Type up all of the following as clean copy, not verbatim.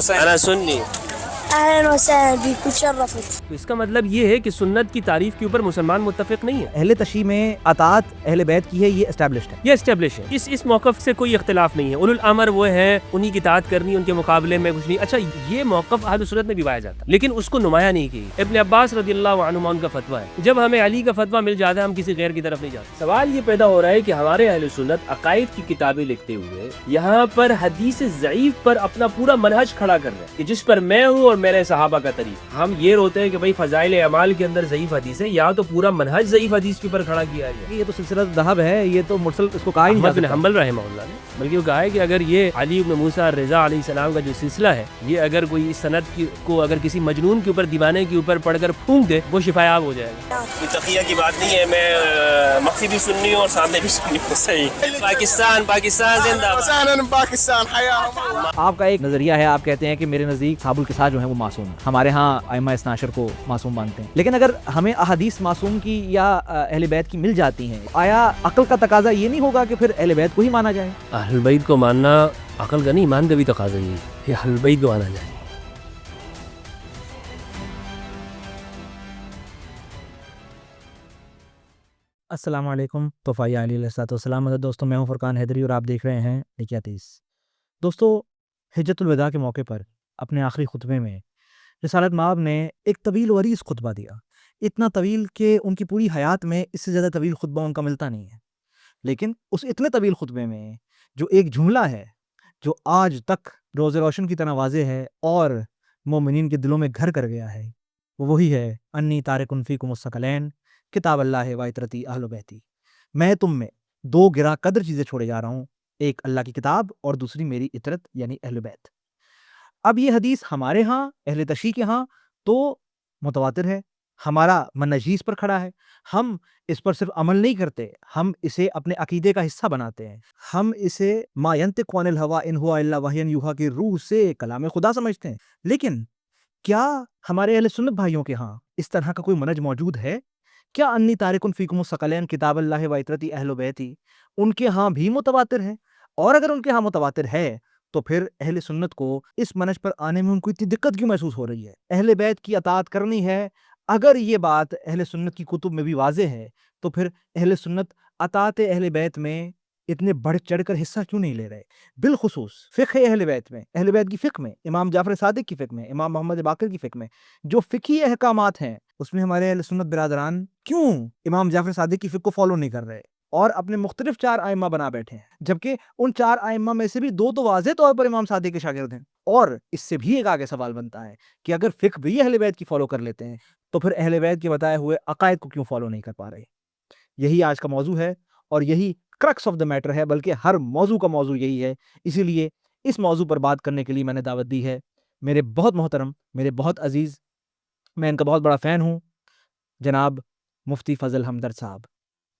انا سنی. اهلا وسهلا بك وتشرفت. تو اس کا مطلب یہ ہے کہ سنت کی تعریف کے اوپر مسلمان متفق نہیں ہے. اہل تشیع میں اطاعت اہل بیت کی ہے، یہ اسٹیبلشڈ ہے. یہ اسٹیبلش ہے. اس موقف سے کوئی اختلاف نہیں ہے. اولو الامر وہ ہے، انہی کی اطاعت کرنی، ان کے مقابلے میں کچھ نہیں. اچھا، یہ موقف اہل سنت میں بھی پایا جاتا ہے، لیکن اس کو نمایاں نہیں کی. ابن عباس رضی اللہ عنہما ان کا فتویٰ ہے، جب ہمیں علی کا فتویٰ مل جاتا ہے ہم کسی غیر کی طرف نہیں جاتے. سوال یہ پیدا ہو رہا ہے کہ ہمارے اہل سنت عقائد کی کتابیں لکھتے ہوئے یہاں پر حدیث ضعیف پر اپنا پورا منہج کھڑا کر رہے ہیں کہ جس پر میں ہوں اور میرے صحابہ کا طریقہ. ہم یہ روتے ہیں کہ بھائی فضائل اعمال کے اندر ضعیف حدیث ہے، یا تو پورا منہج ضعیف حدیث کے اوپر کھڑا کیا گیا. یہ تو سلسلہ ذہب ہے، یہ تو مرسل اس کو کہا ہی نہیں احمد جا بن سکتا. حنبل رحمہ اللہ نے بلکہ وہ کہا ہے کہ اگر یہ علی بن موسیٰ رضا علیہ السلام کا جو سلسلہ ہے، یہ اگر کوئی اس سند کو اگر کسی مجنون کے اوپر، دیوانے کے اوپر پڑھ کر پھونک دے، وہ شفا یاب ہو جائے گا. کوئی تقیہ کی بات نہیں ہے. میں مخفی بھی سنی ہوں اور سامنے بھی سنی ہوں. صحیح. پاکستان زندہ باد. آپ کا ایک نظریہ ہے، آپ کہتے ہیں کہ میرے نزدیک صحاب القصاء جو ہیں وہ معصوم ہیں. ہمارے ہاں ائمہ اثنا عشر کو معصوم مانتے ہیں، لیکن اگر ہمیں احادیث معصوم کی یا اہل بیت کی مل جاتی ہیں، آیا عقل کا تقاضا یہ نہیں ہوگا کہ پھر اہل بیت کو ہی مانا جائے؟ اہل بیت کو ماننا عقل کا نہیں، ایمان کا بھی تقاضا یہ ہے کہ اہل بیت کو مانا جائے. السلام علیکم. طفیلیہ علیہ السلام. دوستوں، میں ہوں فرقان حیدری اور آپ دیکھ رہے ہیں لکھیا 30. دوستوں، حجۃ الوداع کے موقع پر اپنے آخری خطبے میں رسالت مآب نے ایک طویل و عریض خطبہ دیا. اتنا طویل کہ ان کی پوری حیات میں اس سے زیادہ طویل خطبہ ان کا ملتا نہیں ہے. لیکن اس اتنے طویل خطبے میں جو ایک جملہ ہے جو آج تک روز روشن کی طرح واضح ہے اور مومنین کے دلوں میں گھر کر گیا ہے، وہ وہی ہے: انی تارک فیکم الثقلین کتاب اللہ و عطرتی اہل بیتی. میں تم میں دو گراں قدر چیزیں چھوڑے جا رہا ہوں، ایک اللہ کی کتاب اور دوسری میری عطرت یعنی اہل بیت. اب یہ حدیث ہمارے ہاں اہل تشیع کے ہاں تو متواتر ہے، ہمارا منہج اس پر کھڑا ہے. ہم اس پر صرف عمل نہیں کرتے، ہم اسے اپنے عقیدے کا حصہ بناتے ہیں. ہم اسے ما ینطق عن الہویٰ ان ہوا الا وحی یوحیٰ کی روح سے کلام خدا سمجھتے ہیں. لیکن کیا ہمارے اہل سنت بھائیوں کے ہاں اس طرح کا کوئی منہج موجود ہے؟ کیا انی تارک فیکم الثقلین کتاب اللہ و عطرتی اہل بیتی ان کے ہاں بھی متواتر ہے؟ اور اگر ان کے ہاں متواتر ہے تو پھر اہل سنت کو اس منہج پر آنے میں ان کو اتنی دقت کیوں محسوس ہو رہی ہے؟ اہل بیت کی اطاعت کرنی ہے، اگر یہ بات اہل سنت کی کتب میں بھی واضح ہے تو پھر اہل سنت اطاعت اہل بیت میں اتنے بڑھ چڑھ کر حصہ کیوں نہیں لے رہے؟ بالخصوص فقہ اہل بیت میں، اہل بیت کی فقہ میں، امام جعفر صادق کی فقہ میں، امام محمد باقر کی فقہ میں جو فقہی احکامات ہیں، اس میں ہمارے اہل سنت برادران کیوں امام جعفر صادق کی فقہ کو فالو نہیں کر رہے اور اپنے مختلف چار ائمہ بنا بیٹھے ہیں، جبکہ ان چار ائمہ میں سے بھی دو تو واضح طور پر امام صادق کے شاگرد ہیں؟ اور اس سے بھی ایک آگے سوال بنتا ہے کہ اگر فقہ بھی اہل بیت کی فالو کر لیتے ہیں تو پھر اہل بیت کے بتائے ہوئے عقائد کو کیوں فالو نہیں کر پا رہے؟ یہی آج کا موضوع ہے اور یہی کرکس آف دا میٹر ہے، بلکہ ہر موضوع کا موضوع یہی ہے. اسی لیے اس موضوع پر بات کرنے کے لیے میں نے دعوت دی ہے میرے بہت محترم، میرے بہت عزیز، میں ان کا بہت بڑا فین ہوں، جناب مفتی فضل ہمدرد صاحب.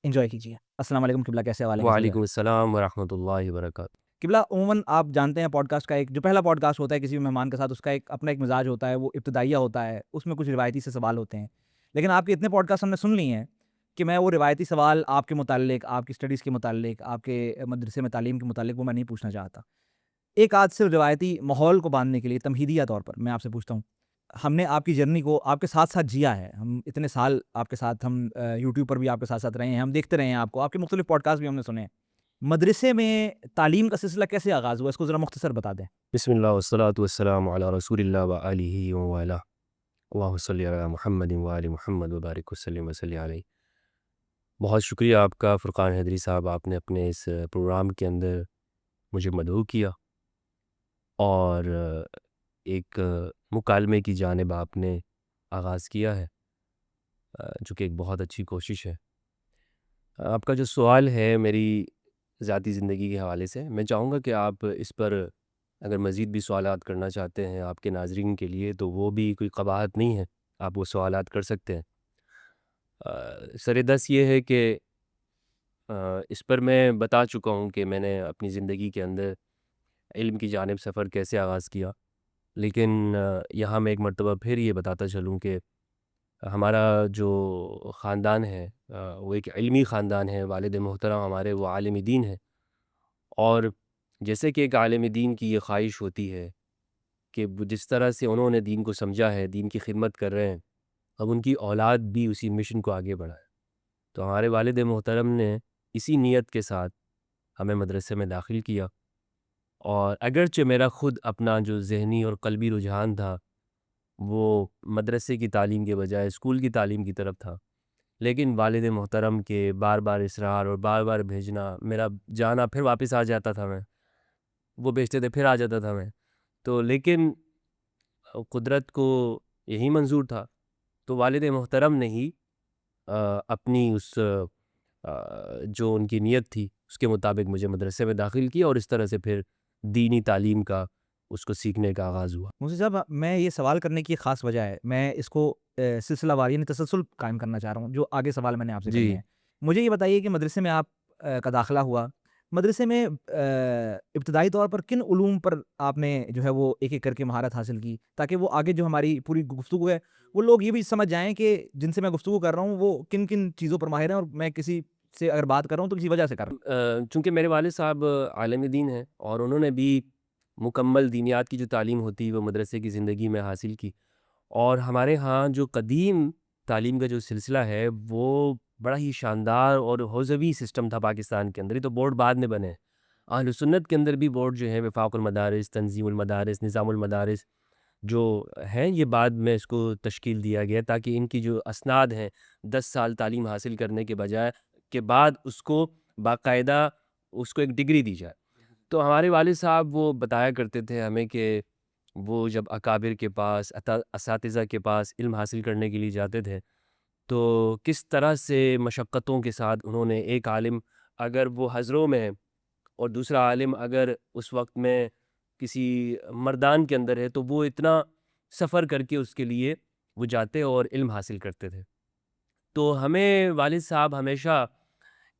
انجوائے کیجیے. السلام علیکم قبلہ، کیسے حوالے؟ وعلیکم السلام ورحمۃ اللہ وبرکاتہ. قبلہ، عموماً آپ جانتے ہیں پوڈ کاسٹ کا ایک جو پہلا پوڈ کاسٹ ہوتا ہے کسی بھی مہمان کے ساتھ، اس کا ایک اپنا ایک مزاج ہوتا ہے، وہ ابتدائیہ ہوتا ہے، اس میں کچھ روایتی سے سوال ہوتے ہیں. لیکن آپ کے اتنے پوڈ کاسٹ ہم نے سن لی ہیں کہ میں وہ روایتی سوال آپ کے متعلق، آپ کی اسٹڈیز کے متعلق، آپ کے مدرسے میں تعلیم کے متعلق وہ میں نہیں پوچھنا چاہتا. ایک آدھ صرف روایتی ماحول کو باندھنے کے لیے تمہیدیہ طور پر میں آپ سے پوچھتا ہوں. ہم نے آپ کی جرنی کو آپ کے ساتھ ساتھ جیا ہے، ہم اتنے سال آپ کے ساتھ، ہم یوٹیوب پر بھی آپ کے ساتھ ساتھ رہے ہیں، ہم دیکھتے رہے ہیں آپ کو، آپ کے مختلف پوڈ کاسٹ بھی ہم نے سنے ہیں. مدرسے میں تعلیم کا سلسلہ کیسے آغاز ہوا، اس کو ذرا مختصر بتا دیں. بسم اللہ والصلاۃ والسلام علی رسول اللہ وآلہ وآلہ. اللہم صلی علی محمد وآل محمد وبارک وسلم وصلی علیہ. بہت شکریہ آپ کا فرقان حیدری صاحب، آپ نے اپنے اس پروگرام کے اندر مجھے مدعو کیا اور ایک مکالمے کی جانب آپ نے آغاز کیا ہے، جو کہ ایک بہت اچھی کوشش ہے. آپ کا جو سوال ہے میری ذاتی زندگی کے حوالے سے، میں چاہوں گا کہ آپ اس پر اگر مزید بھی سوالات کرنا چاہتے ہیں آپ کے ناظرین کے لیے تو وہ بھی کوئی قباحت نہیں ہے، آپ وہ سوالات کر سکتے ہیں. سر دست یہ ہے کہ اس پر میں بتا چکا ہوں کہ میں نے اپنی زندگی کے اندر علم کی جانب سفر کیسے آغاز کیا، لیکن یہاں میں ایک مرتبہ پھر یہ بتاتا چلوں کہ ہمارا جو خاندان ہے وہ ایک علمی خاندان ہے. والد محترم ہمارے وہ عالم دین ہیں، اور جیسے کہ ایک عالم دین کی یہ خواہش ہوتی ہے کہ جس طرح سے انہوں نے دین کو سمجھا ہے، دین کی خدمت کر رہے ہیں، اب ان کی اولاد بھی اسی مشن کو آگے بڑھائے۔ تو ہمارے والد محترم نے اسی نیت کے ساتھ ہمیں مدرسے میں داخل کیا، اور اگرچہ میرا خود اپنا جو ذہنی اور قلبی رجحان تھا وہ مدرسے کی تعلیم کے بجائے اسکول کی تعلیم کی طرف تھا، لیکن والد محترم کے بار بار اصرار اور بار بار بھیجنا، میرا جانا پھر واپس آ جاتا تھا، میں وہ بھیجتے تھے پھر آ جاتا تھا میں، تو لیکن قدرت کو یہی منظور تھا، تو والد محترم نے ہی اپنی اس جو ان کی نیت تھی اس کے مطابق مجھے مدرسے میں داخل کیا، اور اس طرح سے پھر دینی تعلیم کا اس کو سیکھنے کا آغاز ہوا۔ مفتی صاحب میں یہ سوال کرنے کی خاص وجہ ہے، میں اس کو سلسلہ وار یعنی تسلسل قائم کرنا چاہ رہا ہوں، جو آگے سوال میں نے آپ سے کرنے جی ہیں۔ مجھے یہ بتائیے کہ مدرسے میں آپ کا داخلہ ہوا، مدرسے میں ابتدائی طور پر کن علوم پر آپ نے جو ہے وہ ایک ایک کر کے مہارت حاصل کی، تاکہ وہ آگے جو ہماری پوری گفتگو ہے وہ لوگ یہ بھی سمجھ جائیں کہ جن سے میں گفتگو کر رہا ہوں وہ کن کن چیزوں پر ماہر ہیں، اور میں کسی سے اگر بات کر رہا ہوں تو کسی وجہ سے کر رہا ہوں۔ چونکہ میرے والد صاحب عالم دین ہیں، اور انہوں نے بھی مکمل دینیات کی جو تعلیم ہوتی ہے وہ مدرسے کی زندگی میں حاصل کی، اور ہمارے ہاں جو قدیم تعلیم کا جو سلسلہ ہے وہ بڑا ہی شاندار اور حوزوی سسٹم تھا پاکستان کے اندر، یہ تو بورڈ بعد میں بنے ہیں۔ اہل سنت کے اندر بھی بورڈ جو ہے وفاق المدارس، تنظیم المدارس، نظام المدارس جو ہیں، یہ بعد میں اس کو تشکیل دیا گیا تاکہ ان کی جو اسناد ہیں 10 سال تعلیم حاصل کرنے کے بجائے کے بعد اس کو باقاعدہ اس کو ایک ڈگری دی جائے۔ تو ہمارے والد صاحب وہ بتایا کرتے تھے ہمیں کہ وہ جب اکابر کے پاس اساتذہ کے پاس علم حاصل کرنے کے لیے جاتے تھے تو کس طرح سے مشقتوں کے ساتھ انہوں نے، ایک عالم اگر وہ حضروں میں ہے اور دوسرا عالم اگر اس وقت میں کسی مردان کے اندر ہے، تو وہ اتنا سفر کر کے اس کے لیے وہ جاتے اور علم حاصل کرتے تھے۔ تو ہمیں والد صاحب ہمیشہ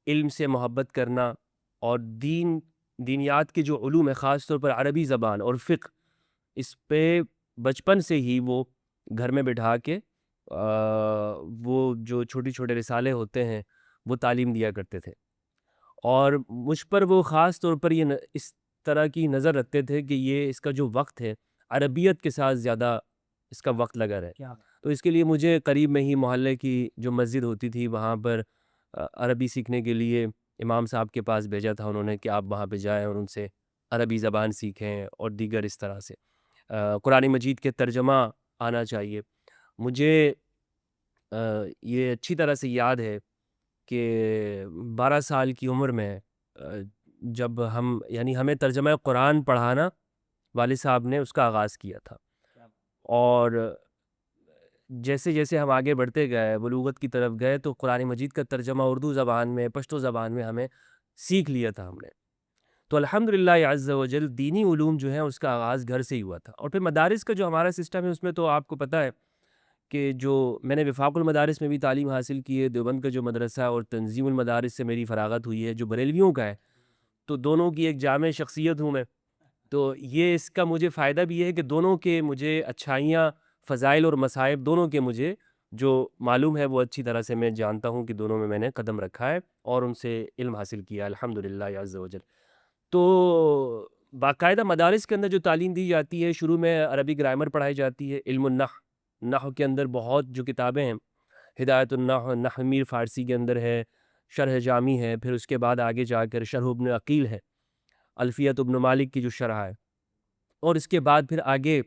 علم سے محبت کرنا اور دینیات کے جو علوم ہے، خاص طور پر عربی زبان اور فقہ، اس پہ بچپن سے ہی وہ گھر میں بٹھا کے وہ جو چھوٹی چھوٹے رسالے ہوتے ہیں وہ تعلیم دیا کرتے تھے، اور مجھ پر وہ خاص طور پر یہ اس طرح کی نظر رکھتے تھے کہ یہ اس کا جو وقت ہے عربیت کے ساتھ زیادہ اس کا وقت لگا رہے، تو اس کے لیے مجھے قریب میں ہی محلے کی جو مسجد ہوتی تھی وہاں پر عربی سیکھنے کے لیے امام صاحب کے پاس بھیجا تھا انہوں نے کہ آپ وہاں پہ جائیں اور ان سے عربی زبان سیکھیں، اور دیگر اس طرح سے قرآن مجید کے ترجمہ آنا چاہیے۔ مجھے یہ اچھی طرح سے یاد ہے کہ 12 سال کی عمر میں جب یعنی ہمیں ترجمہ قرآن پڑھانا والد صاحب نے اس کا آغاز کیا تھا، اور جیسے جیسے ہم آگے بڑھتے گئے، بلوغت کی طرف گئے، تو قرآن مجید کا ترجمہ اردو زبان میں، پشتو زبان میں ہمیں سیکھ لیا تھا ہم نے۔ تو الحمدللہ عز و جل دینی علوم جو ہیں اس کا آغاز گھر سے ہی ہوا تھا، اور پھر مدارس کا جو ہمارا سسٹم ہے اس میں تو آپ کو پتہ ہے کہ جو میں نے وفاق المدارس میں بھی تعلیم حاصل کی ہے، دیوبند کا جو مدرسہ اور تنظیم المدارس سے میری فراغت ہوئی ہے جو بریلویوں کا ہے، تو دونوں کی ایک جامع شخصیت ہوں میں، تو یہ اس کا مجھے فائدہ بھی ہے کہ دونوں کے مجھے اچھائیاں، فضائل اور مصائب دونوں کے مجھے جو معلوم ہے وہ اچھی طرح سے میں جانتا ہوں کہ دونوں میں نے قدم رکھا ہے اور ان سے علم حاصل کیا الحمدللہ عز و جل۔ تو باقاعدہ مدارس کے اندر جو تعلیم دی جاتی ہے، شروع میں عربی گرامر پڑھائی جاتی ہے، علم النحو، نحو کے اندر بہت جو کتابیں ہیں، ہدایت النحو، نحو میر فارسی کے اندر ہے، شرح جامی ہے، پھر اس کے بعد آگے جا کر شرح ابن عقیل ہے، الفیت ابن مالک کی جو شرح ہے، اور اس کے بعد پھر آگے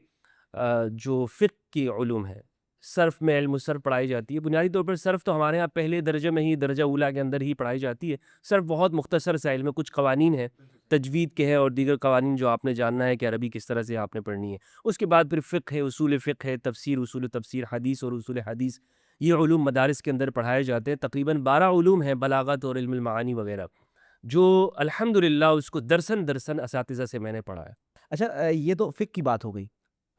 جو فقہ کی علوم ہے، صرف میں علم الصرف پڑھائی جاتی ہے۔ بنیادی طور پر صرف تو ہمارے ہاں پہلے درجے میں ہی، درجہ اولیٰ کے اندر ہی پڑھائی جاتی ہے۔ صرف بہت مختصر سا علم ہے، کچھ قوانین ہیں تجوید کے ہیں اور دیگر قوانین جو آپ نے جاننا ہے کہ عربی کس طرح سے آپ نے پڑھنی ہے۔ اس کے بعد پھر فقہ ہے، اصول فقہ ہے، تفسیر، اصول تفسیر، حدیث اور اصول حدیث، یہ علوم مدارس کے اندر پڑھائے جاتے ہیں۔ تقریباً 12 علوم ہیں، بلاغت اور علم المعانی وغیرہ، جو الحمدللہ اس کو درسن اساتذہ سے میں نے پڑھا ہے۔ اچھا یہ تو فقہ کی بات ہو گئی۔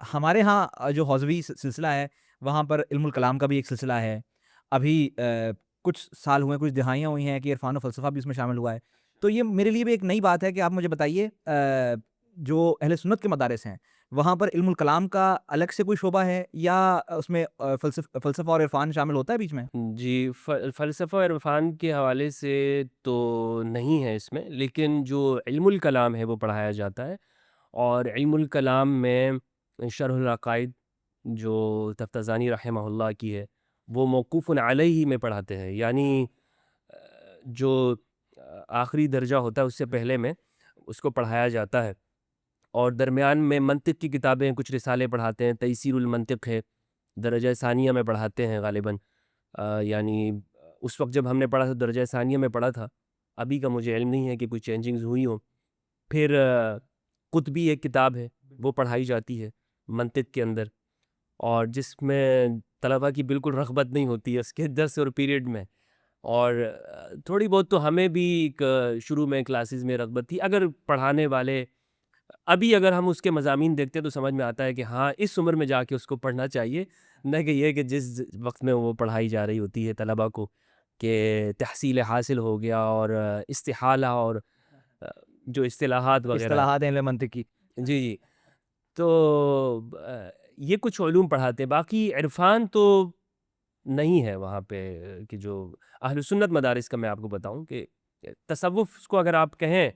ہمارے ہاں جو حوزوی سلسلہ ہے وہاں پر علم الکلام کا بھی ایک سلسلہ ہے، ابھی کچھ سال ہوئے، کچھ دہائیاں ہوئی ہیں کہ عرفان و فلسفہ بھی اس میں شامل ہوا ہے، تو یہ میرے لیے بھی ایک نئی بات ہے کہ آپ مجھے بتائیے جو اہل سنت کے مدارس ہیں وہاں پر علم الکلام کا الگ سے کوئی شعبہ ہے یا اس میں فلسفہ اور عرفان شامل ہوتا ہے بیچ میں؟ جی، فلسفہ اور عرفان کے حوالے سے تو نہیں ہے اس میں، لیکن جو علم الکلام ہے وہ پڑھایا جاتا ہے، اور علم الکلام میں شرح العقائد جو تفتزانی رحمہ اللہ کی ہے وہ موقوف علیہ میں پڑھاتے ہیں، یعنی جو آخری درجہ ہوتا ہے اس سے پہلے میں اس کو پڑھایا جاتا ہے، اور درمیان میں منطق کی کتابیں کچھ رسالے پڑھاتے ہیں، تیسیر المنطق ہے، درجہ ثانیہ میں پڑھاتے ہیں غالباً، یعنی اس وقت جب ہم نے پڑھا تھا درجہ ثانیہ میں پڑھا تھا، ابھی کا مجھے علم نہیں ہے کہ کوئی چینجنگز ہوئی ہوں۔ پھر قطبی ایک کتاب ہے وہ پڑھائی جاتی ہے منطق کے اندر، اور جس میں طلبہ کی بالکل رغبت نہیں ہوتی ہے اس کے درس اور پیریڈ میں، اور تھوڑی بہت تو ہمیں بھی ایک شروع میں کلاسز میں رغبت تھی، اگر پڑھانے والے ابھی اگر ہم اس کے مضامین دیکھتے ہیں تو سمجھ میں آتا ہے کہ ہاں اس عمر میں جا کے اس کو پڑھنا چاہیے، نہ کہ یہ کہ جس وقت میں وہ پڑھائی جا رہی ہوتی ہے طلبہ کو، کہ تحصیل حاصل ہو گیا اور استحالہ اور جو اصطلاحات وغیرہ اصطلاحات ہیں علم منطق کی. جی جی، تو یہ کچھ علوم پڑھاتے ہیں، باقی عرفان تو نہیں ہے وہاں پہ، کہ جو اہل سنت مدارس کا میں آپ کو بتاؤں کہ تصوف کو اگر آپ کہیں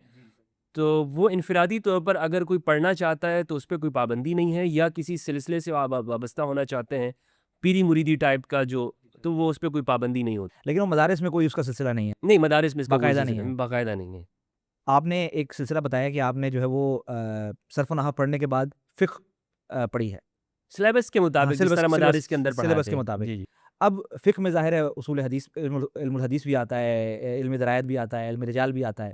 تو وہ انفرادی طور پر اگر کوئی پڑھنا چاہتا ہے تو اس پہ کوئی پابندی نہیں ہے، یا کسی سلسلے سے وابستہ ہونا چاہتے ہیں پیری مریدی ٹائپ کا جو، تو وہ اس پہ کوئی پابندی نہیں ہوتی. لیکن وہ مدارس میں کوئی اس کا سلسلہ نہیں ہے، نہیں، مدارس میں اس کا کوئی باقاعدہ سلسلہ نہیں ہے. باقاعدہ نہیں ہے. آپ نے ایک سلسلہ بتایا کہ آپ نے جو ہے وہ صرف و نحو پڑھنے کے بعد فقہ پڑھی ہے سلیبس کے مطابق جس طرح مدارس کے اندر سلیبس پڑھاتے کے ہیں. مطابق. جی جی. اب فقہ میں ظاہر ہے اصول حدیث، علم الحدیث بھی آتا ہے، علم درایت بھی آتا ہے، علم رجال بھی آتا ہے.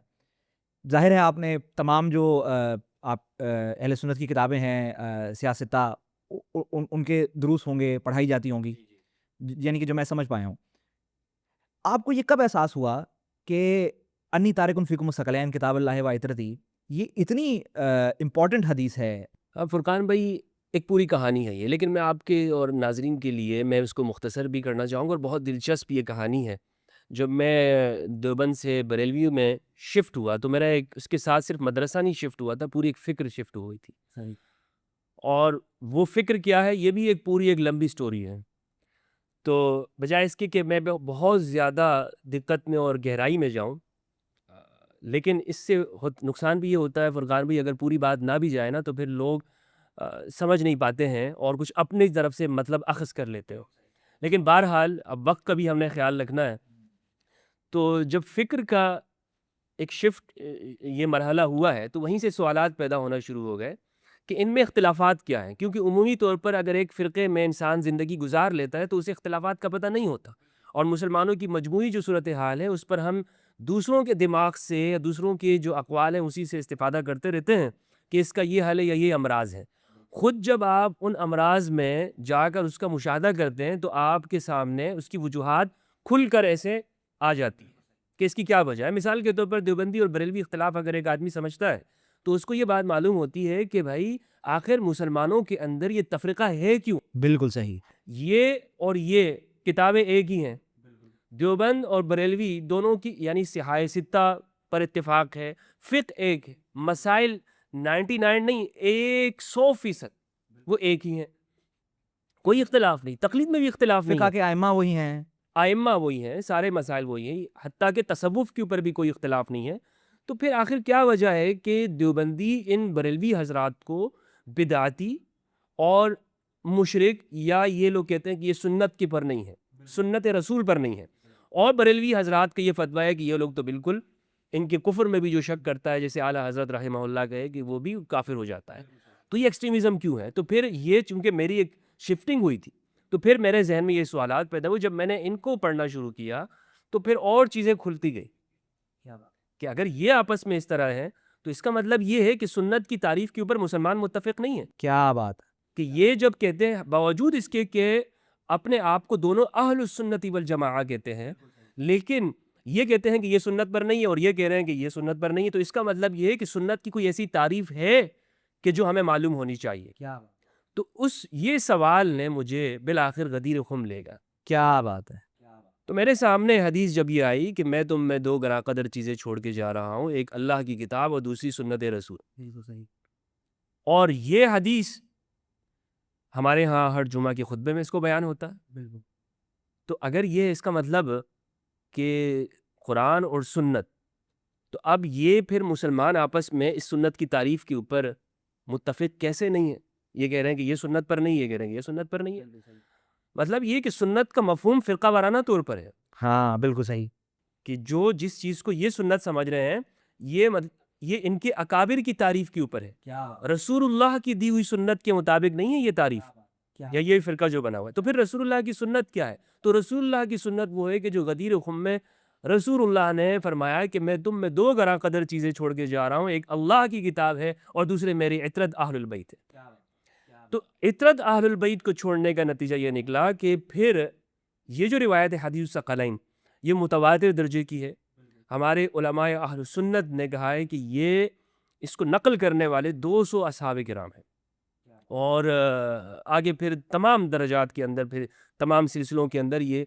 ظاہر ہے آپ نے تمام جو آپ اہل سنت کی کتابیں ہیں سیاستہ، ان کے دروس ہوں گے، پڑھائی جاتی ہوں گی، یعنی کہ جو میں سمجھ پایا ہوں. آپ کو یہ کب احساس ہوا کہ انی تارکن فیکم الثقلین کتاب اللہ و عطرتی یہ اتنی امپورٹنٹ حدیث ہے؟ اب فرقان بھائی ایک پوری کہانی ہے یہ، لیکن میں آپ کے اور ناظرین کے لیے میں اس کو مختصر بھی کرنا چاہوں گا، اور بہت دلچسپ یہ کہانی ہے. جب میں دیوبند سے بریلوی میں شفٹ ہوا تو میرا ایک اس کے ساتھ صرف مدرسہ نہیں شفٹ ہوا تھا، پوری ایک فکر شفٹ ہوئی تھی. اور وہ فکر کیا ہے، یہ بھی ایک پوری ایک لمبی سٹوری ہے. تو بجائے اس کے کہ میں بہت زیادہ دقت میں اور گہرائی میں جاؤں، لیکن اس سے نقصان بھی یہ ہوتا ہے فرقان بھی، اگر پوری بات نہ بھی جائے نا تو پھر لوگ سمجھ نہیں پاتے ہیں اور کچھ اپنی طرف سے مطلب اخذ کر لیتے ہو. لیکن بہرحال اب وقت کا بھی ہم نے خیال رکھنا ہے. تو جب فکر کا ایک شفٹ یہ مرحلہ ہوا ہے تو وہیں سے سوالات پیدا ہونا شروع ہو گئے کہ ان میں اختلافات کیا ہیں، کیونکہ عمومی طور پر اگر ایک فرقے میں انسان زندگی گزار لیتا ہے تو اسے اختلافات کا پتہ نہیں ہوتا، اور مسلمانوں کی مجموعی جو صورتحال ہے اس پر ہم دوسروں کے دماغ سے یا دوسروں کے جو اقوال ہیں اسی سے استفادہ کرتے رہتے ہیں کہ اس کا یہ حل ہے یا یہ امراض ہے. خود جب آپ ان امراض میں جا کر اس کا مشاہدہ کرتے ہیں تو آپ کے سامنے اس کی وجوہات کھل کر ایسے آ جاتی ہے کہ اس کی کیا وجہ ہے. مثال کے طور پر دیوبندی اور بریلوی اختلاف اگر ایک آدمی سمجھتا ہے تو اس کو یہ بات معلوم ہوتی ہے کہ بھائی آخر مسلمانوں کے اندر یہ تفرقہ ہے کیوں. بالکل صحیح. یہ اور یہ کتابیں ایک ہی ہیں، دیوبند اور بریلوی دونوں کی یعنی صحاح ستہ پر اتفاق ہے، فقہ ایک ہے، مسائل 99 نہیں 100% وہ ایک ہی ہیں، کوئی اختلاف نہیں. تقلید میں بھی اختلاف نہیں فقہ ہے، کے ائمہ وہی ہیں، ائمہ وہی ہیں، سارے مسائل وہی ہیں، حتیٰ کہ تصوف کے اوپر بھی کوئی اختلاف نہیں ہے. تو پھر آخر کیا وجہ ہے کہ دیوبندی ان بریلوی حضرات کو بدعتی اور مشرک، یا یہ لوگ کہتے ہیں کہ یہ سنت کے پر نہیں ہے، سنت رسول پر نہیں ہے، اور بریلوی حضرات کا یہ فتویٰ ہے کہ یہ لوگ تو بالکل ان کے کفر میں بھی جو شک کرتا ہے جیسے اعلیٰ حضرت رحمہ اللہ کہے کہ وہ بھی کافر ہو جاتا ہے. تو یہ ایکسٹریمزم کیوں ہے؟ تو پھر یہ چونکہ میری ایک شفٹنگ ہوئی تھی تو پھر میرے ذہن میں یہ سوالات پیدا ہوئے. جب میں نے ان کو پڑھنا شروع کیا تو پھر اور چیزیں کھلتی گئی کہ اگر یہ آپس میں اس طرح ہے تو اس کا مطلب یہ ہے کہ سنت کی تعریف کے اوپر مسلمان متفق نہیں ہے. کیا بات ہے. کہ یہ جب کہتے ہیں باوجود اس کے کہ اپنے آپ کو دونوں اہل السنت والجماعہ کہتے ہیں، لیکن یہ کہتے ہیں کہ یہ سنت پر نہیں ہے اور یہ کہہ رہے ہیں کہ یہ سنت پر نہیں ہے، تو اس کا مطلب یہ ہے کہ سنت کی کوئی ایسی تعریف ہے کہ جو ہمیں معلوم ہونی چاہیے. کیا تو یہ سوال نے مجھے بالآخر غدیر خم لے گا. کیا بات ہے. تو میرے سامنے حدیث جب یہ آئی کہ میں تم میں دو گراں قدر چیزیں چھوڑ کے جا رہا ہوں، ایک اللہ کی کتاب اور دوسری سنت رسول، اور یہ حدیث ہمارے ہاں ہر جمعہ کے خطبے میں اس کو بیان ہوتا ہے. تو اگر یہ اس کا مطلب کہ قرآن اور سنت، تو اب یہ پھر مسلمان آپس میں اس سنت کی تعریف کے اوپر متفق کیسے نہیں ہے؟ یہ کہہ رہے ہیں کہ یہ سنت پر نہیں، یہ کہہ رہے ہیں کہ یہ سنت پر نہیں ہے. مطلب یہ کہ سنت کا مفہوم فرقہ وارانہ طور پر ہے ہاں بالکل صحیح. کہ جو جس چیز کو یہ سنت سمجھ رہے ہیں یہ ان کے اکابر کی تعریف کے اوپر ہے. رسول اللہ کی دی ہوئی سنت کے مطابق نہیں ہے یہ تعریف یا یہ فرقہ جو بنا ہوا ہے. تو پھر رسول اللہ کی سنت کیا ہے؟ تو رسول اللہ کی سنت وہ ہے کہ جو غدیر خم میں رسول اللہ نے فرمایا کہ میں تم میں 2 گراں قدر چیزیں چھوڑ کے جا رہا ہوں، ایک اللہ کی کتاب ہے اور دوسرے میری عطرت اہل البیت ہے. تو عطرت اہل البیت کو چھوڑنے کا نتیجہ یہ نکلا کہ پھر یہ جو روایت ہے حدیث ثقلین یہ متواتر درجے کی ہے. ہمارے علماء اہل سنت نے کہا ہے کہ یہ اس کو نقل کرنے والے 200 اصحاب کرام ہیں، اور آگے پھر تمام درجات کے اندر پھر تمام سلسلوں کے اندر یہ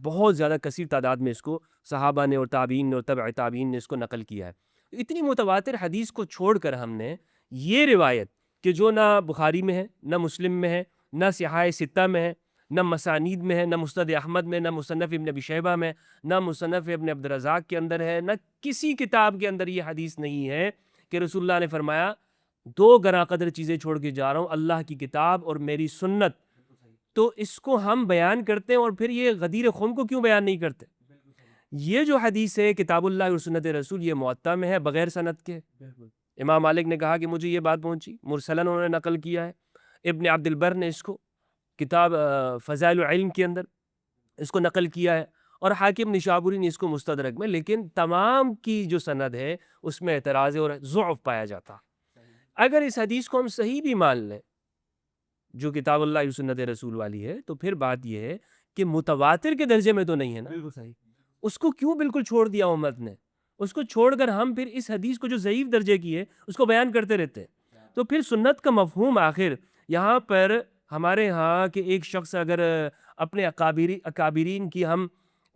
بہت زیادہ کثیر تعداد میں اس کو صحابہ نے اور تابعین نے اور تبع تابعین نے اس کو نقل کیا ہے. اتنی متواتر حدیث کو چھوڑ کر ہم نے یہ روایت کہ جو نہ بخاری میں ہے، نہ مسلم میں ہے، نہ صحاح ستہ میں ہے، نہ مسانید میں ہے، نہ مسند احمد میں، نہ مصنف ابن ابی شیبہ میں، نہ مصنف ابن عبد الرزاق کے اندر ہے، نہ کسی کتاب کے اندر یہ حدیث نہیں ہے کہ رسول اللہ نے فرمایا 2 گراں قدر چیزیں چھوڑ کے جا رہا ہوں، اللہ کی کتاب اور میری سنت. تو اس کو ہم بیان کرتے ہیں اور پھر یہ غدیر خم کو کیوں بیان نہیں کرتے؟ یہ جو حدیث ہے کتاب اللہ اور سنت رسول یہ موطا میں ہے بغیر سند کے. امام مالک نے کہا کہ مجھے یہ بات پہنچی، مرسلن انہوں نے نقل کیا ہے. ابن عبد البر نے اس کو کتاب فضائل العلم کے اندر اس کو نقل کیا ہے، اور حاکم نشابوری نے اس کو مستدرک میں. لیکن تمام کی جو سند ہے اس میں اعتراض اور ضعف پایا جاتا. اگر اس حدیث کو ہم صحیح بھی مان لیں جو کتاب اللہ و سنت رسول والی ہے تو پھر بات یہ ہے کہ متواتر کے درجے میں تو نہیں ہے نا. بالکل صحیح. اس کو کیوں بالکل چھوڑ دیا امت نے؟ اس کو چھوڑ کر ہم پھر اس حدیث کو جو ضعیف درجے کی ہے اس کو بیان کرتے رہتے ہیں. تو پھر سنت کا مفہوم آخر یہاں پر ہمارے ہاں کہ ایک شخص اگر اپنے اکابرین کی ہم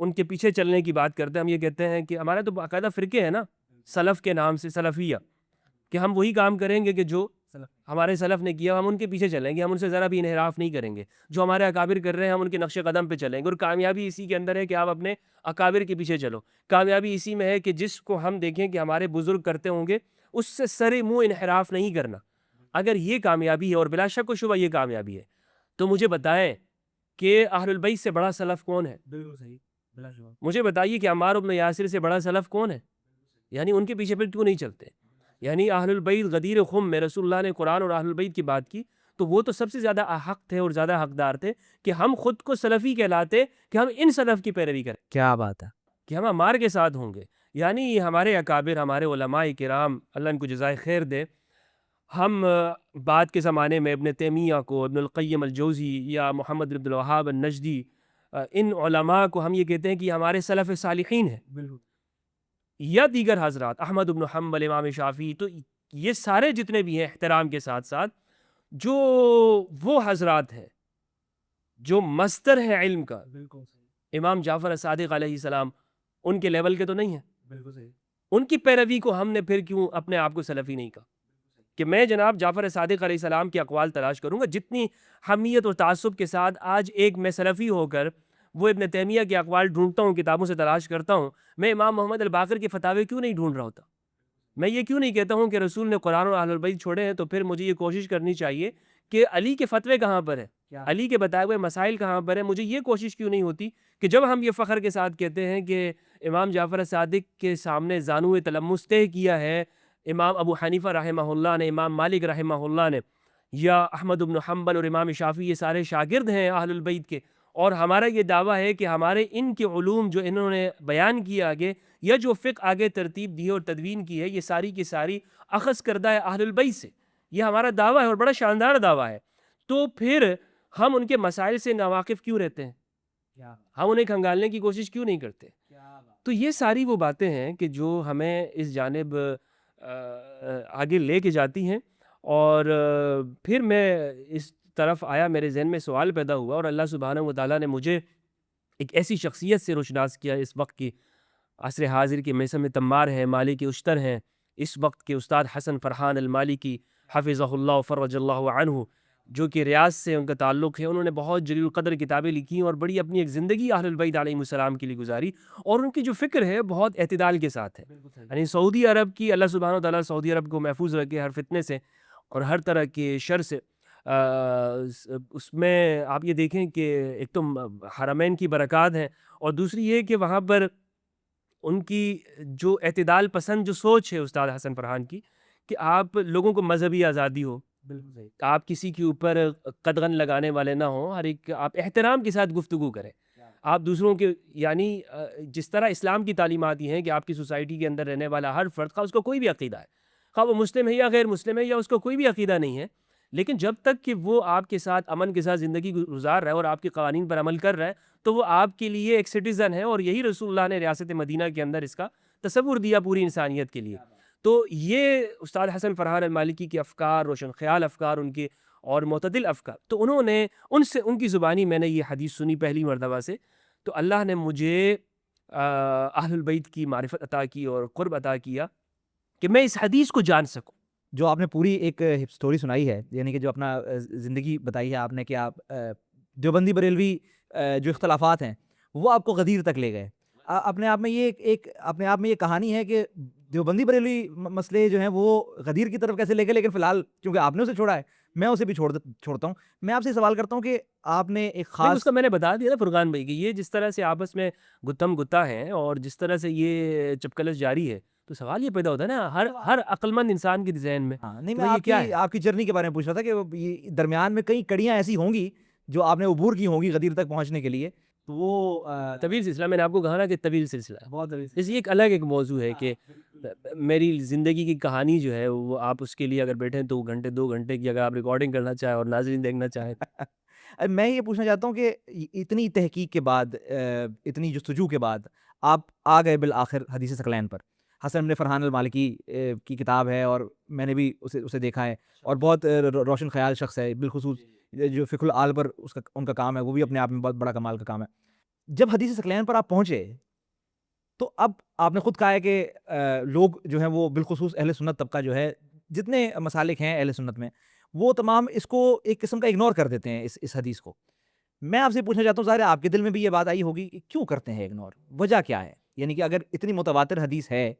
ان کے پیچھے چلنے کی بات کرتے ہیں، ہم یہ کہتے ہیں کہ ہمارے تو باقاعدہ فرقے ہیں نا سلف کے نام سے، سلفیہ، کہ ہم وہی کام کریں گے کہ جو ہمارے سلف نے کیا ہم ان کے پیچھے چلیں گے، ہم ان سے ذرا بھی انحراف نہیں کریں گے. جو ہمارے اکابر کر رہے ہیں ہم ان کے نقش قدم پہ چلیں گے. اور کامیابی اسی کے اندر ہے کہ آپ اپنے اکابر کے پیچھے چلو. کامیابی اسی میں ہے کہ جس کو ہم دیکھیں کہ ہمارے بزرگ کرتے ہوں گے اس سے سر منہ انحراف نہیں کرنا. اگر یہ کامیابی ہے اور بلا شک و شبہ یہ کامیابی ہے تو مجھے بتائیں کہ اہل البیت سے بڑا سلف کون ہے؟ بالکل صحیح. بلا شبہ. مجھے بتائیے کہ عمار بن یاسر سے بڑا سلف کون ہے؟ یعنی ان کے پیچھے پھر کیوں نہیں چلتے؟ یعنی اہل البیت غدیر خم میں رسول اللہ نے قرآن اور اہل البیت کی بات کی تو وہ تو سب سے زیادہ احق تھے اور زیادہ حقدار تھے کہ ہم خود کو سلفی کہلاتے کہ ہم ان سلف کی پیروی کریں. کیا بات ہے. کہ ہم عمار کے ساتھ ہوں گے. یعنی ہمارے اکابر، ہمارے علماء کرام اللہ ان کو جزائے خیر دے، ہم بعد کے زمانے میں ابن تیمیہ کو، ابن القیم الجوزی یا محمد بن عبد الوہاب النجدی، ان علماء کو ہم یہ کہتے ہیں کہ یہ ہمارے سلف صالحین ہیں. بالکل. یا دیگر حضرات احمد بن حنبل، امام شافعی، تو یہ سارے جتنے بھی ہیں احترام کے ساتھ ساتھ جو وہ حضرات ہیں جو مصدر ہے علم کا، بالکل. امام جعفر صادق علیہ السلام ان کے لیول کے تو نہیں ہیں. بالکل صحیح. ان کی پیروی کو ہم نے پھر کیوں اپنے آپ کو سلفی نہیں کہا کہ میں جناب جعفر صادق علیہ السلام کے اقوال تلاش کروں گا؟ جتنی حمیت اور تعصب کے ساتھ آج ایک میں سلفی ہو کر وہ ابن تیمیہ کے اقوال ڈھونڈتا ہوں، کتابوں سے تلاش کرتا ہوں، میں امام محمد الباقر کے فتاوے کیوں نہیں ڈھونڈ رہا ہوتا؟ میں یہ کیوں نہیں کہتا ہوں کہ رسول نے قرآن اور اہل البیت چھوڑے ہیں؟ تو پھر مجھے یہ کوشش کرنی چاہیے کہ علی کے فتوے کہاں پر ہیں، علی کے بتائے ہوئے مسائل کہاں پر ہیں. مجھے یہ کوشش کیوں نہیں ہوتی کہ جب ہم یہ فخر کے ساتھ کہتے ہیں کہ امام جعفر صادق کے سامنے زانو تلمس طے کیا ہے امام ابو حنیفہ رحمہ اللہ نے، امام مالک رحمہ اللہ نے، یا احمد بن حنبل اور امام شافعی، یہ سارے شاگرد ہیں اہل البیت کے، اور ہمارا یہ دعویٰ ہے کہ ہمارے ان کے علوم جو انہوں نے بیان کیا آگے یا جو فقہ آگے ترتیب دی اور تدوین کی ہے یہ ساری کی ساری اخذ کردہ ہے اہل البیت سے. یہ ہمارا دعویٰ ہے اور بڑا شاندار دعویٰ ہے. تو پھر ہم ان کے مسائل سے ناواقف کیوں رہتے ہیں؟ ہم انہیں کھنگالنے کی کوشش کیوں نہیں کرتے؟ تو یہ ساری وہ باتیں ہیں کہ جو ہمیں اس جانب آگے لے کے جاتی ہیں. اور پھر میں اس طرف آیا، میرے ذہن میں سوال پیدا ہوا اور اللہ سبحانہ و تعالیٰ نے مجھے ایک ایسی شخصیت سے روشناس کیا اس وقت کی عصر حاضر کے میثم تمار ہیں، مالک اشتر ہیں، اس وقت کے استاد حسن فرحان المالکی حفظہ اللہ و فرج اللہ عنہ، جو کہ ریاض سے ان کا تعلق ہے. انہوں نے بہت جلیل القدر کتابیں لکھی اور بڑی اپنی ایک زندگی اہل البیت علیہ السلام کے لیے گزاری، اور ان کی جو فکر ہے بہت اعتدال کے ساتھ ہے. یعنی سعودی عرب کی اللہ سبحانہ و تعالیٰ سعودی عرب کو محفوظ رکھے ہر فتنے سے اور ہر طرح کے شر سے. اس میں آپ یہ دیکھیں کہ ایک تو حرمین کی برکات ہیں، اور دوسری یہ کہ وہاں پر ان کی جو اعتدال پسند جو سوچ ہے استاد حسن فرحان کی، کہ آپ لوگوں کو مذہبی آزادی ہو، بالکل صحیح. آپ کسی کے اوپر قدغن لگانے والے نہ ہوں، ہر ایک آپ احترام کے ساتھ گفتگو کریں. آپ دوسروں کے یعنی جس طرح اسلام کی تعلیمات یہ ہیں کہ آپ کی سوسائٹی کے اندر رہنے والا ہر فرد، خواہ اس کو کوئی بھی عقیدہ ہے، خواہ وہ مسلم ہے یا غیر مسلم ہے یا اس کو کوئی بھی عقیدہ نہیں ہے، لیکن جب تک کہ وہ آپ کے ساتھ امن کے ساتھ زندگی گزار رہا ہے اور آپ کے قوانین پر عمل کر رہا ہے، تو وہ آپ کے لیے ایک سٹیزن ہے. اور یہی رسول اللہ نے ریاست مدینہ کے اندر اس کا تصور دیا پوری انسانیت کے لیے. تو یہ استاد حسن فرحان المالکی کے افکار، روشن خیال افکار ان کے اور معتدل افکار، تو انہوں نے ان کی زبانی میں نے یہ حدیث سنی پہلی مرتبہ سے، تو اللہ نے مجھے اہل البیت کی معرفت عطا کی اور قرب عطا کیا کہ میں اس حدیث کو جان سکوں. جو آپ نے پوری ایک سٹوری سنائی ہے، یعنی کہ جو اپنا زندگی بتائی ہے آپ نے، کہ آپ دیوبندی بریلوی جو اختلافات ہیں وہ آپ کو غدیر تک لے گئے. اپنے آپ میں یہ اپنے آپ میں یہ کہانی ہے کہ دیوبندی بریلوی مسئلے جو ہیں وہ غدیر کی طرف کیسے لے گئے، لیکن فی الحال چونکہ آپ نے اسے چھوڑا ہے، میں اسے بھی چھوڑتا ہوں. میں آپ سے سوال کرتا ہوں کہ آپ نے ایک اس خاص کا میں نے بتا دیا نا فرقان بھائی کہ یہ جس طرح سے آپس میں گتم گتا ہیں اور جس طرح سے یہ چپکلش جاری ہے، تو سوال یہ پیدا ہوتا ہے نا ہر عقل مند انسان کے ذہن میں، ہاں نہیں، کہ میں بھئی یہ کیا ہے. آپ کی جرنی کے بارے میں پوچھ رہا تھا کہ یہ درمیان میں کئی کڑیاں ایسی ہوں گی جو آپ نے عبور کی ہوں گی غدیر تک پہنچنے کے لیے، تو وہ طویل سلسلہ، میں نے آپ کو کہا نا کہ طویل سلسلہ ہے. بہت اس یہ ایک الگ ایک موضوع ہے کہ میری زندگی کی کہانی جو ہے وہ آپ اس کے لیے اگر بیٹھیں تو گھنٹے 2 گھنٹے کی اگر آپ ریکارڈنگ کرنا چاہیں اور ناظرین دیکھنا چاہیں. میں یہ پوچھنا چاہتا ہوں کہ اتنی تحقیق کے بعد، اتنی جستجو کے بعد آپ آ گئے بالآخر حدیث ثقلین پر. حسن بن فرحان المالکی کی کتاب ہے اور میں نے بھی اسے دیکھا ہے، اور بہت روشن خیال شخص ہے، بالخصوص جو فقہ العال پر ان کا کام ہے وہ بھی اپنے آپ میں بہت بڑا کمال کا کام ہے. جب حدیث ثقلین پر آپ پہنچے تو اب آپ نے خود کہا ہے کہ لوگ جو ہیں وہ بالخصوص اہل سنت طبقہ جو ہے، جتنے مسالک ہیں اہل سنت میں، وہ تمام اس کو ایک قسم کا اگنور کر دیتے ہیں اس حدیث کو. میں آپ سے پوچھنا چاہتا ہوں، ظاہر ہے آپ کے دل میں بھی یہ بات آئی ہوگی کہ کیوں کرتے ہیں اگنور، وجہ کیا ہے؟ یعنی کہ اگر اتنی متواتر حدیث ہے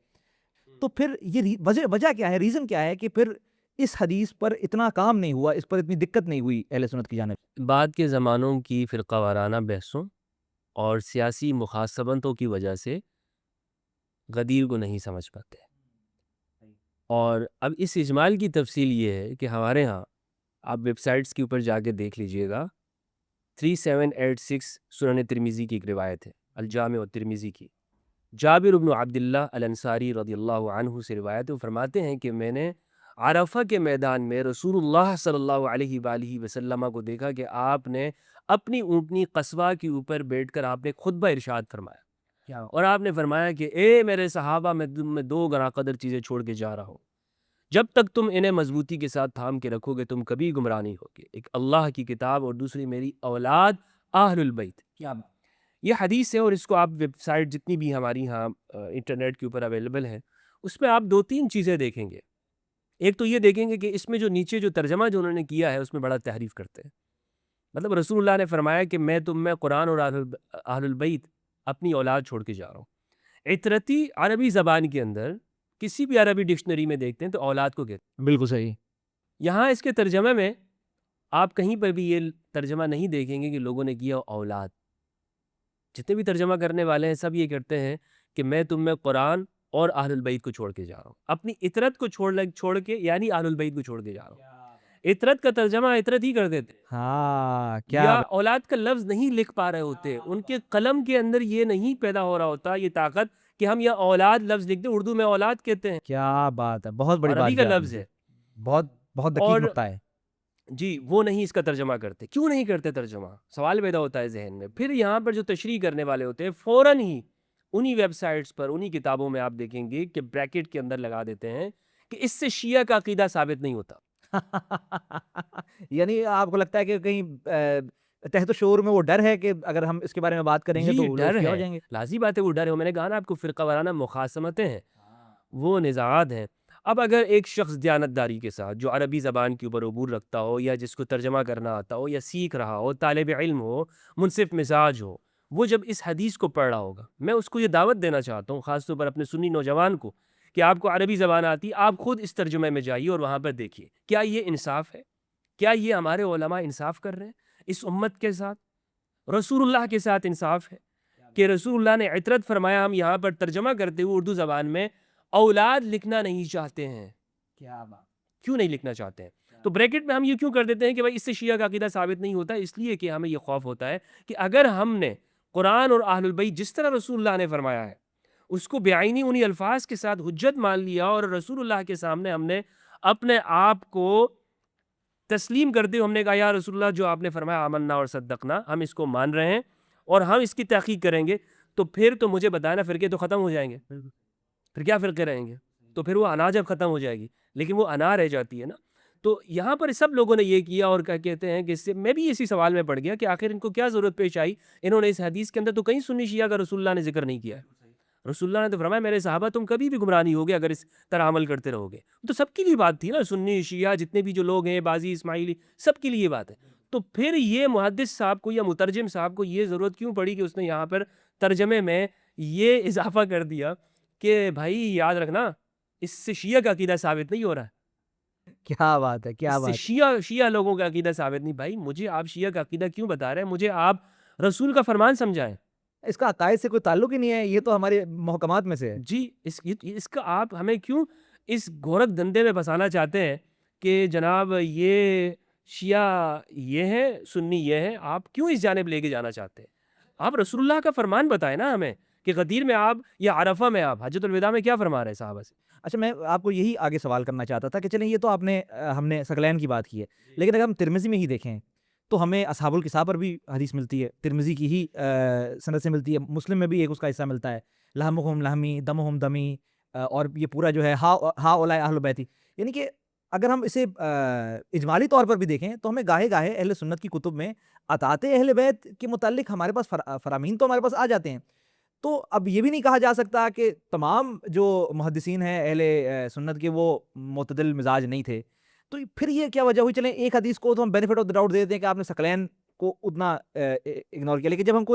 تو پھر یہ وجہ کیا ہے، ریزن کیا ہے کہ پھر اس حدیث پر اتنا کام نہیں ہوا، اس پر اتنی دقت نہیں ہوئی اہل سنت کی جانب؟ بعد کے زمانوں کی فرقہ وارانہ بحثوں اور سیاسی مخاصمتوں کی وجہ سے غدیر کو نہیں سمجھ پاتے. اور اب اس اجمال کی تفصیل یہ ہے کہ ہمارے ہاں آپ ویب سائٹس کے اوپر جا کے دیکھ لیجئے گا، 3786 سنن ترمذی کی ایک روایت ہے، الجامع الترمذی کی، جابر بن عبداللہ الانصاری رضی اللہ عنہ سے روایت ہے. وہ فرماتے ہیں کہ میں نے عرفہ کے میدان میں رسول اللہ صلی اللہ علیہ وآلہ وسلم کو دیکھا کہ آپ نے اپنی اونٹنی قصوہ کے اوپر بیٹھ کر آپ نے خطبہ ارشاد فرمایا، اور آپ نے فرمایا کہ اے میرے صحابہ، میں تم میں 2 گراں قدر چیزیں چھوڑ کے جا رہا ہوں، جب تک تم انہیں مضبوطی کے ساتھ تھام کے رکھو گے تم کبھی گمراہ نہیں ہوگے. ایک اللہ کی کتاب اور دوسری میری اولاد اہل البیت. یہ حدیث ہے اور اس کو آپ ویب سائٹ جتنی بھی ہماری ہاں انٹرنیٹ کے اوپر اویلیبل ہیں، اس میں آپ 2-3 چیزیں دیکھیں گے. ایک تو یہ دیکھیں گے کہ اس میں جو نیچے جو ترجمہ جو انہوں نے کیا ہے اس میں بڑا تحریف کرتے ہیں. مطلب رسول اللہ نے فرمایا کہ میں تم میں قرآن اور اہل البیت اپنی اولاد چھوڑ کے جا رہا ہوں. عطرتی عربی زبان کے اندر کسی بھی عربی ڈکشنری میں دیکھتے ہیں تو اولاد کو کہتے ہیں. بالکل صحیح. یہاں اس کے ترجمے میں آپ کہیں پر بھی یہ ترجمہ نہیں دیکھیں گے کہ لوگوں نے کیا اولاد. جتنے بھی ترجمہ کرنے والے ہیں سب یہ کرتے ہیں کہ میں تم میں قرآن اور اہل البیت کو چھوڑ کے جا رہا ہوں، اپنی عطرت کو چھوڑ کے، یعنی اہل البیت کو چھوڑ کے جا رہا ہوں. عطرت کا ترجمہ عطرت ہی کر دیتے ہیں، ہاں کیا یا اولاد کا لفظ نہیں لکھ پا رہے ہوتے، ان کے قلم کے اندر یہ نہیں پیدا ہو رہا ہوتا یہ طاقت کہ ہم یہ اولاد لفظ لکھ دیں. اردو میں اولاد کہتے ہیں، کیا بات ہے، بہت بڑی بات عربی کا کی آپ لفظ نے. ہے. بہت بہت دقیق اور نقطہ ہے. جی وہ نہیں اس کا ترجمہ کرتے. کیوں نہیں کرتے ترجمہ؟ سوال پیدا ہوتا ہے ذہن میں. پھر یہاں پر جو تشریح کرنے والے ہوتے ہیں فوراً ہی انہی ویب سائٹس پر انہی کتابوں میں آپ دیکھیں گے کہ بریکٹ کے اندر لگا دیتے ہیں کہ اس سے شیعہ کا عقیدہ ثابت نہیں ہوتا. یعنی آپ کو لگتا ہے کہ کہیں تحت شعور میں وہ ڈر ہے کہ اگر ہم اس کے بارے میں بات کریں گے جی تو لوگ ڈر شیعہ ہو ہے، جائیں گے؟ لازمی بات ہے وہ ڈر ہے. میں نے کہا نا آپ کو فرقہ وارانہ مخاصمتیں ہیں، وہ نزاعات ہیں. اب اگر ایک شخص دیانتداری کے ساتھ جو عربی زبان کے اوپر عبور رکھتا ہو یا جس کو ترجمہ کرنا آتا ہو یا سیکھ رہا ہو، طالب علم ہو، منصف مزاج ہو، وہ جب اس حدیث کو پڑھ رہا ہوگا، میں اس کو یہ دعوت دینا چاہتا ہوں خاص طور پر اپنے سنی نوجوان کو کہ آپ کو عربی زبان آتی، آپ خود اس ترجمے میں جائیے اور وہاں پر دیکھیے کیا یہ انصاف ہے، کیا یہ ہمارے علماء انصاف کر رہے ہیں اس امت کے ساتھ؟ رسول اللہ کے ساتھ انصاف ہے کہ رسول اللہ نے عطرت فرمایا، ہم یہاں پر ترجمہ کرتے ہوئے اردو زبان میں اولاد لکھنا نہیں چاہتے ہیں۔ کیا بات، کیوں نہیں لکھنا چاہتے ہیں؟ تو بریکٹ میں ہم یہ کیوں کر دیتے ہیں کہ بھائی اس سے شیعہ کا عقیدہ ثابت نہیں ہوتا، اس لیے کہ ہمیں یہ خوف ہوتا ہے کہ اگر ہم نے قرآن اور اہل البیت جس طرح رسول اللہ نے فرمایا ہے اس کو بعینی انہی الفاظ کے ساتھ حجت مان لیا اور رسول اللہ کے سامنے ہم نے اپنے آپ کو تسلیم کرتے ہوئے ہم نے کہا یا رسول اللہ جو آپ نے فرمایا آمنا اور صدقنا، ہم اس کو مان رہے ہیں اور ہم اس کی تحقیق کریں گے، تو پھر تو مجھے بتانا فرقے تو ختم ہو جائیں گے، پھر کیا فرقے رہیں گے؟ تو پھر وہ انا جب ختم ہو جائے گی، لیکن وہ انا رہ جاتی ہے نا۔ تو یہاں پر سب لوگوں نے یہ کیا اور کیا کہتے ہیں کہ اس سے میں بھی اسی سوال میں پڑ گیا کہ آخر ان کو کیا ضرورت پیش آئی، انہوں نے اس حدیث کے اندر تو کہیں سنی شیعہ کا رسول اللہ نے ذکر نہیں کیا ہے۔ رسول اللہ نے تو فرمایا میرے صحابہ تم کبھی بھی گمراہ نہیں ہوگے اگر اس طرح عمل کرتے رہو گے، تو سب کے لیے بات تھی نا، سنی شیعہ جتنے بھی جو لوگ ہیں، بازی اسماعیلی، سب کے لیے بات ہے۔ تو پھر یہ محدث صاحب کو یا مترجم صاحب کو یہ ضرورت کیوں پڑی کہ اس نے یہاں پر ترجمے میں یہ اضافہ کر دیا کہ بھائی یاد رکھنا اس سے شیعہ کا عقیدہ ثابت نہیں ہو رہا ہے، کیا بات ہے، کیا اس سے بات، شیعہ لوگوں کا عقیدہ ثابت نہیں۔ بھائی مجھے آپ شیعہ کا عقیدہ کیوں بتا رہے ہیں؟ مجھے آپ رسول کا فرمان سمجھائیں۔ اس کا عقائد سے کوئی تعلق ہی نہیں ہے، یہ تو ہمارے محکمات میں سے ہے۔ جی اس کا آپ ہمیں کیوں اس گورکھ دندے میں پھنسانا چاہتے ہیں کہ جناب یہ شیعہ یہ ہے، سنی یہ ہے، آپ کیوں اس جانب لے کے جانا چاہتے ہیں؟ آپ رسول اللہ کا فرمان بتائیں نا ہمیں کہ غدیر میں آپ یا عرفہ میں آپ حجۃ الوداع میں کیا فرما رہے ہیں صحابہ سے؟ اچھا، میں آپ کو یہی آگے سوال کرنا چاہتا تھا کہ چلیں یہ تو آپ نے ہم نے ثقلین کی بات کی ہے، لیکن اگر ہم ترمذی میں ہی دیکھیں تو ہمیں اصحاب الکساء پر بھی حدیث ملتی ہے، ترمذی کی ہی سند سے ملتی ہے، مسلم میں بھی ایک اس کا حصہ ملتا ہے، لحمہم لحمی دمہم دمی، اور یہ پورا جو ہے ہا اولئک اہل بیتی، یعنی کہ اگر ہم اسے اجمالی طور پر بھی دیکھیں تو ہمیں گاہے گاہے اہل سنت کی کتب میں اطاعت اہل بیت کے متعلق ہمارے پاس فرامین تو ہمارے پاس آ جاتے ہیں۔ تو اب یہ بھی نہیں کہا جا سکتا کہ تمام جو محدثین ہیں اہل سنت کے وہ معتدل مزاج نہیں تھے، تو پھر یہ کیا وجہ ہوئی؟ چلیں ایک حدیث کو تو ہم بینیفٹ آف دا ڈاؤٹ دے دیتے ہیں کہ آپ نے ثقلین کو اتنا اگنور کیا، لیکن جب ہم کو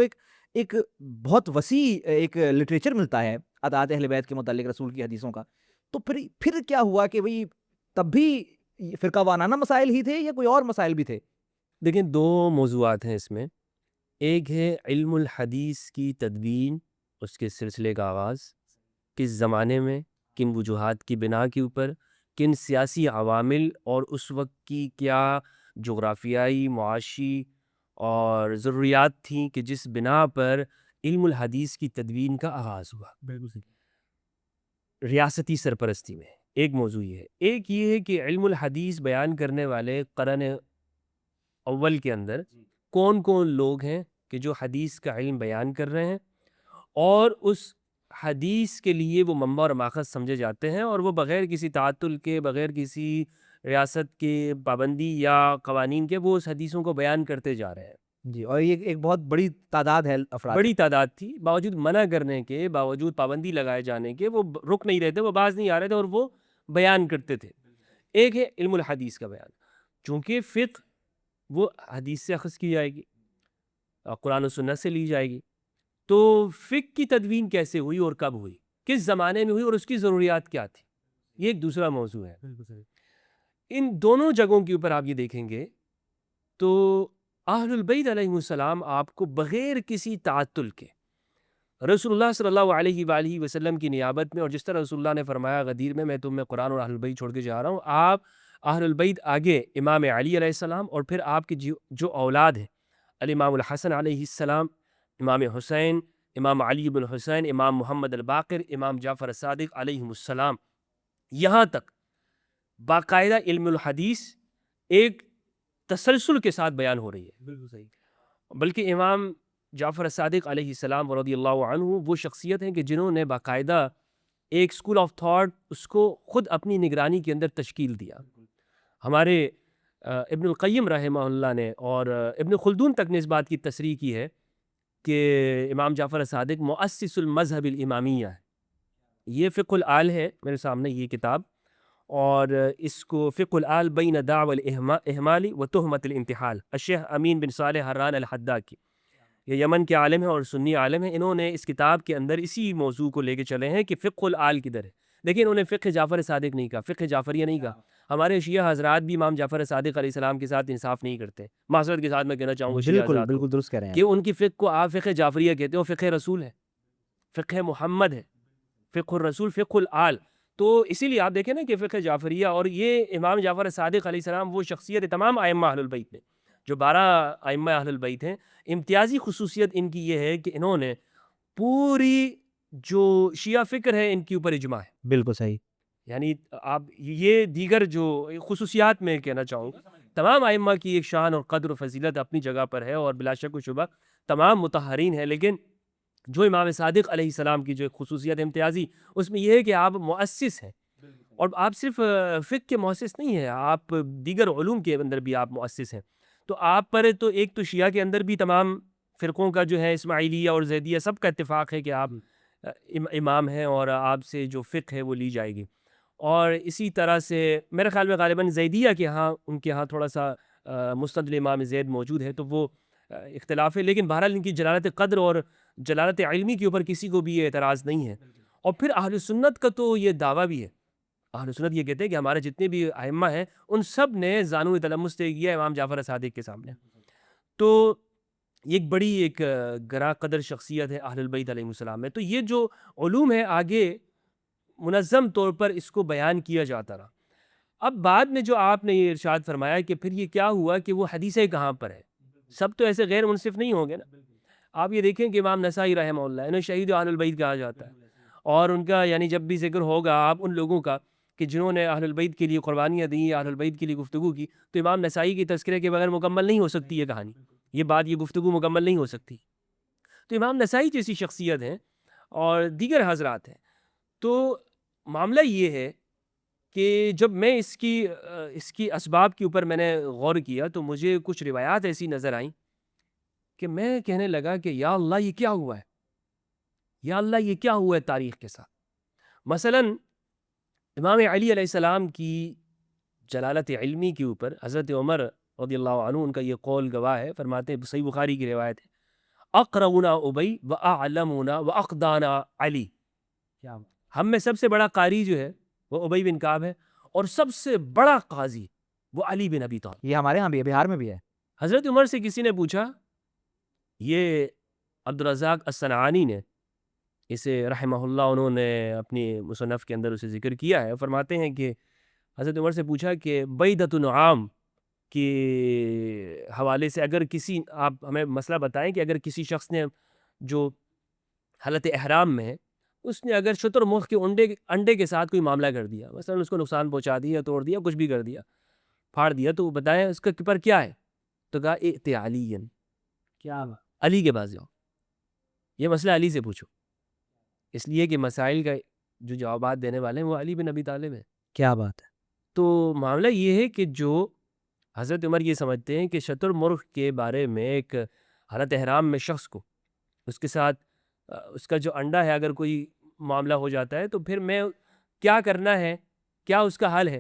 ایک بہت وسیع ایک لٹریچر ملتا ہے اطاعت اہل بیت کے متعلق رسول کی حدیثوں کا، تو پھر کیا ہوا کہ بھئی تب بھی فرقہ وارانہ مسائل ہی تھے یا کوئی اور مسائل بھی تھے؟ دیکھیں دو موضوعات ہیں اس میں، ایک ہے علم الحدیث کی تدوین، اس کے سلسلے کا آغاز کس زمانے میں، کن وجوہات کی بنا کے اوپر، کن سیاسی عوامل اور اس وقت کی کیا جغرافیائی معاشی اور ضروریات تھیں کہ جس بنا پر علم الحدیث کی تدوین کا آغاز ہوا، بالکل صحیح۔ ریاستی سرپرستی میں۔ ایک موضوع یہ ہے، ایک یہ ہے کہ علم الحدیث بیان کرنے والے قرن اول کے اندر کون کون لوگ ہیں کہ جو حدیث کا علم بیان کر رہے ہیں اور اس حدیث کے لیے وہ منبع اور ماخذ سمجھے جاتے ہیں، اور وہ بغیر کسی تعطل کے، بغیر کسی ریاست کے پابندی یا قوانین کے وہ اس حدیثوں کو بیان کرتے جا رہے ہیں۔ جی، اور یہ ایک بہت بڑی تعداد ہے افراد، بڑی تعداد تھی، باوجود منع کرنے کے، باوجود پابندی لگائے جانے کے وہ رک نہیں رہے تھے، وہ باز نہیں آ رہے تھے اور وہ بیان کرتے تھے۔ ایک ہے علم الحدیث کا بیان، چونکہ فقہ وہ حدیث سے اخذ کی جائے گی، قرآن و سنت سے لی جائے گی، تو فقہ کی تدوین کیسے ہوئی اور کب ہوئی، کس زمانے میں ہوئی اور اس کی ضروریات کیا تھی، یہ ایک دوسرا موضوع ہے۔ ان دونوں جگہوں کے اوپر آپ یہ دیکھیں گے تو اہل البیت علیہ السلام آپ کو بغیر کسی تعطل کے رسول اللہ صلی اللہ علیہ وآلہ وسلم کی نیابت میں، اور جس طرح رسول اللہ نے فرمایا غدیر میں تمہیں قرآن اور اہل البیت چھوڑ کے جا رہا ہوں، آپ اہل البیت آگے امام علی علیہ السلام اور پھر آپ کی جو اولاد ہیں الامام الحسن علیہ السلام، امام حسین، امام علی بن حسین، امام محمد الباقر، امام جعفر الصادق علیہ السلام، یہاں تک باقاعدہ علم الحدیث ایک تسلسل کے ساتھ بیان ہو رہی ہے۔ بالکل صحیح۔ بلکہ امام جعفر الصادق علیہ السلام رضی اللہ عنہ وہ شخصیت ہیں کہ جنہوں نے باقاعدہ ایک اسکول آف تھاٹ اس کو خود اپنی نگرانی کے اندر تشکیل دیا۔ ہمارے ابن القیم رحمہ اللہ نے اور ابن خلدون تک نے اس بات کی تصریح کی ہے کہ امام جعفر الصادق مؤسس المذہب الامامیہ ہے۔ یہ فقہ الآل ہے میرے سامنے یہ کتاب، اور اس کو فقہ الآل بین دعوی الاحمال و تہمت الانتحال، الشیخ امین بن صالح حران الحداد کی، یہ یمن کے عالم ہیں اور سنی عالم ہیں، انہوں نے اس کتاب کے اندر اسی موضوع کو لے کے چلے ہیں کہ فقہ الآل کدھر ہے۔ لیکن انہوں نے فقہ جعفر صادق نہیں کہا، فقہ جعفریہ نہیں کہا، ہمارے شیعہ حضرات بھی امام جعفر صادق علیہ السلام کے ساتھ انصاف نہیں کرتے. معذرت کے ساتھ میں کہنا چاہوں گا شیعہ بالکل حضرات کو بالکل درست کہہ رہے ہیں کہ ان کی فقہ کو آپ فقہ جعفریہ کہتے ہو. فقہ رسول ہے, فقہ محمد ہے, فقہ الرسول, فقہ الآل. تو اسی لیے آپ دیکھیں نا کہ فقہ جعفریہ اور یہ امام جعفر صادق علیہ السلام وہ شخصیت ہے تمام ائمہ اہل البیت میں جو 12 ائمہ اہل البیت ہیں. امتیازی خصوصیت ان کی یہ ہے کہ انہوں نے پوری جو شیعہ فکر ہے ان کے اوپر اجماع ہے. بالکل صحیح. یعنی آپ یہ دیگر جو خصوصیات میں کہنا چاہوں گا, تمام ائمہ کی ایک شان اور قدر و فضیلت اپنی جگہ پر ہے اور بلا شک و شبہ تمام مطہرین ہیں. لیکن جو امام صادق علیہ السلام کی جو خصوصیت امتیازی اس میں یہ ہے کہ آپ مؤسس ہیں, اور آپ صرف فقہ کے مؤسس نہیں ہیں, آپ دیگر علوم کے اندر بھی آپ مؤسس ہیں. تو آپ پر تو ایک تو شیعہ کے اندر بھی تمام فرقوں کا جو ہے اسماعیلیہ اور زیدیہ سب کا اتفاق ہے کہ آپ امام ہیں اور آپ سے جو فقہ ہے وہ لی جائے گی. اور اسی طرح سے میرے خیال میں غالباً زیدیہ کے ہاں ان کے ہاں تھوڑا سا مستند امام زید موجود ہے تو وہ اختلاف ہے, لیکن بہرحال ان کی جلالت قدر اور جلالت علمی کے اوپر کسی کو بھی یہ اعتراض نہیں ہے. اور پھر اہل سنت کا تو یہ دعویٰ بھی ہے, اہل سنت یہ کہتے ہیں کہ ہمارے جتنے بھی ائمہ ہیں ان سب نے زانو تلمس طے کیا امام جعفر صادق کے سامنے. تو ایک بڑی ایک گراں قدر شخصیت ہے اہل البیت علیہ السلام میں. تو یہ جو علوم ہے آگے منظم طور پر اس کو بیان کیا جاتا رہا. اب بعد میں جو آپ نے یہ ارشاد فرمایا کہ پھر یہ کیا ہوا کہ وہ حدیثیں کہاں پر ہے, سب تو ایسے غیر منصف نہیں ہوں گے نا. آپ یہ دیکھیں کہ امام نسائی رحمہ اللہ انہیں شہید اہل البیت کہا جاتا ہے, اور ان کا یعنی جب بھی ذکر ہوگا آپ ان لوگوں کا کہ جنہوں نے اہل البیت کے لیے قربانیاں دیں, اہل البیت کے لیے گفتگو کی, تو امام نسائی کی تذکرے کے بغیر مکمل نہیں ہو سکتی یہ کہانی, یہ بات, یہ گفتگو مکمل نہیں ہو سکتی. تو امام نسائی جیسی شخصیت ہیں اور دیگر حضرات ہیں. تو معاملہ یہ ہے کہ جب میں اس کی اسباب کے اوپر میں نے غور کیا تو مجھے کچھ روایات ایسی نظر آئیں کہ میں کہنے لگا کہ یا اللہ یہ کیا ہوا ہے, یا اللہ یہ کیا ہوا ہے تاریخ کے ساتھ. مثلاً امام علی علیہ السلام کی جلالت علمی کے اوپر حضرت عمر رضی اللہ عنہ ان کا یہ قول گواہ ہے, فرماتے ہیں صحیح بخاری کی روایت ہے, اقرؤنا ابی و اعلمنا و اقدانا علی, ہم میں سب سے بڑا قاری جو ہے وہ ابی بن کعب ہے اور سب سے بڑا قاضی وہ علی بن ابی طالب. یہ ہمارے ہاں بھی ہے, بہار میں بھی ہے. حضرت عمر سے کسی نے پوچھا, یہ عبدالرزاق الصنعانی نے اسے رحمہ اللہ انہوں نے اپنی مصنف کے اندر اسے ذکر کیا ہے, فرماتے ہیں کہ حضرت عمر سے پوچھا کہ بیدۃ نعام کے حوالے سے اگر کسی, آپ ہمیں مسئلہ بتائیں کہ اگر کسی شخص نے جو حالت احرام میں ہے اس نے اگر شتر مرغ کے انڈے کے ساتھ کوئی معاملہ کر دیا, مثلا اس کو نقصان پہنچا دیا, توڑ دیا, کچھ بھی کر دیا, پھاڑ دیا, تو بتائیں اس کا پر کیا ہے؟ تو کہا ائت علیًا, کیا علی کے پاس جاؤ, یہ مسئلہ علی سے پوچھو, اس لیے کہ مسائل کا جو جوابات دینے والے ہیں وہ علی بن ابی طالب ہیں. کیا بات ہے. تو معاملہ یہ ہے کہ جو حضرت عمر یہ سمجھتے ہیں کہ شتر مرغ کے بارے میں ایک حالت احرام میں شخص کو اس کے ساتھ اس کا جو انڈا ہے اگر کوئی معاملہ ہو جاتا ہے تو پھر میں کیا کرنا ہے, کیا اس کا حل ہے,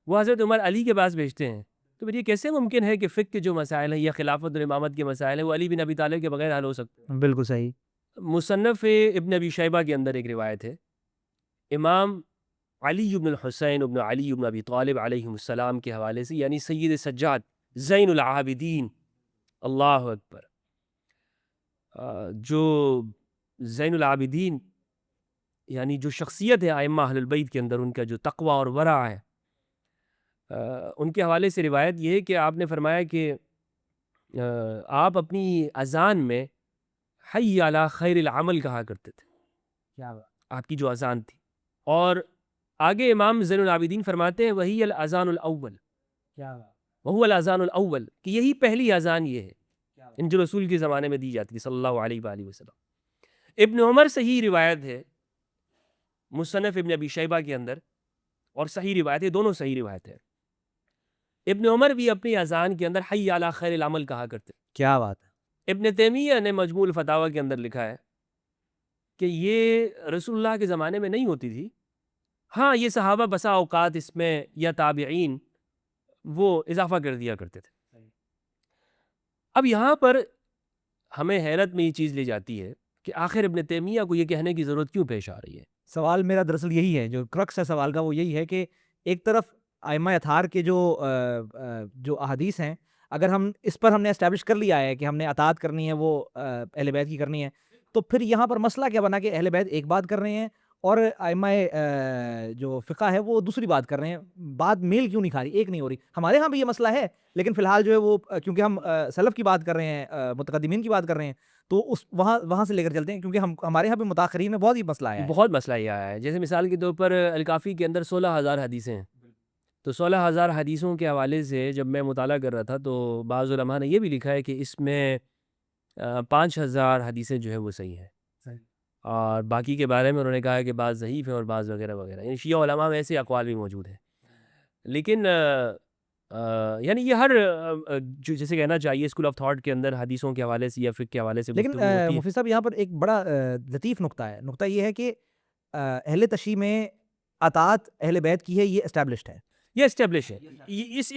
وہ حضرت عمر علی کے پاس بھیجتے ہیں. تو پھر یہ کیسے ممکن ہے کہ فقہ کے جو مسائل ہیں یا خلافت اور امامت کے مسائل ہیں وہ علی بن ابی طالب کے بغیر حل ہو سکتے ہیں؟ بالکل صحیح. مصنف ابن ابی شیبہ کے اندر ایک روایت ہے, امام علی بن الحسین ابن علی بن ابی طالب علیہ السلام کے حوالے سے, یعنی سید سجاد زین العابدین, اللہ اکبر, جو زین العابدین یعنی جو شخصیت ہے ائمہ اہل البیت کے اندر, ان کا جو تقوی اور ورع ہے, ان کے حوالے سے روایت یہ ہے کہ آپ نے فرمایا کہ آپ اپنی اذان میں حی علی خیر العمل کہا کرتے تھے, کیا آپ کی جو اذان تھی. اور آگے امام زین العابدین فرماتے ہیں وہی الاذان الاول, وہو الاذان الاول, کہ یہی پہلی اذان یہ ہے ان جو رسول کے زمانے میں دی جاتی تھی صلی اللہ علیہ وآلہ وسلم. ابن عمر سے ہی روایت ہے مصنف ابن ابی شیبہ کے اندر, اور صحیح روایت ہے, دونوں صحیح روایت ہے. ابن عمر بھی اپنی اذان کے اندر حی علی خیر العمل کہا کرتے. کیا بات ہے. ابن تیمیہ نے مجموع الفتاوی کے اندر لکھا ہے کہ یہ رسول اللہ کے زمانے میں نہیں ہوتی تھی, ہاں یہ صحابہ بسا اوقات اس میں یا تابعین وہ اضافہ کر دیا کرتے تھے. اب یہاں پر ہمیں حیرت میں یہ چیز لے جاتی ہے کہ آخر ابن تیمیہ کو یہ کہنے کی ضرورت کیوں پیش آ رہی ہے؟ سوال میرا دراصل یہی ہے, جو کرکس ہے سوال کا وہ یہی ہے کہ ایک طرف ائمہ اطہار کے جو احادیث ہیں، اگر ہم اس پر ہم نے اسٹیبلش کر لیا ہے کہ ہم نے اطاعت کرنی ہے وہ اہل بیت کی کرنی ہے، تو پھر یہاں پر مسئلہ کیا بنا کہ اہل بیت ایک بات کر رہے ہیں اور ائمہ جو فقہ ہے وہ دوسری بات کر رہے ہیں، بات میل کیوں نہیں کھا رہی، ایک نہیں ہو رہی؟ ہمارے ہاں بھی یہ مسئلہ ہے، لیکن فی الحال جو ہے وہ کیونکہ ہم سلف کی بات کر رہے ہیں، متقدمین کی بات کر رہے ہیں، تو اس وہاں سے لے کر چلتے ہیں، کیونکہ ہمارے یہاں بھی متاخرین میں بہت ہی مسئلہ آیا ہے۔ بہت مسئلہ یہ آیا ہے. جیسے مثال کے طور پر الکافی کے اندر 16,000 حدیثیں ہیں. تو 16,000 حدیثوں کے حوالے سے جب میں مطالعہ کر رہا تھا تو بعض علماء نے یہ بھی لکھا ہے کہ اس میں 5,000 حدیثیں جو ہے وہ صحیح ہیں، اور باقی کے بارے میں انہوں نے کہا ہے کہ بعض ضعیف ہیں اور بعض وغیرہ وغیرہ. یعنی شیعہ علماء میں ایسے اقوال بھی موجود ہیں. لیکن یعنی یہ ہر جو جیسے کہنا چاہیے اسکول آف تھاٹ کے اندر حدیثوں کے حوالے سے یا فقہ کے حوالے سے لیکن گفتگو ہوتی ہے. مفتی صاحب یہاں پر ایک بڑا لطیف نقطہ ہے، نقطہ یہ ہے کہ اہل تشیع میں اطاعت اہل بیت کی ہے، یہ اسٹیبلشڈ ہے، یہ اسٹیبلش ہے.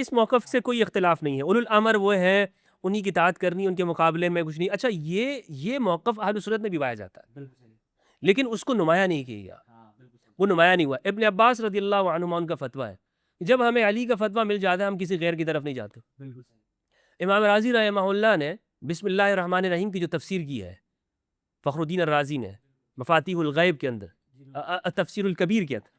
اس موقف سے کوئی اختلاف نہیں ہے. اولو الامر وہ ہیں، انہی کی اطاعت کرنی، ان کے مقابلے میں کچھ نہیں. اچھا یہ موقف اہل سنت میں بھی پایا جاتا ہے، لیکن اس کو نمایاں نہیں کیا گیا، وہ نمایاں نہیں ہوا. ابن عباس رضی اللہ عنہما ان کا فتویٰ ہے، جب ہمیں علی کا فتویٰ مل جاتا ہے ہم کسی غیر کی طرف نہیں جاتے. امام رازی رحمہ اللہ نے بسم اللہ الرحمن الرحیم کی جو تفسیر کی ہے، فخر الدین الرازی نے مفاتیح الغیب کے اندر، تفسیر الکبیر کے اندر،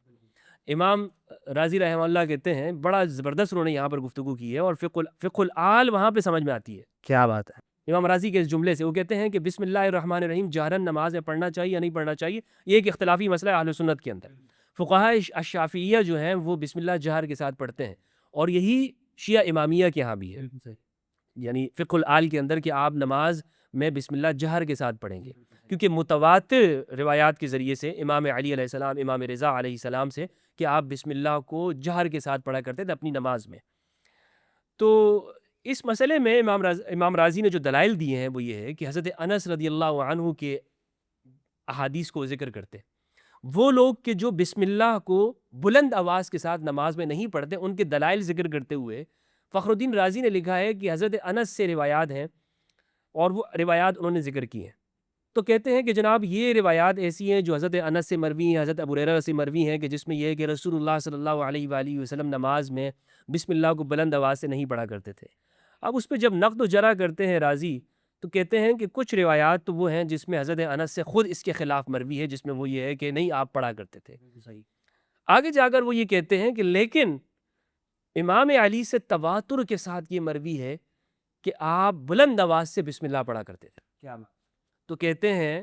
امام رازی رحمہ اللہ کہتے ہیں بڑا زبردست انہوں نے یہاں پر گفتگو کی ہے، اور فقہ الآل وہاں پہ سمجھ میں آتی ہے. کیا بات ہے؟ امام رازی کے اس جملے سے وہ کہتے ہیں کہ بسم اللہ الرحمن الرحیم جہرن نماز میں پڑھنا چاہیے یا نہیں پڑھنا چاہیے، یہ ایک اختلافی مسئلہ ہے اہل سنت کے اندر. فقہاء الشافعیہ جو ہیں وہ بسم اللہ جہر کے ساتھ پڑھتے ہیں، اور یہی شیعہ امامیہ کے ہاں بھی ہے، یعنی فقہ الآل کے اندر کہ آپ نماز میں بسم اللہ جہر کے ساتھ پڑھیں گے، کیونکہ متواتر روایات کے ذریعے سے امام علی علیہ السلام، امام رضا علیہ السلام سے کہ آپ بسم اللہ کو جہر کے ساتھ پڑھا کرتے تھے اپنی نماز میں. تو اس مسئلے میں امام رازی نے جو دلائل دیے ہیں وہ یہ ہے کہ حضرت انس رضی اللہ عنہ کے احادیث کو ذکر کرتے ہیں. وہ لوگ کہ جو بسم اللہ کو بلند آواز کے ساتھ نماز میں نہیں پڑھتے، ان کے دلائل ذکر کرتے ہوئے فخر الدین رازی نے لکھا ہے کہ حضرت انس سے روایات ہیں، اور وہ روایات انہوں نے ذکر کی ہیں. تو کہتے ہیں کہ جناب یہ روایات ایسی ہیں جو حضرت انس سے مروی ہیں، حضرت ابو ہریرہ سے مروی ہیں، کہ جس میں یہ ہے کہ رسول اللہ صلی اللہ علیہ وآلہ وسلم نماز میں بسم اللہ کو بلند آواز سے نہیں پڑھا کرتے تھے. اب اس پہ جب نقد و جرح کرتے ہیں رازی تو کہتے ہیں کہ کچھ روایات تو وہ ہیں جس میں حضرت انس سے خود اس کے خلاف مروی ہے، جس میں وہ یہ ہے کہ نہیں آپ پڑھا کرتے تھے. آگے جا کر وہ یہ کہتے ہیں کہ لیکن امام علی سے تواتر کے ساتھ یہ مروی ہے کہ آپ بلند آواز سے بسم اللہ پڑھا کرتے تھے. تو کہتے ہیں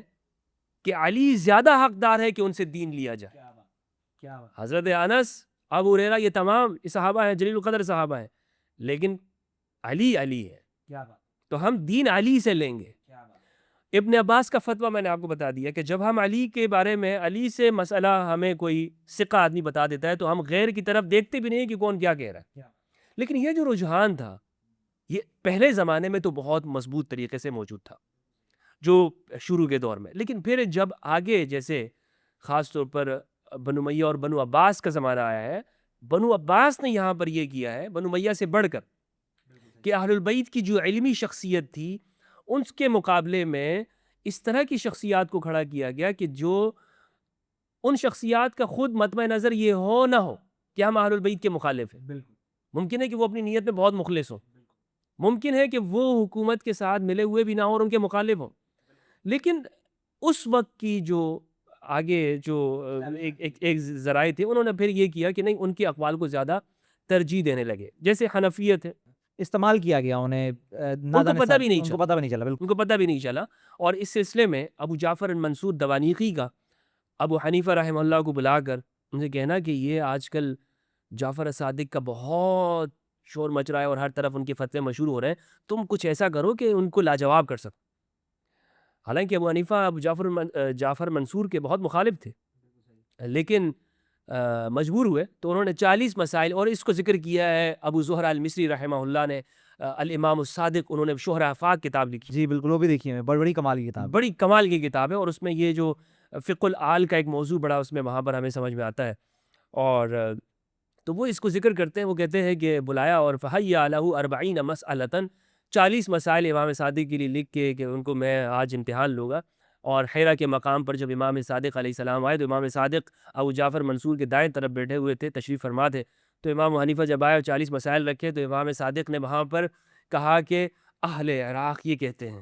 کہ علی زیادہ حقدار ہے کہ ان سے دین لیا جائے. حضرت انس، ابو ہریرہ، یہ تمام صحابہ ہیں، جلیل القدر صحابہ ہیں، لیکن علی ہے، تو ہم دین علی سے لیں گے. ابن عباس کا فتویٰ میں نے آپ کو بتا دیا کہ جب ہم علی کے بارے میں، علی سے مسئلہ ہمیں کوئی ثقہ آدمی بتا دیتا ہے تو ہم غیر کی طرف دیکھتے بھی نہیں کہ کون کیا کہہ رہا ہے. لیکن یہ جو رجحان تھا یہ پہلے زمانے میں تو بہت مضبوط طریقے سے موجود تھا جو شروع کے دور میں، لیکن پھر جب آگے جیسے خاص طور پر بنو امیہ اور بنو عباس کا زمانہ آیا ہے، بنو عباس نے یہاں پر یہ کیا ہے بنو امیہ سے بڑھ کر کہ اہل البیت کی جو علمی شخصیت تھی ان کے مقابلے میں اس طرح کی شخصیات کو کھڑا کیا گیا کہ جو ان شخصیات کا خود مطمع نظر یہ ہو نہ ہو کہ ہم اہل البیت کے مخالف ہیں. ممکن ہے کہ وہ اپنی نیت میں بہت مخلص ہوں، ممکن ہے کہ وہ حکومت کے ساتھ ملے ہوئے بھی نہ ہوں اور ان کے مخالف ہوں، لیکن اس وقت کی جو آگے جو ایک ذرائع تھے انہوں نے پھر یہ کیا کہ نہیں، ان کے اقوال کو زیادہ ترجیح دینے لگے. جیسے حنفیت ہے، استعمال کیا گیا انہیں، ان کو پتہ بھی نہیں ان کو پتہ بھی نہیں چلا، بالکل ان کو پتہ بھی نہیں چلا. اور اس سلسلے میں ابو جعفر المنصور دوانیقی کا ابو حنیفہ رحمہ اللہ کو بلا کر ان سے کہنا کہ یہ آج کل جعفر صادق کا بہت شور مچ رہا ہے اور ہر طرف ان کے فتوے مشہور ہو رہے ہیں، تم کچھ ایسا کرو کہ ان کو لاجواب کر سکو. حالانکہ ابو حنیفہ ابو جعفر منصور کے بہت مخالف تھے، لیکن مجبور ہوئے تو انہوں نے 40 مسائل، اور اس کو ذکر کیا ہے ابو زہرہ المصری رحمہ اللہ نے، الامام الصادق، انہوں نے شہرہ آفاق کتاب لکھی. جی بالکل، وہ بھی دیکھیے میں، بڑی کمال کی کتاب، بڑی کمال کی کتاب ہے، اور اس میں یہ جو فقہ الآل کا ایک موضوع بڑا اس میں وہاں پر ہمیں سمجھ میں آتا ہے. اور تو وہ اس کو ذکر کرتے ہیں، وہ کہتے ہیں کہ بلایا اور فحیّ لہ 40 مسئلۃ، 40 مسائل امام صادق کے لیے لکھ کے کہ ان کو میں آج امتحان لوں گا. اور حیرہ کے مقام پر جب امام صادق علیہ السلام آئے تو امام صادق ابو جعفر منصور کے دائیں طرف بیٹھے ہوئے تھے، تشریف فرما تھے. تو امام حنیفہ جب آئے اور 40 مسائل رکھے تو امام صادق نے وہاں پر کہا کہ اہل عراق یہ کہتے ہیں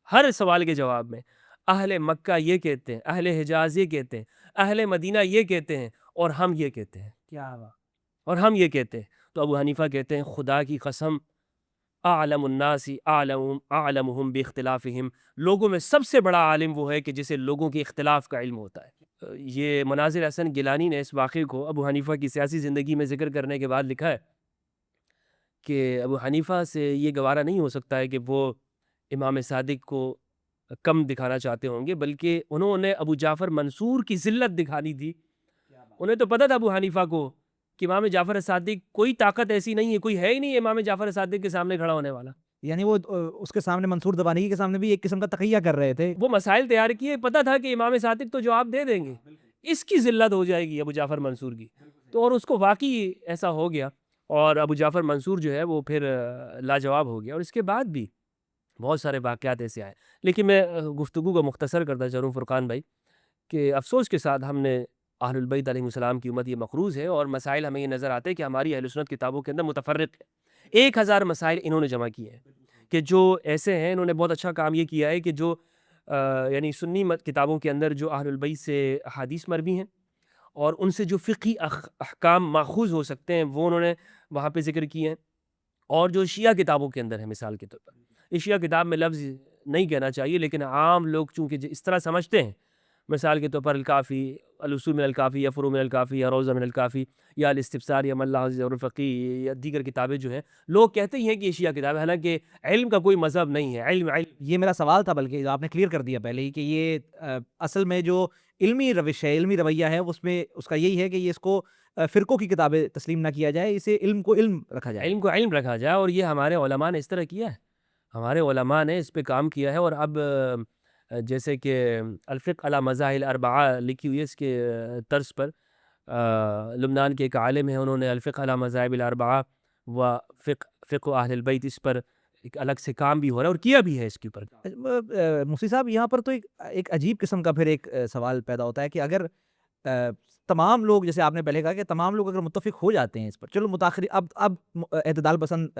ہر سوال کے جواب میں، اہل مکہ یہ کہتے ہیں، اہل حجاز یہ کہتے ہیں، اہل مدینہ یہ کہتے ہیں، اور ہم یہ کہتے ہیں، کیا بات. اور ہم یہ کہتے ہیں. تو ابو حنیفہ کہتے ہیں خدا کی قسم اعلم الناس اعلمهم باختلافهم، لوگوں میں سب سے بڑا عالم وہ ہے کہ جسے لوگوں کے اختلاف کا علم ہوتا ہے. یہ مناظر حسن گیلانی نے اس واقعے کو ابو حنیفہ کی سیاسی زندگی میں ذکر کرنے کے بعد لکھا ہے کہ ابو حنیفہ سے یہ گوارا نہیں ہو سکتا ہے کہ وہ امام صادق کو کم دکھانا چاہتے ہوں گے، بلکہ انہوں نے ابو جعفر منصور کی ذلت دکھانی تھی. انہیں تو پتہ تھا ابو حنیفہ کو کہ امام جعفر صادق کوئی طاقت ایسی نہیں ہے، کوئی ہے ہی نہیں امام جعفر صادق کے سامنے کھڑا ہونے والا. یعنی وہ اس کے سامنے منصور دبانگی کے سامنے بھی ایک قسم کا تقیہ کر رہے تھے. وہ مسائل تیار کیے، پتہ تھا کہ امام صادق تو جواب دے دیں گے، اس کی ذلت ہو جائے گی ابو جعفر منصور کی. تو اور اس کو واقعی ایسا ہو گیا، اور ابو جعفر منصور جو ہے وہ پھر لاجواب ہو گیا. اور اس کے بعد بھی بہت سارے واقعات ایسے آئے. لیکن میں گفتگو کو مختصر کرتا چلوں فرقان بھائی کہ افسوس کے ساتھ ہم نے اہل البیت علیہ السلام کی امت یہ مقروض ہے، اور مسائل ہمیں یہ نظر آتے ہیں کہ ہماری اہل سنت کتابوں کے اندر متفرق ہے. 1000 مسائل انہوں نے جمع کیے ہیں کہ جو ایسے ہیں. انہوں نے بہت اچھا کام یہ کیا ہے کہ جو یعنی سنی کتابوں کے اندر جو اہل البیت سے احادیث مروی ہیں اور ان سے جو فقہی احکام ماخوذ ہو سکتے ہیں وہ انہوں نے وہاں پہ ذکر کیے ہیں. اور جو شیعہ کتابوں کے اندر ہے، مثال کے طور پر اس شیعہ کتاب میں لفظ نہیں کہنا چاہیے لیکن عام لوگ چونکہ اس طرح سمجھتے ہیں، مثال کے طور پر الکافی، الاصول من الکافی، یا فروع من الکافی، یا روضہ من الکافی، یا الاستفسار، یا من لا عزیز الفقی، یا دیگر کتابیں جو ہیں لوگ کہتے ہی ہیں کہ یہ شیعہ کتاب ہے، حالانکہ علم کا کوئی مذہب نہیں ہے. علم یہ میرا سوال تھا، بلکہ آپ نے کلیئر کر دیا پہلے ہی کہ یہ اصل میں جو علمی روش ہے، علمی رویہ ہے، اس میں اس کا یہی ہے کہ یہ اس کو فرقوں کی کتابیں تسلیم نہ کیا جائے، اسے علم کو علم رکھا جائے. علم کو علم رکھا جائے. اور یہ ہمارے علماء نے اس طرح کیا ہے، ہمارے علماء نے اس پہ کام کیا ہے. اور اب جیسے کہ الفقہ علی مذاہب الاربعہ لکھی ہوئی ہے، اس کے طرز پر لبنان کے ایک عالم ہیں، انہوں نے الفقہ علی مذاہب الاربعہ و فقہ اہل البیت، اس پر ایک الگ سے کام بھی ہو رہا ہے اور کیا بھی ہے اس کے اوپر. مفتی صاحب یہاں پر تو ایک عجیب قسم کا پھر ایک سوال پیدا ہوتا ہے کہ اگر تمام لوگ، جیسے آپ نے پہلے کہا کہ تمام لوگ اگر متفق ہو جاتے ہیں اس پر، چلو متاخرین اب اعتدال پسند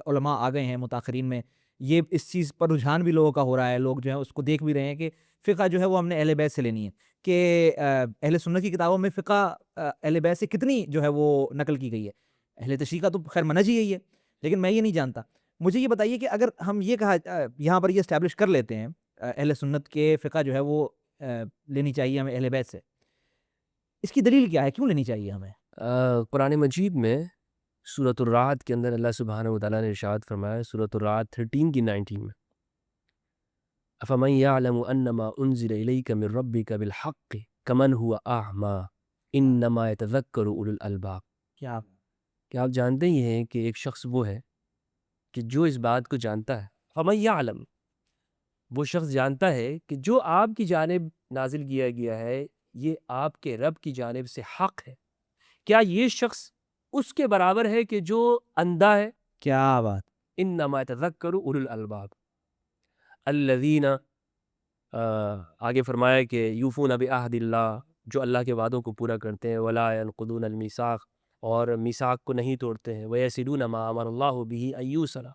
علماء آ گئے ہیں متاخرین میں، یہ اس چیز پر رجحان بھی لوگوں کا ہو رہا ہے، لوگ جو ہیں اس کو دیکھ بھی رہے ہیں کہ فقہ جو ہے وہ ہم نے اہل بیت سے لینی ہے، کہ اہل سنت کی کتابوں میں فقہ اہل بیت سے کتنی جو ہے وہ نقل کی گئی ہے. اہل تشیع کا تو خیر منہج ہی یہی ہے، لیکن میں یہ نہیں جانتا. مجھے یہ بتائیے کہ اگر ہم یہ کہا یہاں پر یہ اسٹیبلش کر لیتے ہیں اہل سنت کے فقہ جو ہے وہ لینی چاہیے ہمیں اہل بیت سے، اس کی دلیل کیا ہے، کیوں لینی چاہیے ہمیں؟ قرآن مجید میں سورۃ الرعد کے اندر اللہ سبحانہ وتعالیٰ نے ارشاد فرمایا ہے، سورۃ الرعد 13 کی 19 میں، افمن یعلم انما انزل الیک من ربک بالحق کمن هو اعمی انما یتذکر اولو الالباب. کہ آپ جانتے ہی ہیں کہ ایک شخص وہ ہے کہ جو اس بات کو جانتا ہے، فمن یعلم، وہ شخص جانتا ہے کہ جو آپ کی جانب نازل کیا گیا ہے یہ آپ کے رب کی جانب سے حق ہے. کیا یہ شخص اس کے برابر ہے کہ جو اندھا ہے؟ کیا بات. انما یتذکر اولو الالباب الذین، آگے فرمایا کہ یوفون بعہد اللہ، جو اللہ کے وعدوں کو پورا کرتے ہیں، ولا ینقضون المیثاق، اور میثاق کو نہیں توڑتے ہیں، ویصلون ما امر اللہ بہ ان یوصل،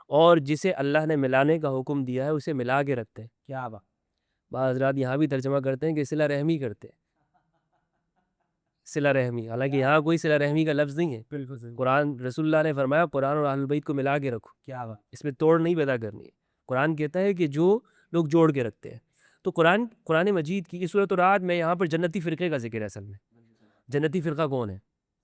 اور جسے اللہ نے ملانے کا حکم دیا ہے اسے ملا کے رکھتے ہیں. کیا بات. بعض حضرات یہاں بھی ترجمہ کرتے ہیں کہ صلہ رحمی کرتے ہیں، صلہ رحمی، حالانکہ یہاں کوئی صلہ رحمی کا لفظ نہیں ہے. بالکل صحیح. قرآن رسول اللہ نے فرمایا قرآن اور اہل البیت کو ملا کے رکھو، کیا بات. اس میں توڑ نہیں پیدا کرنی ہے. قرآن کہتا ہے کہ جو لوگ جوڑ کے رکھتے ہیں. تو قرآن مجید کی سورۃ الرعد میں یہاں پر جنتی فرقے کا ذکر ہے. اصل میں جنتی فرقہ کون ہے؟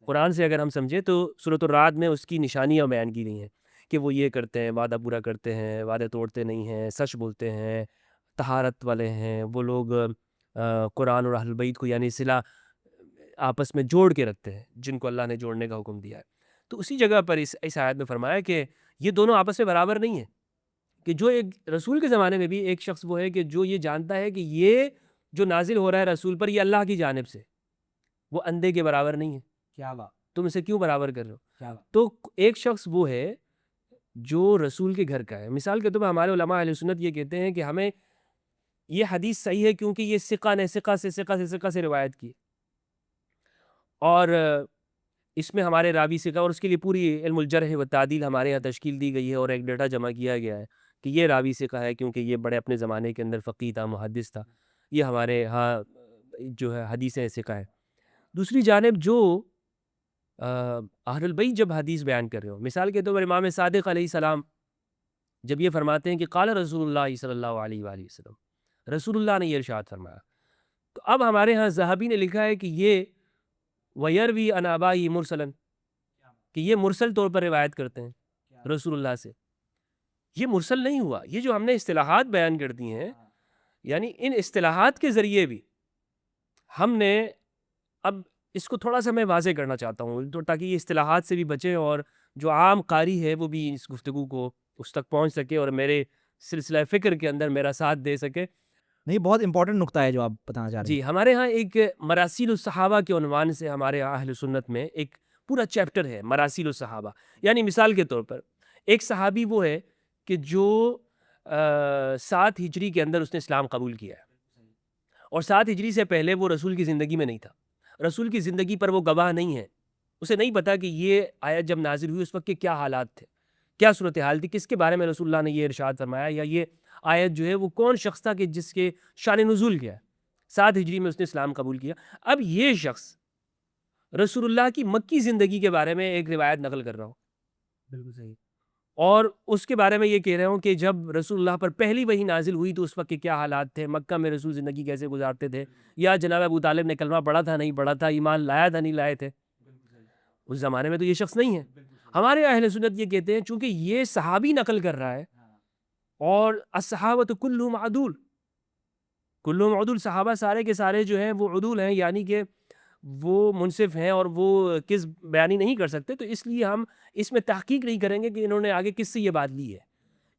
قرآن سے اگر ہم سمجھیں تو سورۃ الرعد میں اس کی نشانیاں بیان کی گئی ہیں کہ وہ یہ کرتے ہیں، وعدہ پورا کرتے ہیں، وعدے توڑتے نہیں ہیں، سچ بولتے ہیں، طہارت والے ہیں، وہ لوگ قرآن اور اہل البیت کو یعنی صلہ آپس میں جوڑ کے رکھتے ہیں جن کو اللہ نے جوڑنے کا حکم دیا ہے. تو اسی جگہ پر اس آیت میں فرمایا کہ یہ دونوں آپس میں برابر نہیں ہیں، کہ جو ایک رسول کے زمانے میں بھی ایک شخص وہ ہے کہ جو یہ جانتا ہے کہ یہ جو نازل ہو رہا ہے رسول پر یہ اللہ کی جانب سے، وہ اندھے کے برابر نہیں ہے. کیا بات. تم اسے کیوں برابر کر رہے ہو؟ کیا بات. تو ایک شخص وہ ہے جو رسول کے گھر کا ہے. مثال کے طور پر ہمارے علماء اہل سنت یہ کہتے ہیں کہ ہمیں یہ حدیث صحیح ہے کیونکہ یہ ثقہ نے ثقہ سے روایت کی، اور اس میں ہمارے راوی ثقہ، اور اس کے لیے پوری علم الجرح و تعدیل ہمارے یہاں تشکیل دی گئی ہے اور ایک ڈیٹا جمع کیا گیا ہے کہ یہ راوی ثقہ ہے کیونکہ یہ بڑے اپنے زمانے کے اندر فقیہ تھا، محدث تھا، یہ ہمارے ہاں جو ہے حدیث ثقہ ہے۔ دوسری جانب جو اہل البیت جب حدیث بیان کر رہے ہو، مثال کے طور پر امام صادق علیہ السلام جب یہ فرماتے ہیں کہ قال رسول اللہ صلی اللہ علیہ وآلہ وسلم، رسول اللہ نے یہ ارشاد فرمایا، تو اب ہمارے ہاں ذہبی نے لکھا ہے کہ یہ ویروی عن آبائی مرسلاً، کہ یہ مرسل طور پر روایت کرتے ہیں رسول اللہ سے۔ یہ مرسل نہیں ہوا، یہ جو ہم نے اصطلاحات بیان کر دی ہیں، یعنی ان اصطلاحات کے ذریعے بھی ہم نے، اب اس کو تھوڑا سا میں واضح کرنا چاہتا ہوں تو تاکہ یہ اصطلاحات سے بھی بچیں اور جو عام قاری ہے وہ بھی اس گفتگو کو اس تک پہنچ سکے اور میرے سلسلہ فکر کے اندر میرا ساتھ دے سکے۔ نہیں، بہت امپورٹنٹ نقطہ ہے جو آپ بتانا چاہ رہے ہیں۔ جی، ہمارے ہاں ایک مراسیل الصحابہ کے عنوان سے ہمارے اہل سنت میں ایک پورا چیپٹر ہے مراسیل الصحابہ، یعنی مثال کے طور پر ایک صحابی وہ ہے کہ جو 7 ہجری کے اندر اس نے اسلام قبول کیا ہے، اور 7 ہجری سے پہلے وہ رسول کی زندگی میں نہیں تھا، رسول کی زندگی پر وہ گواہ نہیں ہے، اسے نہیں پتا کہ یہ آیت جب نازل ہوئی اس وقت کے کیا حالات تھے، کیا صورتحال تھی، کس کے بارے میں رسول اللہ نے یہ ارشاد فرمایا، یا یہ آیت جو ہے وہ کون شخص تھا کہ جس کے شان نزول کیا ہے۔ 7 ہجری میں اس نے اسلام قبول کیا۔ اب یہ شخص رسول اللہ کی مکی زندگی کے بارے میں ایک روایت نقل کر رہا ہوں، بالکل صحیح۔ اور اس کے بارے میں یہ کہہ رہا ہوں کہ جب رسول اللہ پر پہلی وحی نازل ہوئی تو اس وقت کے کیا حالات تھے، مکہ میں رسول زندگی کیسے گزارتے تھے، یا جناب ابو طالب نے کلمہ پڑھا تھا نہیں پڑھا تھا، ایمان لایا تھا نہیں لائے تھے۔ اس زمانے میں تو یہ شخص نہیں ہے۔ ہمارے اہل سنت یہ کہتے ہیں چونکہ یہ صحابی نقل کر رہا ہے، اور الصحابۃ کلہم عدول، کلہم عدول، صحابہ سارے کے سارے جو ہیں وہ عدول ہیں، یعنی کہ وہ منصف ہیں اور وہ کس بیانی نہیں کر سکتے، تو اس لیے ہم اس میں تحقیق نہیں کریں گے کہ انہوں نے آگے کس سے یہ بات لی ہے،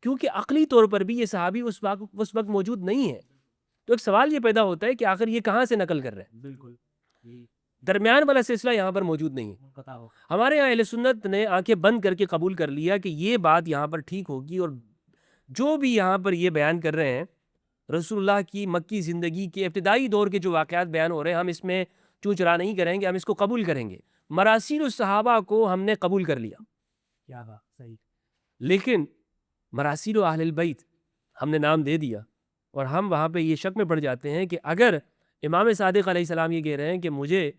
کیونکہ عقلی طور پر بھی یہ صحابی اس وقت موجود نہیں ہے۔ تو ایک سوال یہ پیدا ہوتا ہے کہ آخر یہ کہاں سے نقل کر رہے ہیں، بالکل درمیان والا سلسلہ یہاں پر موجود نہیں ہے۔ ہمارے یہاں اہل سنت نے آنکھیں بند کر کے قبول کر لیا کہ یہ بات یہاں پر ٹھیک ہوگی، اور جو بھی یہاں پر یہ بیان کر رہے ہیں رسول اللہ کی مکی زندگی کے ابتدائی دور کے جو واقعات بیان ہو رہے ہیں، ہم اس میں چوں چرا نہیں کریں گے، ہم اس کو قبول کریں گے۔ مراسیل الصحابہ کو ہم نے قبول کر لیا، کیا بات، صحیح۔ لیکن مراسیل اہل البیت ہم نے نام دے دیا، اور ہم وہاں پہ یہ شک میں پڑ جاتے ہیں کہ اگر امام صادق علیہ السلام یہ کہہ رہے ہیں کہ مجھے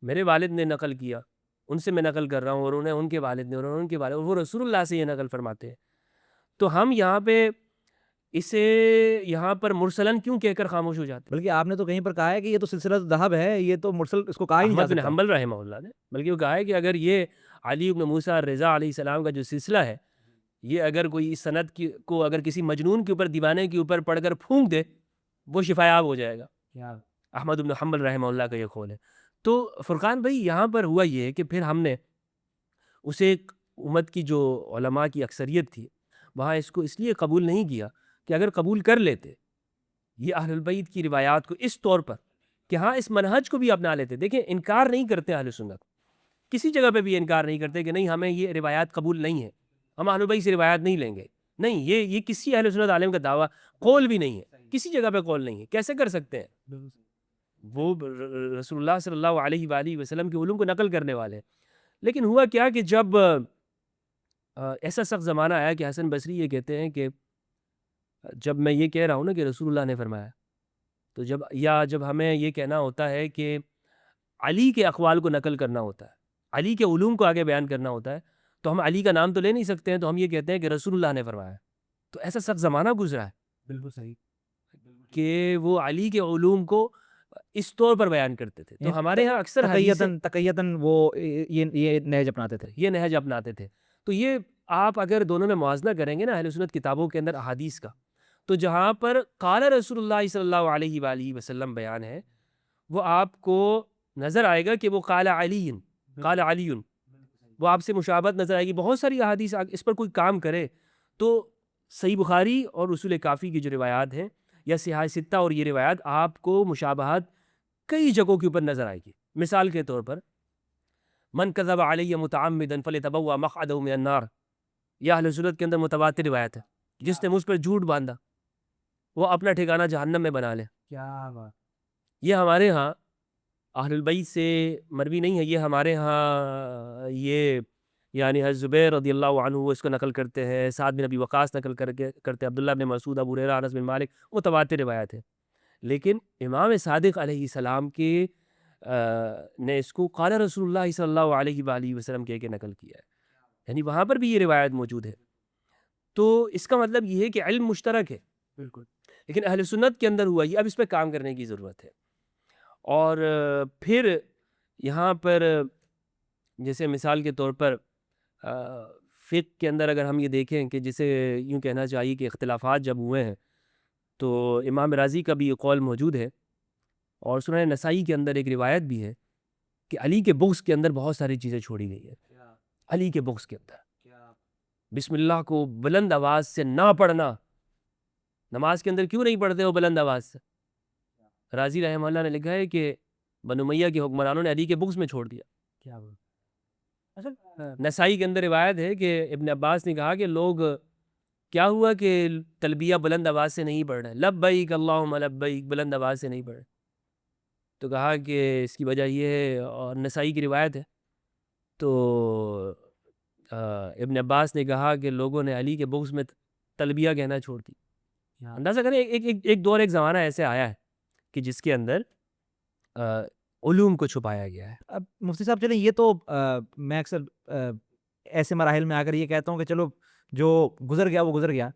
میرے والد نے نقل کیا، ان سے میں نقل کر رہا ہوں، اور انہیں ان کے والد نے، اور ان کے والد، اور وہ رسول اللہ سے یہ نقل فرماتے ہیں، تو ہم یہاں پہ اسے یہاں پر مرسلن کیوں کہہ کر خاموش ہو جاتے ہیں؟ بلکہ آپ نے تو کہیں پر کہا ہے کہ یہ تو سلسلہ ذہب ہے، یہ تو مرسل اس کو کہا ہی نہیں جا احمد بن سکتا۔ حنبل رحمہ اللہ نے بلکہ وہ کہا ہے کہ اگر یہ علی بن موسیٰ رضا علیہ السلام کا جو سلسلہ ہے، یہ اگر کوئی اس سند کو اگر کسی مجنون کے اوپر، دیوانے کے اوپر پڑھ کر پھونک دے، وہ شفایاب ہو جائے گا۔ احمد بن حنبل رحمہ اللہ کا یہ قول ہے۔ تو فرقان بھائی یہاں پر ہوا یہ ہے کہ پھر ہم نے اسے ایک امت کی جو علماء کی اکثریت تھی وہاں اس کو اس لیے قبول نہیں کیا کہ اگر قبول کر لیتے یہ اہل البیت کی روایات کو اس طور پر کہ ہاں اس منہج کو بھی اپنا لیتے، دیکھیں انکار نہیں کرتے اہل سنت، کسی جگہ پہ بھی انکار نہیں کرتے کہ نہیں ہمیں یہ روایات قبول نہیں ہے، ہم اہل البیت سے روایات نہیں لیں گے، نہیں، یہ کسی اہل سنت عالم کا دعویٰ قول بھی نہیں ہے، کسی جگہ پہ قول نہیں ہے، کیسے کر سکتے ہیں؟ وہ رسول اللہ صلی اللہ علیہ وآلہ وسلم کے علوم کو نقل کرنے والے ہیں۔ لیکن ہوا کیا کہ جب ایسا سخت زمانہ آیا کہ حسن بصری یہ کہتے ہیں کہ جب میں یہ کہہ رہا ہوں نا کہ رسول اللہ نے فرمایا، تو جب ہمیں یہ کہنا ہوتا ہے کہ علی کے اقوال کو نقل کرنا ہوتا ہے، علی کے علوم کو آگے بیان کرنا ہوتا ہے، تو ہم علی کا نام تو لے نہیں سکتے ہیں، تو ہم یہ کہتے ہیں کہ رسول اللہ نے فرمایا۔ تو ایسا سخت زمانہ گزرا ہے بالکل صحیح کہ وہ علی کے علوم کو اس طور پر بیان کرتے تھے، تو ہمارے ہاں اکثر تقیتاً وہ یہ نہج اپناتے تھے، یہ نہج اپناتے تھے۔ تو یہ آپ اگر دونوں میں موازنہ کریں گے نا اہل سنت کتابوں کے اندر احادیث کا، تو جہاں پر قال رسول اللہ صلی اللہ علیہ وآلہ وسلم بیان ہے، وہ آپ کو نظر آئے گا کہ وہ قال علی، قال علی، وہ آپ سے مشابہت نظر آئے گی۔ بہت ساری احادیث اس پر کوئی کام کرے تو صحیح بخاری اور اصول کافی کی جو روایات ہیں یا صحاح ستہ اور یہ روایات آپ کو مشابہت کئی جگہوں کے اوپر نظر آئے گی۔ مثال کے طور پر من کذب علی متعمدا فليتبوأ مقعده من النار، یہ اہل سنت کے اندر متواتر روایت ہے، جس نے مجھ پر جھوٹ باندھا وہ اپنا ٹھکانہ جہنم میں بنا لے۔ کیا بات، یہ ہمارے ہاں اہل البیت سے مروی نہیں ہے، یہ ہمارے ہاں یہ یعنی حضرت زبیر رضی اللہ عنہ وہ اس کو نقل کرتے ہیں، سعد بن ابی وقاص نقل کرتے ہیں، عبداللہ بن مسعود، ابو ہریرہ، انس بن مالک، متواتر روایت ہے. لیکن امام صادق علیہ السلام کے نے اس کو قال رسول اللہ صلی اللہ علیہ وآلہ وسلم کہہ کے نقل کیا ہے، یعنی وہاں پر بھی یہ روایت موجود ہے. تو اس کا مطلب یہ ہے کہ علم مشترک ہے بالکل، لیکن اہل سنت کے اندر ہوا یہ، اب اس پہ کام کرنے کی ضرورت ہے. اور پھر یہاں پر جیسے مثال کے طور پر فقہ کے اندر اگر ہم یہ دیکھیں کہ جسے یوں کہنا چاہیے کہ اختلافات جب ہوئے ہیں تو امام رازی کا بھی یہ قول موجود ہے، اور سنن نسائی کے اندر ایک روایت بھی ہے کہ علی کے بغض کے اندر بہت ساری چیزیں چھوڑی گئی ہیں. علی کے بغض کے اندر بسم اللہ کو بلند آواز سے نہ پڑھنا، نماز کے اندر کیوں نہیں پڑھتے ہو بلند آواز سے؟ رازی رحمہ اللہ نے لکھا ہے کہ بنو امیہ کے حکمرانوں نے علی کے بغض میں چھوڑ دیا. کیا نسائی کے اندر روایت ہے کہ ابن عباس نے کہا کہ لوگ کیا ہوا کہ تلبیہ بلند آواز سے نہیں پڑھ رہے، لبیک اللہم لبیک بلند آواز سے نہیں پڑھ رہے، تو کہا کہ اس کی وجہ یہ ہے، اور نسائی کی روایت ہے. تو ابن عباس نے کہا کہ لوگوں نے علی کے بغض میں تلبیہ کہنا چھوڑ دی. اندازہ کریں ایک دور ایک زمانہ ایسے آیا ہے کہ جس کے اندر علوم کو چھپایا گیا ہے. اب مفتی صاحب چلیں، یہ تو میں اکثر ایسے مراحل میں آ کر یہ کہتا ہوں کہ چلو جو گزر گیا وہ گزر گیا،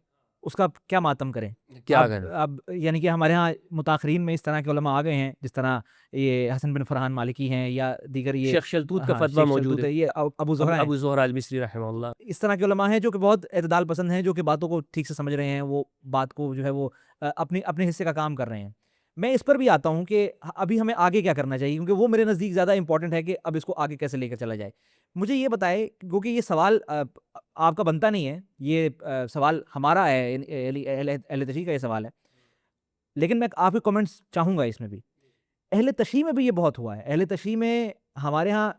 اس کا کیا ماتم کریں. کیا کریں؟ اب یعنی کہ ہمارے ہاں متاخرین میں اس طرح کے علماء آ گئے ہیں، جس طرح یہ حسن بن فرحان مالکی ہیں یا دیگر یہ شیخ شلتوت کا ہاں، فتویٰ شیخ موجود شلتوت ہے، یہ ابو زہرہ ہیں، ابو زہرہ المصری رحمہ اللہ. اس طرح کے علماء ہیں جو کہ بہت اعتدال پسند ہیں، جو کہ باتوں کو ٹھیک سے سمجھ رہے ہیں، وہ بات کو جو ہے وہ اپنے حصے کا کام کر رہے ہیں. میں اس پر بھی آتا ہوں کہ ابھی ہمیں آگے کیا کرنا چاہیے، کیونکہ وہ میرے نزدیک زیادہ امپورٹنٹ ہے کہ اب اس کو آگے کیسے لے کر چلا جائے. مجھے یہ بتائے، کیونکہ یہ سوال آپ کا بنتا نہیں ہے، یہ سوال ہمارا ہے، اہل تشیع کا یہ سوال ہے، لیکن میں آپ کے کمنٹس چاہوں گا اس میں بھی. اہل تشیع میں بھی یہ بہت ہوا ہے. اہل تشیع میں ہمارے ہاں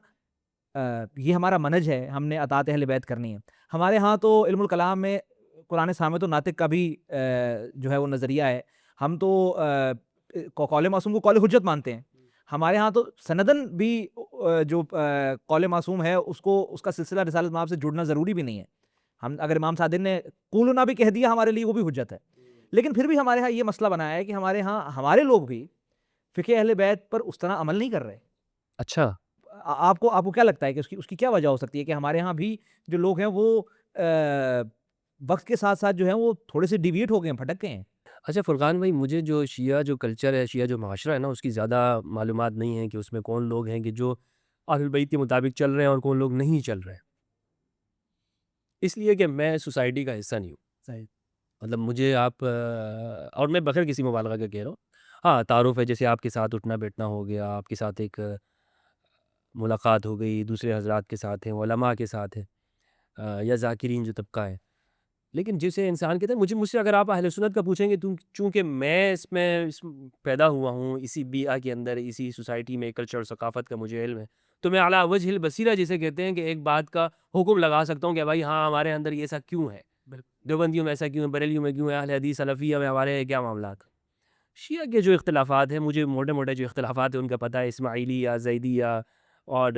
یہ ہمارا منہج ہے، ہم نے اطاعت اہل بیت کرنی ہے. ہمارے ہاں تو علم الکلام میں قرآن صامت و ناطق کا بھی جو ہے وہ نظریہ ہے. ہم تو قول معصوم کو قول حجت مانتے ہیں. ہمارے ہاں تو سندن بھی جو قول معصوم ہے اس کا سلسلہ رسالت مآب سے جڑنا ضروری بھی نہیں ہے. ہم اگر امام صادق نے قولنا بھی کہہ دیا ہمارے لیے وہ بھی حجت ہے. لیکن پھر بھی ہمارے ہاں یہ مسئلہ بنایا ہے کہ ہمارے ہاں ہمارے لوگ بھی فقہ اہل بیت پر اس طرح عمل نہیں کر رہے. اچھا، آپ کو کیا لگتا ہے کہ اس کی کیا وجہ ہو سکتی ہے کہ ہمارے ہاں بھی جو لوگ ہیں وہ وقت کے ساتھ ساتھ جو ہیں وہ تھوڑے سے ڈیویٹ ہو گئے ہیں، بھٹک گئے ہیں؟ اچھا فرقان بھائی، مجھے جو شیعہ جو کلچر ہے، شیعہ جو معاشرہ ہے نا، اس کی زیادہ معلومات نہیں ہے کہ اس میں کون لوگ ہیں کہ جو اہل البیت کے مطابق چل رہے ہیں اور کون لوگ نہیں چل رہے ہیں. اس لیے کہ میں سوسائٹی کا حصہ نہیں ہوں. صحیح. مطلب مجھے آپ اور میں بغیر کسی مبالغہ کا کہہ رہا ہوں، ہاں تعارف ہے، جیسے آپ کے ساتھ اٹھنا بیٹھنا ہو گیا، آپ کے ساتھ ایک ملاقات ہو گئی، دوسرے حضرات کے ساتھ ہیں، علماء کے ساتھ ہیں، یا ذاکرین جو طبقہ ہے. لیکن جسے انسان کہتے ہیں، مجھ سے اگر آپ اہل سنت کا پوچھیں گے، چونکہ میں اس میں پیدا ہوا ہوں، اسی بیعہ کے اندر، اسی سوسائٹی میں، کلچر اور ثقافت کا مجھے علم ہے، تو میں علی وجہ البصیرہ جسے کہتے ہیں کہ ایک بات کا حکم لگا سکتا ہوں کہ بھائی ہاں ہمارے اندر یہ ایسا کیوں ہے، دیوبندیوں میں ایسا کیوں ہے، بریلیوں میں کیوں ہے، اہل حدیث سلفیہ میں ہمارے کیا معاملات. شیعہ کے جو اختلافات ہیں، مجھے موٹے موٹے جو اختلافات ہیں ان کا پتہ ہے، اسماعیلیہ، زیدیہ اور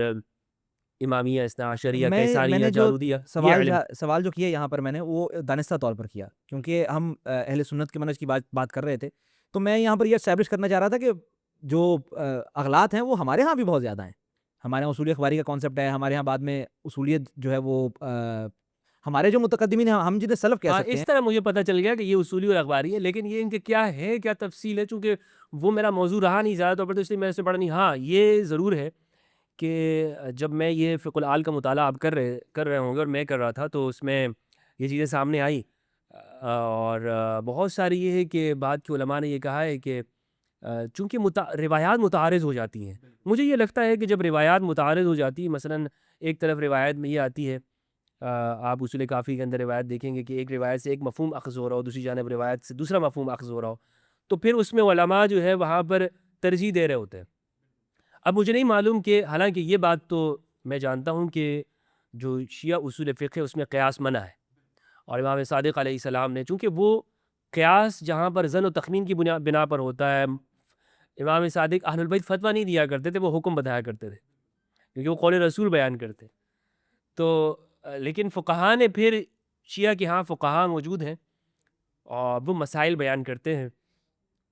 امامیہ، اثنا عشریہ، میں کیساریہ، نے جو جارودیہ، یہ علم. سوال جو کیا یہاں پر میں نے وہ دانستہ طور پر کیا، کیونکہ ہم اہل سنت کے منہج کی بات کر رہے تھے. تو میں یہاں پر یہ اسٹیبلش کرنا چاہ رہا تھا کہ جو اغلاط ہیں وہ ہمارے ہاں بھی بہت زیادہ ہیں. ہمارے یہاں اصولی اخباری کا کانسیپٹ ہے، ہمارے ہاں بعد میں اصولیت جو ہے وہ ہمارے جو متقدمین ہیں، ہم جنہیں سلف کہہ سکتے اس ہیں. طرح مجھے پتہ چل گیا کہ یہ اصولی اور اخباری ہے، لیکن یہ ان کے کیا ہے، کیا تفصیل ہے، چونکہ وہ میرا موضوع رہا نہیں زیادہ طور پر، تو اس لیے میں اسے پڑھا نہیں. ہاں یہ ضرور ہے کہ جب میں یہ فقہ العال کا مطالعہ آپ کر رہے ہوں گے اور میں کر رہا تھا، تو اس میں یہ چیزیں سامنے آئی، اور بہت ساری یہ ہے کہ بعد کے علماء نے یہ کہا ہے کہ چونکہ روایات متعارض ہو جاتی ہیں. مجھے یہ لگتا ہے کہ جب روایات متعارض ہو جاتی ہیں، مثلا ایک طرف روایت میں یہ آتی ہے، آپ اصول کافی کے اندر روایت دیکھیں گے کہ ایک روایت سے ایک مفہوم اخذ ہو رہا ہو، دوسری جانب روایت سے دوسرا مفہوم اخذ ہو رہا ہو، تو پھر اس میں علماء جو ہے وہاں پر ترجیح دے رہے ہوتے ہیں. اب مجھے نہیں معلوم کہ حالانکہ یہ بات تو میں جانتا ہوں کہ جو شیعہ اصول فقہ ہے اس میں قیاس منع ہے، اور امام صادق علیہ السلام نے، چونکہ وہ قیاس جہاں پر ظن و تخمین کی بنا پر ہوتا ہے، امام صادق اہل البیت فتویٰ نہیں دیا کرتے تھے، وہ حکم بتایا کرتے تھے کیونکہ وہ قول رسول بیان کرتے. تو لیکن فقہا نے پھر شیعہ کے ہاں فقہا موجود ہیں اور وہ مسائل بیان کرتے ہیں.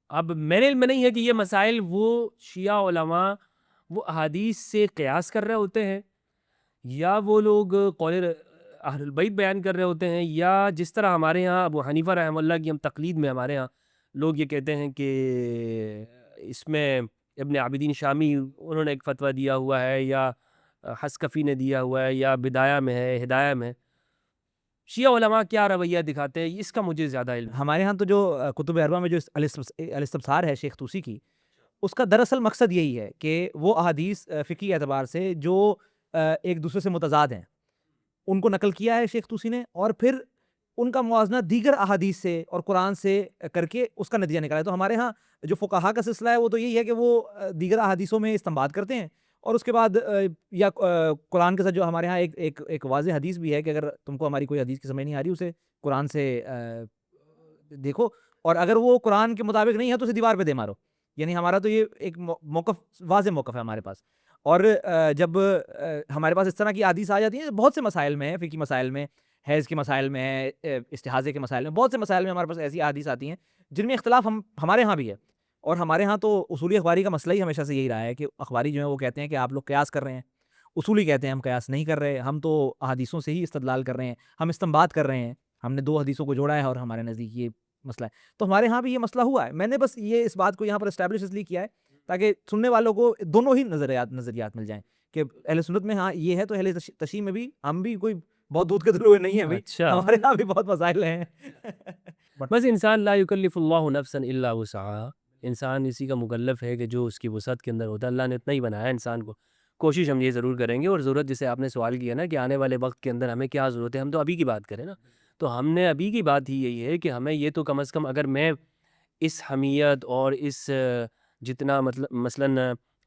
اب میرے علم میں نہیں ہے کہ یہ مسائل وہ شیعہ علماء وہ احادیث سے قیاس کر رہے ہوتے ہیں یا وہ لوگ قول اہل البیت بیان کر رہے ہوتے ہیں، یا جس طرح ہمارے ہاں ابو حنیفہ رحمہ اللہ کی ہم تقلید میں ہمارے ہاں لوگ یہ کہتے ہیں کہ اس میں ابن عابدین شامی انہوں نے ایک فتویٰ دیا ہوا ہے، یا حسکفی نے دیا ہوا ہے، یا بدایہ میں ہے، ہدایہ میں ہے. شیعہ علماء کیا رویہ دکھاتے ہیں اس کا مجھے زیادہ علم ہے. ہمارے ہاں تو جو کتب اربعہ میں جو الاستبصار ہے شیخ طوسی کی، اس کا دراصل مقصد یہی ہے کہ وہ احادیث فقہی اعتبار سے جو ایک دوسرے سے متضاد ہیں ان کو نقل کیا ہے شیخ طوسی نے، اور پھر ان کا موازنہ دیگر احادیث سے اور قرآن سے کر کے اس کا نتیجہ نکالا ہے. تو ہمارے ہاں جو فقہا کا سلسلہ ہے وہ تو یہی ہے کہ وہ دیگر احادیثوں میں استنباط کرتے ہیں، اور اس کے بعد یا قرآن کے ساتھ جو ہمارے ہاں ایک واضح حدیث بھی ہے کہ اگر تم کو ہماری کوئی حدیث کی سمجھ نہیں آ رہی اسے قرآن سے دیکھو، اور اگر وہ قرآن کے مطابق نہیں ہے تو اسے دیوار پہ دے مارو. یعنی ہمارا تو یہ ایک موقف واضح موقف ہے ہمارے پاس. اور جب ہمارے پاس اس طرح کی حدیث آ جاتی ہیں بہت سے مسائل میں، فقہی مسائل میں، حیض کے مسائل میں، استحاضے کے مسائل میں، بہت سے مسائل میں ہمارے پاس ایسی حدیث آتی ہیں جن میں اختلاف ہمارے ہاں بھی ہے. اور ہمارے ہاں تو اصولی اخباری کا مسئلہ ہی ہمیشہ سے یہی رہا ہے کہ اخباری جو ہیں وہ کہتے ہیں کہ آپ لوگ قیاس کر رہے ہیں، اصولی کہتے ہیں ہم قیاس نہیں کر رہے، ہم تو احادیثوں سے ہی استدلال کر رہے ہیں، ہم استنباط کر رہے ہیں، ہم نے 2 حدیثوں کو جوڑا ہے اور ہمارے نزدیک یہ مسئلہ ہے. تو ہمارے ہاں بھی یہ مسئلہ ہوا ہے. میں نے بس یہ اس بات کو یہاں پر اسٹیبلش اس لیے کیا ہے تاکہ سننے والوں کو دونوں ہی نظریات مل جائیں کہ اہل سنت میں ہاں یہ ہے تو اہل تشیع میں بھی ہم بھی کوئی بہت دودھ کے دھلے ہوئے نہیں ہیں بھائی، اچھا، ہمارے ہاں بھی بہت مسائل ہیں. بس انسان لا یکلف اللہ نفسا الا وسعها، انسان اسی کا مکلف ہے کہ جو اس کی وسعت کے اندر ہوتا ہے. اللہ نے اتنا ہی بنایا انسان کو. کوشش ہم یہ ضرور کریں گے. اور ضرورت جسے آپ نے سوال کیا نا کہ آنے والے وقت کے اندر ہمیں کیا ضرورت ہے، ہم تو ابھی کی بات کریں نا. تو ہم نے ابھی کی بات ہی یہی ہے کہ ہمیں یہ تو کم از کم اگر میں اس حمیت اور اس جتنا مثلاً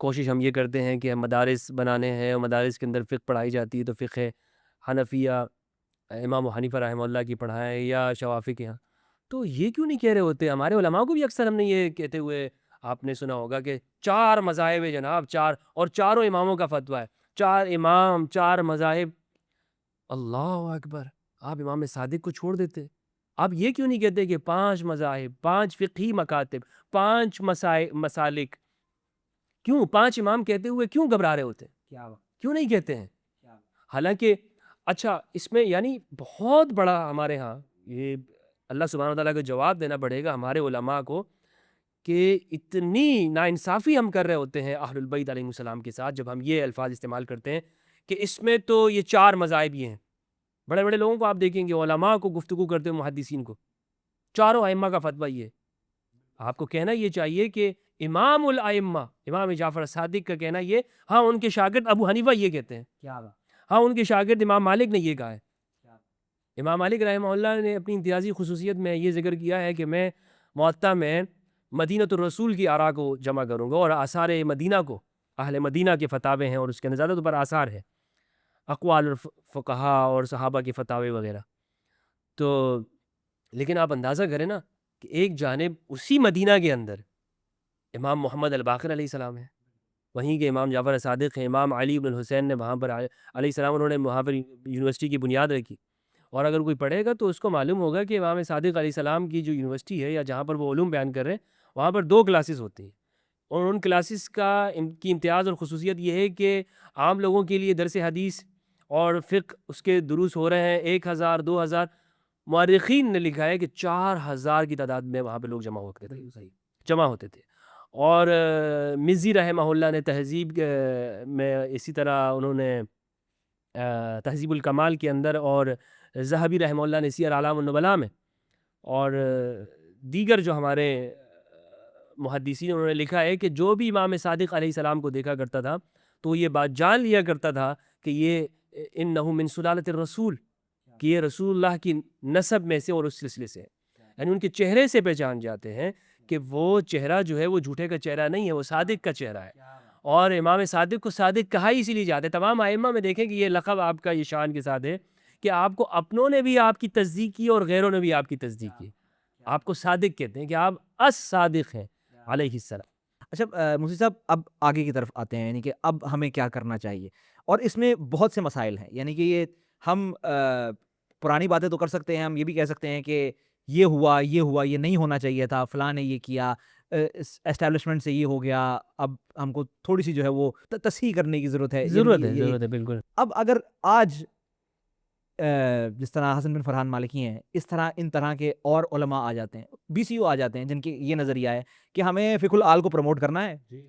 کوشش ہم یہ کرتے ہیں کہ ہم مدارس بنانے ہیں اور مدارس کے اندر فقہ پڑھائی جاتی ہے تو فقہ حنفیہ امام حنیفہ رحمہ اللہ کی پڑھائیں یا شوافی کے ہاں، تو یہ کیوں نہیں کہہ رہے ہوتے؟ ہمارے علماء کو بھی اکثر ہم نے یہ کہتے ہوئے آپ نے سنا ہوگا کہ 4 مذاہب ہیں جناب، 4 اور چاروں اماموں کا فتویٰ ہے، 4 امام 4 مذاہب. اللہ اکبر، آپ امام صادق کو چھوڑ دیتے. آپ یہ کیوں نہیں کہتے کہ 5 مذاہب، 5 فقہی مکاتب، 5 مسالک؟ کیوں 5 امام کہتے ہوئے کیوں گھبرا رہے ہوتے؟ کیوں نہیں کہتے ہیں؟ حالانکہ اچھا اس میں یعنی بہت بڑا ہمارے ہاں یہ اللہ سبحانہ وتعالیٰ کو جواب دینا پڑے گا ہمارے علماء کو کہ اتنی ناانصافی ہم کر رہے ہوتے ہیں اہل البیت علیہ السلام کے ساتھ جب ہم یہ الفاظ استعمال کرتے ہیں کہ اس میں تو یہ 4 مذاہب یہ ہیں. بڑے بڑے لوگوں کو آپ دیکھیں گے علماء کو گفتگو کرتے ہیں، محدثین کو، چاروں ائمہ کا فتویٰ یہ ہے. آپ کو کہنا یہ چاہیے کہ امام الائمہ امام جعفر صادق کا کہنا یہ، ہاں ان کے شاگرد ابو حنیفہ یہ کہتے ہیں، ہاں ان کے شاگرد امام مالک نے یہ کہا ہے. امام مالک رحمہ اللہ نے اپنی امتیازی خصوصیت میں یہ ذکر کیا ہے کہ میں موطا میں مدینۃ الرسول کی آراء کو جمع کروں گا اور آثار مدینہ کو، اہل مدینہ کے فتاوے ہیں اور اس کے اندر زیادہ پر آثار ہے، اقوال الفقہا اور صحابہ کے فتاوے وغیرہ. تو لیکن آپ اندازہ کریں نا کہ ایک جانب اسی مدینہ کے اندر امام محمد الباقر علیہ السلام ہے، وہیں کے امام جعفر صادق ہیں، امام علی بن الحسین نے وہاں پر علیہ السلام انہوں نے وہاں پر یونیورسٹی کی بنیاد رکھی. اور اگر کوئی پڑھے گا تو اس کو معلوم ہوگا کہ امام صادق علیہ السلام کی جو یونیورسٹی ہے یا جہاں پر وہ علوم بیان کر رہے ہیں وہاں پر 2 کلاسز ہوتی ہیں، اور ان کلاسز کی امتیاز اور خصوصیت یہ ہے کہ عام لوگوں کے لیے درس حدیث اور فقہ اس کے دروس ہو رہے ہیں. 1000 2000 مورخین نے لکھا ہے کہ 4000 کی تعداد میں وہاں پہ لوگ جمع ہوتے تھے. اور مزی رحمہ اللہ نے تہذیب میں اسی طرح انہوں نے تہذیب الکمال کے اندر، اور ذہبی رحمہ اللہ نے سیر اعلام النبلاء میں، اور دیگر جو ہمارے محدثین انہوں نے لکھا ہے کہ جو بھی امام صادق علیہ السلام کو دیکھا کرتا تھا تو یہ بات جان لیا کرتا تھا کہ یہ انہ من سلالۃ الرسول، کہ یہ رسول اللہ کی نسب میں سے اور اس سلسلے سے، یعنی ان کے چہرے سے پہچان جاتے ہیں کہ وہ چہرہ جو ہے وہ جھوٹے کا چہرہ نہیں ہے، وہ صادق کا چہرہ ہے. اور امام صادق کو صادق کہا ہی اسی لیے جاتے ہیں. تمام ائمہ میں دیکھیں کہ یہ لقب آپ کا یہ شان کے ساتھ ہے کہ آپ کو اپنوں نے بھی آپ کی تصدیق کی اور غیروں نے بھی آپ کی تصدیق کی. آپ کو صادق کہتے ہیں کہ آپ الصادق ہیں علیہ السلام. اچھا مفتی صاحب، اب آگے کی طرف آتے ہیں، یعنی کہ اب ہمیں کیا کرنا چاہیے، اور اس میں بہت سے مسائل ہیں، یعنی کہ یہ ہم پرانی باتیں تو کر سکتے ہیں، ہم یہ بھی کہہ سکتے ہیں کہ یہ ہوا، یہ نہیں ہونا چاہیے تھا، فلاں نے یہ کیا، اسٹیبلشمنٹ سے یہ ہو گیا، اب ہم کو تھوڑی سی جو ہے وہ تصحیح کرنے کی ضرورت ہے، ضرورت ہے بالکل. اب اگر آج جس طرح حسن بن فرحان مالکی ہیں، اس طرح ان طرح کے اور علماء آ جاتے ہیں، بی سی او آ جاتے ہیں، جن کی یہ نظریہ ہے کہ ہمیں فقہ العال کو پروموٹ کرنا ہے،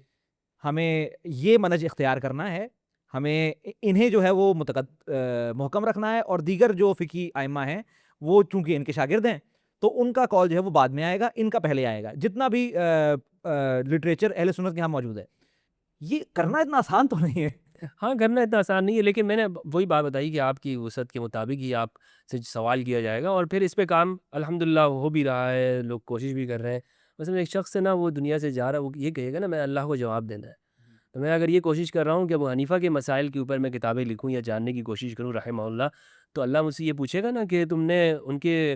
ہمیں یہ منہج اختیار کرنا ہے، ہمیں انہیں جو ہے وہ محکم رکھنا ہے، اور دیگر جو فقہی ائمہ ہیں وہ چونکہ ان کے شاگرد ہیں تو ان کا قول جو ہے وہ بعد میں آئے گا، ان کا پہلے آئے گا، جتنا بھی لٹریچر اہل سنت کے یہاں موجود ہے. یہ کرنا اتنا آسان تو نہیں ہے. ہاں، کرنا اتنا آسان نہیں ہے، لیکن میں نے وہی بات بتائی کہ آپ کی وسعت کے مطابق ہی آپ سے سوال کیا جائے گا، اور پھر اس پہ کام الحمدللہ ہو بھی رہا ہے، لوگ کوشش بھی کر رہے ہیں. مثلا ایک شخص سے نا وہ دنیا سے جا رہا ہے، وہ یہ کہے گا نا میں اللہ کو جواب دینا ہے، تو میں اگر یہ کوشش کر رہا ہوں کہ ابو حنیفہ کے مسائل کے اوپر میں کتابیں لکھوں یا جاننے کی کوشش کروں رحمہ اللہ، تو اللہ مجھ سے یہ پوچھے گا نا کہ تم نے ان کے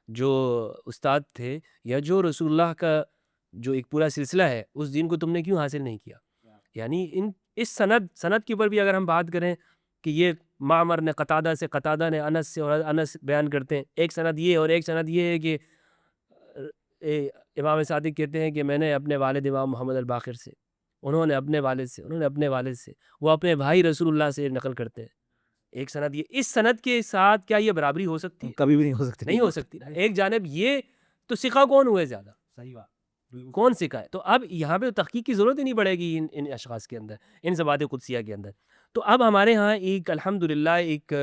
جو استاد تھے یا جو رسول اللہ کا جو ایک پورا سلسلہ ہے اس دین کو تم نے کیوں حاصل نہیں کیا. یعنی اس سند کے اوپر بھی اگر ہم بات کریں کہ یہ معمر نے قتادہ سے، قتادہ نے انس سے، اور انس بیان کرتے ہیں ایک سند یہ، اور ایک سند یہ ہے کہ امام صادق کہتے ہیں کہ میں نے اپنے والد امام محمد الباقر سے، انہوں نے اپنے والد سے، انہوں نے اپنے والد سے، وہ اپنے بھائی رسول اللہ سے نقل کرتے ہیں. ایک سند یہ، اس سند کے ساتھ کیا یہ برابری ہو سکتی ہے؟ کبھی بھی نہیں ہو سکتی. نہیں ہو سکتی. ایک جانب یہ تو ثقہ کون ہوئے زیادہ؟ صحیح بات. کون سکھا ہے؟ تو اب یہاں پہ تحقیق کی ضرورت ہی نہیں پڑے گی ان اشخاص کے اندر، ان ذوات قدسیہ کے اندر. تو اب ہمارے ہاں ایک الحمدللہ ایک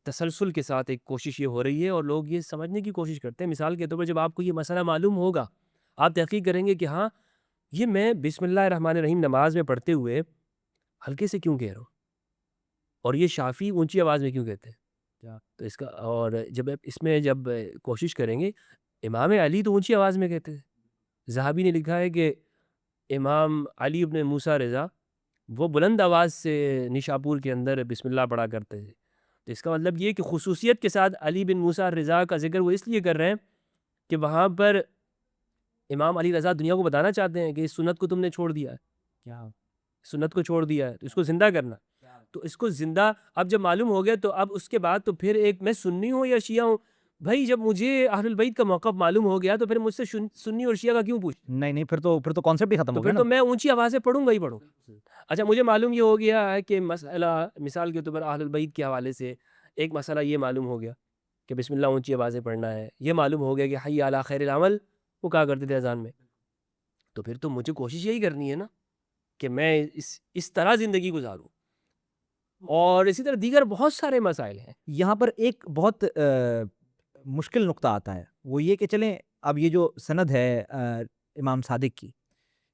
تسلسل کے ساتھ ایک کوشش یہ ہو رہی ہے، اور لوگ یہ سمجھنے کی کوشش کرتے ہیں. مثال کے طور پر جب آپ کو یہ مسئلہ معلوم ہوگا، آپ تحقیق کریں گے کہ ہاں یہ میں بسم اللہ الرحمن الرحیم نماز میں پڑھتے ہوئے ہلکے سے کیوں کہہ رہا ہوں، اور یہ شافعی اونچی آواز میں کیوں کہتے ہیں. تو اس کا، اور جب اس میں جب کوشش کریں گے، امام علی تو اونچی آواز میں کہتے ہیں. ذہبی نے لکھا ہے کہ امام علی ابن موسیٰ رضا وہ بلند آواز سے نشاپور کے اندر بسم اللہ پڑھا کرتے تھے. تو اس کا مطلب یہ کہ خصوصیت کے ساتھ علی بن موسیٰ رضا کا ذکر وہ اس لیے کر رہے ہیں کہ وہاں پر امام علی رضا دنیا کو بتانا چاہتے ہیں کہ اس سنت کو تم نے چھوڑ دیا ہے، کیا سنت کو چھوڑ دیا ہے، تو اس کو زندہ کرنا. تو اس کو زندہ اب جب معلوم ہو گیا، تو اب اس کے بعد تو پھر ایک میں سنی ہوں یا شیعہ ہوں، بھائی جب مجھے اہل البیت کا موقف معلوم ہو گیا تو پھر مجھ سے سنی اور شیعہ کا کیوں پوچھ؟ نہیں پھر تو کانسیپٹ ہی ختم تو ہو گیا پھر نا. تو میں اونچی آواز سے پڑھوں گا ہی پڑھوں. اچھا مجھے معلوم یہ ہو گیا ہے کہ مسئلہ، مثال کے طور پر اہل البیت کے حوالے سے ایک مسئلہ یہ معلوم ہو گیا کہ بسم اللہ اونچی آواز سے پڑھنا ہے، یہ معلوم ہو گیا کہ حی علی خیر العمل وہ کہا کرتے تھے اذان میں. تو پھر تو مجھے کوشش یہی کرنی ہے نا کہ میں اس طرح زندگی گزاروں. اور اسی طرح دیگر بہت سارے مسائل ہیں. یہاں پر ایک بہت مشکل نقطہ آتا ہے، وہ یہ کہ چلیں اب یہ جو سند ہے امام صادق کی،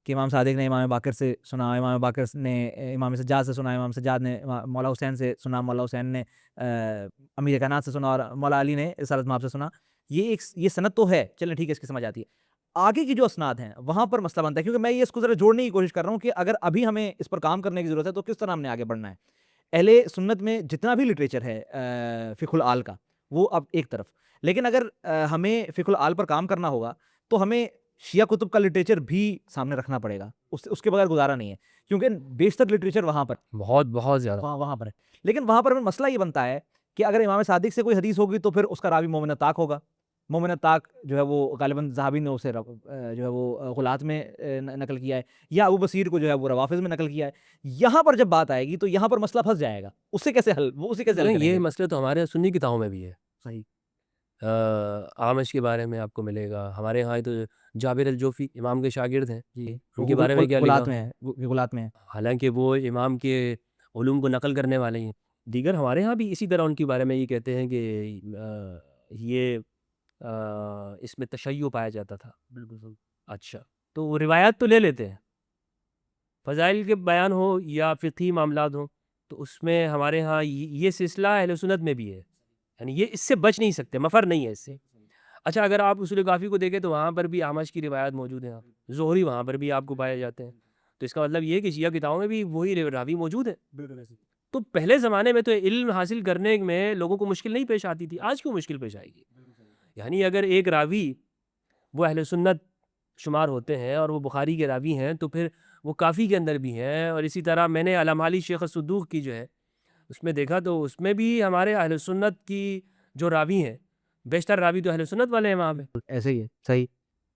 کہ امام صادق نے امام باقر سے سنا، امام باقر نے امام سجاد سے سنا، امام سجاد نے مولا حسین سے سنا، مولا حسین نے امیر کائنات سے سنا، اور مولا علی نے رسالت مآب سے سنا. یہ سند تو ہے، چلیں ٹھیک ہے، اس کی سمجھ آتی ہے. آگے کی جو اسناد ہیں وہاں پر مسئلہ بنتا ہے، کیونکہ میں یہ اس کو ذرا جوڑنے کی کوشش کر رہا ہوں کہ اگر ابھی ہمیں اس پر کام کرنے کی ضرورت ہے تو کس طرح ہم نے آگے بڑھنا ہے. اہل سنت میں جتنا بھی لٹریچر ہے فقہ العال کا، وہ اب ایک طرف، لیکن اگر ہمیں فقہ العال پر کام کرنا ہوگا تو ہمیں شیعہ کتب کا لٹریچر بھی سامنے رکھنا پڑے گا، اس کے بغیر گزارا نہیں ہے، کیونکہ بیشتر لٹریچر وہاں پر بہت زیادہ وہاں پر ہے. لیکن وہاں پر مسئلہ یہ بنتا ہے کہ اگر امام صادق سے کوئی حدیث ہوگی تو پھر اس کا راوی مومن طاق ہوگا. مومن طاق جو ہے وہ غالباً ذہبی نے اسے جو ہے وہ غلات میں نقل کیا ہے، یا ابو بصیر کو جو ہے وہ روافظ میں نقل کیا ہے. یہاں پر جب بات آئے گی تو یہاں پر مسئلہ پھنس جائے گا، اس سے کیسے حل، وہ اسے کیسے حل نہیں، کریں یہ گے. مسئلہ تو ہمارے سنی کتابوں میں بھی ہے. صحیح. آمش کے بارے میں آپ کو ملے گا، ہمارے ہاں تو جابر الجوفی امام کے شاگرد ہیں، جی، ان کے بارے میں کیا لکھا؟ غلات میں ہے، غلات میں ہے. حالانکہ وہ امام کے علوم کو نقل کرنے والے ہیں. دیگر ہمارے ہاں بھی اسی طرح ان کے بارے میں یہ کہتے ہیں کہ یہ اس میں تشیع پایا جاتا تھا. بالکل. اچھا، تو وہ روایات تو لے لیتے ہیں، فضائل کے بیان ہو یا فقہی معاملات ہوں، تو اس میں ہمارے ہاں یہ سلسلہ اہل سنت میں بھی ہے، یعنی یہ اس سے بچ نہیں سکتے، مفر نہیں ہے اس سے. اچھا اگر آپ اصول کافی کو دیکھیں تو وہاں پر بھی اعمش کی روایات موجود ہیں، زہری وہاں پر بھی آپ کو پائے جاتے ہیں. تو اس کا مطلب یہ ہے کہ شیعہ کتابوں میں بھی وہی راوی موجود ہے. تو پہلے زمانے میں تو علم حاصل کرنے میں لوگوں کو مشکل نہیں پیش آتی تھی، آج کیوں مشکل پیش آئے گی؟ یعنی اگر ایک راوی وہ اہل سنت شمار ہوتے ہیں اور وہ بخاری کے راوی ہیں تو پھر وہ کافی کے اندر بھی ہیں. اور اسی طرح میں نے علامہ علی شیخ الصدوق کی جو ہے اس میں دیکھا تو اس میں بھی ہمارے اہل سنت کی جو راوی ہیں بیشتر راوی تو اہل سنت والے ہیں وہاں پہ. ایسے ہی ہے. صحیح.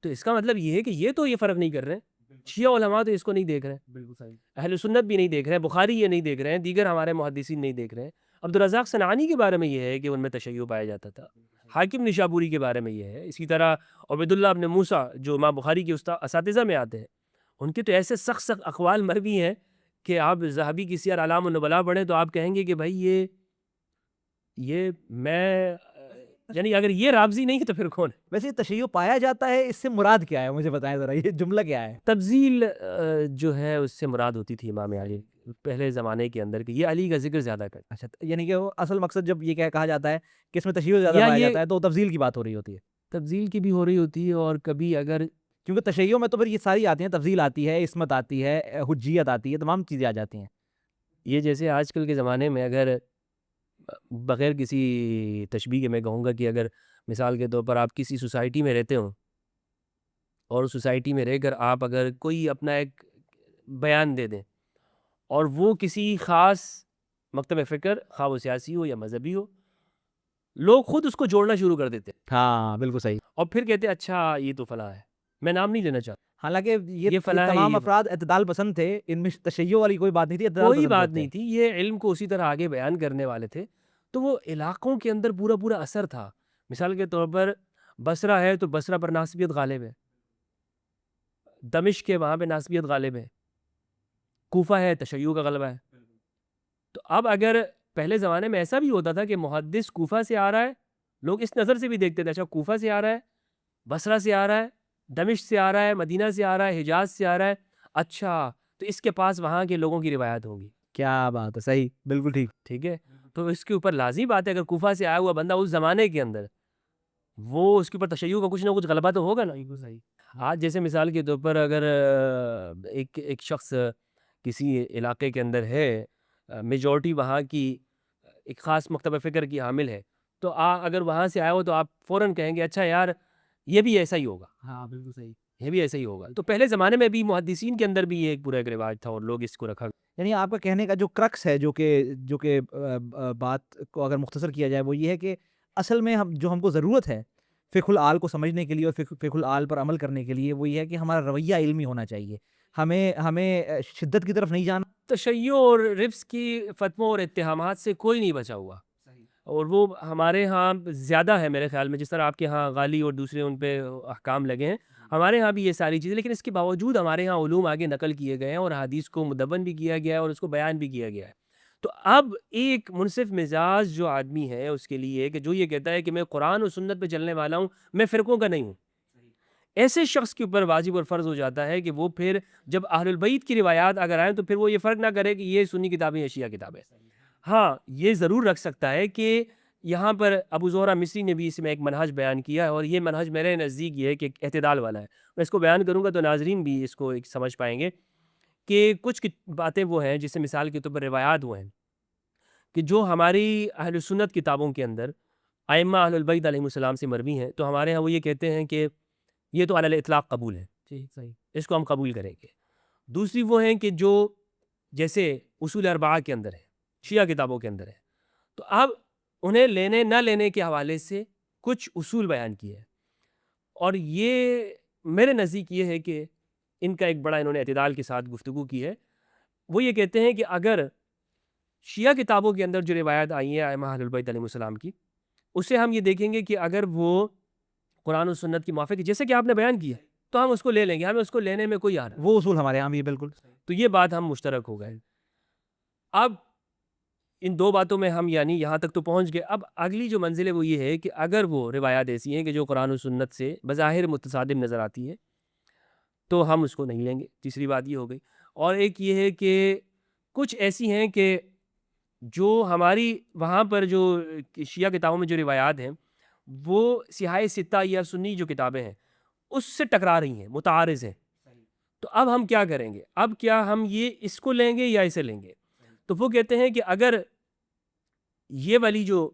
تو اس کا مطلب یہ ہے کہ یہ تو یہ فرق نہیں کر رہے ہیں. شیعہ علماء تو اس کو نہیں دیکھ رہے ہیں, بالکل صحیح. اہل سنت بھی نہیں دیکھ رہے ہیں, بخاری یہ نہیں دیکھ رہے ہیں, دیگر ہمارے محدثین نہیں دیکھ رہے ہیں. عبدالرزاق صنعانی کے بارے میں یہ ہے کہ ان میں تشیع پایا جاتا تھا. حاکم نشابوری کے بارے میں یہ ہے. اسی طرح عبید اللہ ابن موسیٰ جو امام بخاری کے اساتذہ میں آتے ہیں ان کے تو ایسے سخت سخت اقوال مروی ہیں کہ آپ ذہبی کی سیر اعلام النبلاء پڑھیں تو آپ کہیں گے کہ بھائی یہ میں یعنی اگر یہ رابضی نہیں ہے تو پھر کون ہے. ویسے یہ تشیع پایا جاتا ہے, اس سے مراد کیا ہے مجھے بتائیں ذرا, یہ جملہ کیا ہے؟ تبذیل جو ہے اس سے مراد ہوتی تھی امام علی پہلے زمانے کے اندر کہ یہ علی کا ذکر زیادہ کرتا. اچھا, یعنی کہ وہ اصل مقصد جب یہ کہا جاتا ہے کہ اس میں تشیع زیادہ یا پایا یہ جاتا ہے تو تفضیل کی بات ہو رہی ہوتی ہے. تبذیل کی بھی ہو رہی ہوتی ہے, اور کبھی اگر کیونکہ تشیع میں تو پھر یہ ساری آتی ہیں, تفضیل آتی ہے, عصمت آتی ہے, حجیت آتی ہے, تمام چیزیں آ جاتی ہیں. یہ جیسے آج کل کے زمانے میں اگر بغیر کسی تشبیہ کے میں کہوں گا کہ اگر مثال کے طور پر آپ کسی سوسائٹی میں رہتے ہوں اور سوسائٹی میں رہ کر آپ اگر کوئی اپنا ایک بیان دے دیں اور وہ کسی خاص مکتب فکر خواہ وہ سیاسی ہو یا مذہبی ہو, لوگ خود اس کو جوڑنا شروع کر دیتے ہیں ہاں بالکل صحیح. اور پھر کہتے ہیں اچھا یہ تو فلاں ہے. میں نام نہیں لینا چاہتا, حالانکہ یہ فلاں ہے, تمام یہ افراد اعتدال پسند تھے, ان میں تشیع والی کوئی بات نہیں تھی, اعتدال کوئی پسند بات لوگ نہیں تھے. تھی. یہ علم کو اسی طرح آگے بیان کرنے والے تھے. تو وہ علاقوں کے اندر پورا پورا اثر تھا. مثال کے طور پر بصرہ ہے تو بصرہ پر ناسبیت غالب ہے, دمشق کے وہاں پہ ناسبیت غالب ہے, کوفہ ہے تشیع کا غلبہ ہے. تو اب اگر پہلے زمانے میں ایسا بھی ہوتا تھا کہ محدث کوفہ سے آ رہا ہے, لوگ اس نظر سے بھی دیکھتے تھے اچھا کوفہ سے آ رہا ہے, بصرہ سے آ رہا ہے, دمشق سے آ رہا ہے, مدینہ سے آ رہا ہے, حجاز سے آ رہا ہے, اچھا تو اس کے پاس وہاں کے لوگوں کی روایت ہوگی. کیا بات ہے, صحیح, بالکل ٹھیک. ٹھیک ہے, تو اس کے اوپر لازمی بات ہے اگر کوفہ سے آیا ہوا بندہ اس زمانے کے اندر وہ اس کے اوپر تشیع کا کچھ نہ کچھ غلبہ تو ہوگا نا. صحیح. آج جیسے مثال کے طور پر اگر ایک شخص کسی علاقے کے اندر ہے, میجورٹی وہاں کی ایک خاص مکتب فکر کی حامل ہے, تو اگر وہاں سے آیا ہو تو آپ فوراً کہیں گے اچھا یار یہ بھی ایسا ہی ہوگا. ہاں بالکل صحیح. یہ بھی ایسا ہی ہوگا. تو پہلے زمانے میں بھی محدثین کے اندر بھی یہ ایک پورا ایک رواج تھا اور لوگ اس کو رکھا. یعنی آپ کا کہنے کا جو کرکس ہے, جو کہ بات کو اگر مختصر کیا جائے وہ یہ ہے کہ اصل میں ہم کو ضرورت ہے فقہ العال کو سمجھنے کے لیے اور فقہ العال پر عمل کرنے کے لیے, وہ یہ ہے کہ ہمارا رویہ علمی ہونا چاہیے. ہمیں شدت کی طرف نہیں جانا. تشیع اور رفض کی فتووں اور اتہامات سے کوئی نہیں بچا ہوا, اور وہ ہمارے ہاں زیادہ ہے میرے خیال میں. جس طرح آپ کے ہاں غالی اور دوسرے ان پہ احکام لگے ہیں, ہمارے ہاں بھی یہ ساری چیزیں, لیکن اس کے باوجود ہمارے ہاں علوم آگے نقل کیے گئے ہیں اور حدیث کو مدون بھی کیا گیا ہے اور اس کو بیان بھی کیا گیا ہے. تو اب ایک منصف مزاج جو آدمی ہے اس کے لیے کہ جو یہ کہتا ہے کہ میں قرآن و سنت پہ چلنے والا ہوں, میں فرقوں کا نہیں ہوں, ایسے شخص کے اوپر واجب اور فرض ہو جاتا ہے کہ وہ پھر جب اہل البیت کی روایات اگر آئیں تو پھر وہ یہ فرق نہ کرے کہ یہ سنی کتابیں یا شیعہ کتابیں. ہاں یہ ضرور رکھ سکتا ہے کہ یہاں پر ابو زہرہ مصری نے بھی اس میں ایک منہج بیان کیا ہے, اور یہ منہج میرے نزدیک یہ ہے کہ اعتدال والا ہے. میں اس کو بیان کروں گا تو ناظرین بھی اس کو ایک سمجھ پائیں گے کہ کچھ باتیں وہ ہیں جس سے مثال کے طور پر روایات وہ ہیں کہ جو ہماری اہل سنت کتابوں کے اندر ائمہ اہل البیت علیہم السلام سے مروی ہیں, تو ہمارے ہاں وہ یہ کہتے ہیں کہ یہ تو علی الاطلاق قبول ہے, صحیح, اس کو ہم قبول کریں گے. دوسری وہ ہیں کہ جو جیسے اصول اربعہ کے اندر ہے, شیعہ کتابوں کے اندر ہے, تو اب انہیں لینے نہ لینے کے حوالے سے کچھ اصول بیان کیے ہیں, اور یہ میرے نزدیک یہ ہے کہ ان کا ایک بڑا انہوں نے اعتدال کے ساتھ گفتگو کی ہے. وہ یہ کہتے ہیں کہ اگر شیعہ کتابوں کے اندر جو روایت آئی ہیں ائمہ اہل البیت علیہم السلام کی, اسے ہم یہ دیکھیں گے کہ اگر وہ قرآن و سنت کی موافق جیسے کہ آپ نے بیان کیا تو ہم اس کو لے لیں گے, ہمیں اس کو لینے میں کوئی حرج نہیں. وہ اصول ہمارے یہاں بھی بالکل. تو یہ بات ہم مشترک ہو گئے. اب ان دو باتوں میں ہم یعنی یہاں تک تو پہنچ گئے. اب اگلی جو منزل ہے وہ یہ ہے کہ اگر وہ روایات ایسی ہیں کہ جو قرآن و سنت سے بظاہر متصادم نظر آتی ہے تو ہم اس کو نہیں لیں گے. تیسری بات یہ ہو گئی. اور ایک یہ ہے کہ کچھ ایسی ہیں کہ جو ہماری وہاں پر جو شیعہ کتابوں میں جو روایات ہیں وہ سیاہ ستہ یا سنی جو کتابیں ہیں اس سے ٹکرا رہی ہیں, متعارض ہیں. تو اب ہم کیا کریں گے؟ اب کیا ہم یہ اس کو لیں گے یا اسے لیں گے؟ تو وہ کہتے ہیں کہ اگر یہ والی جو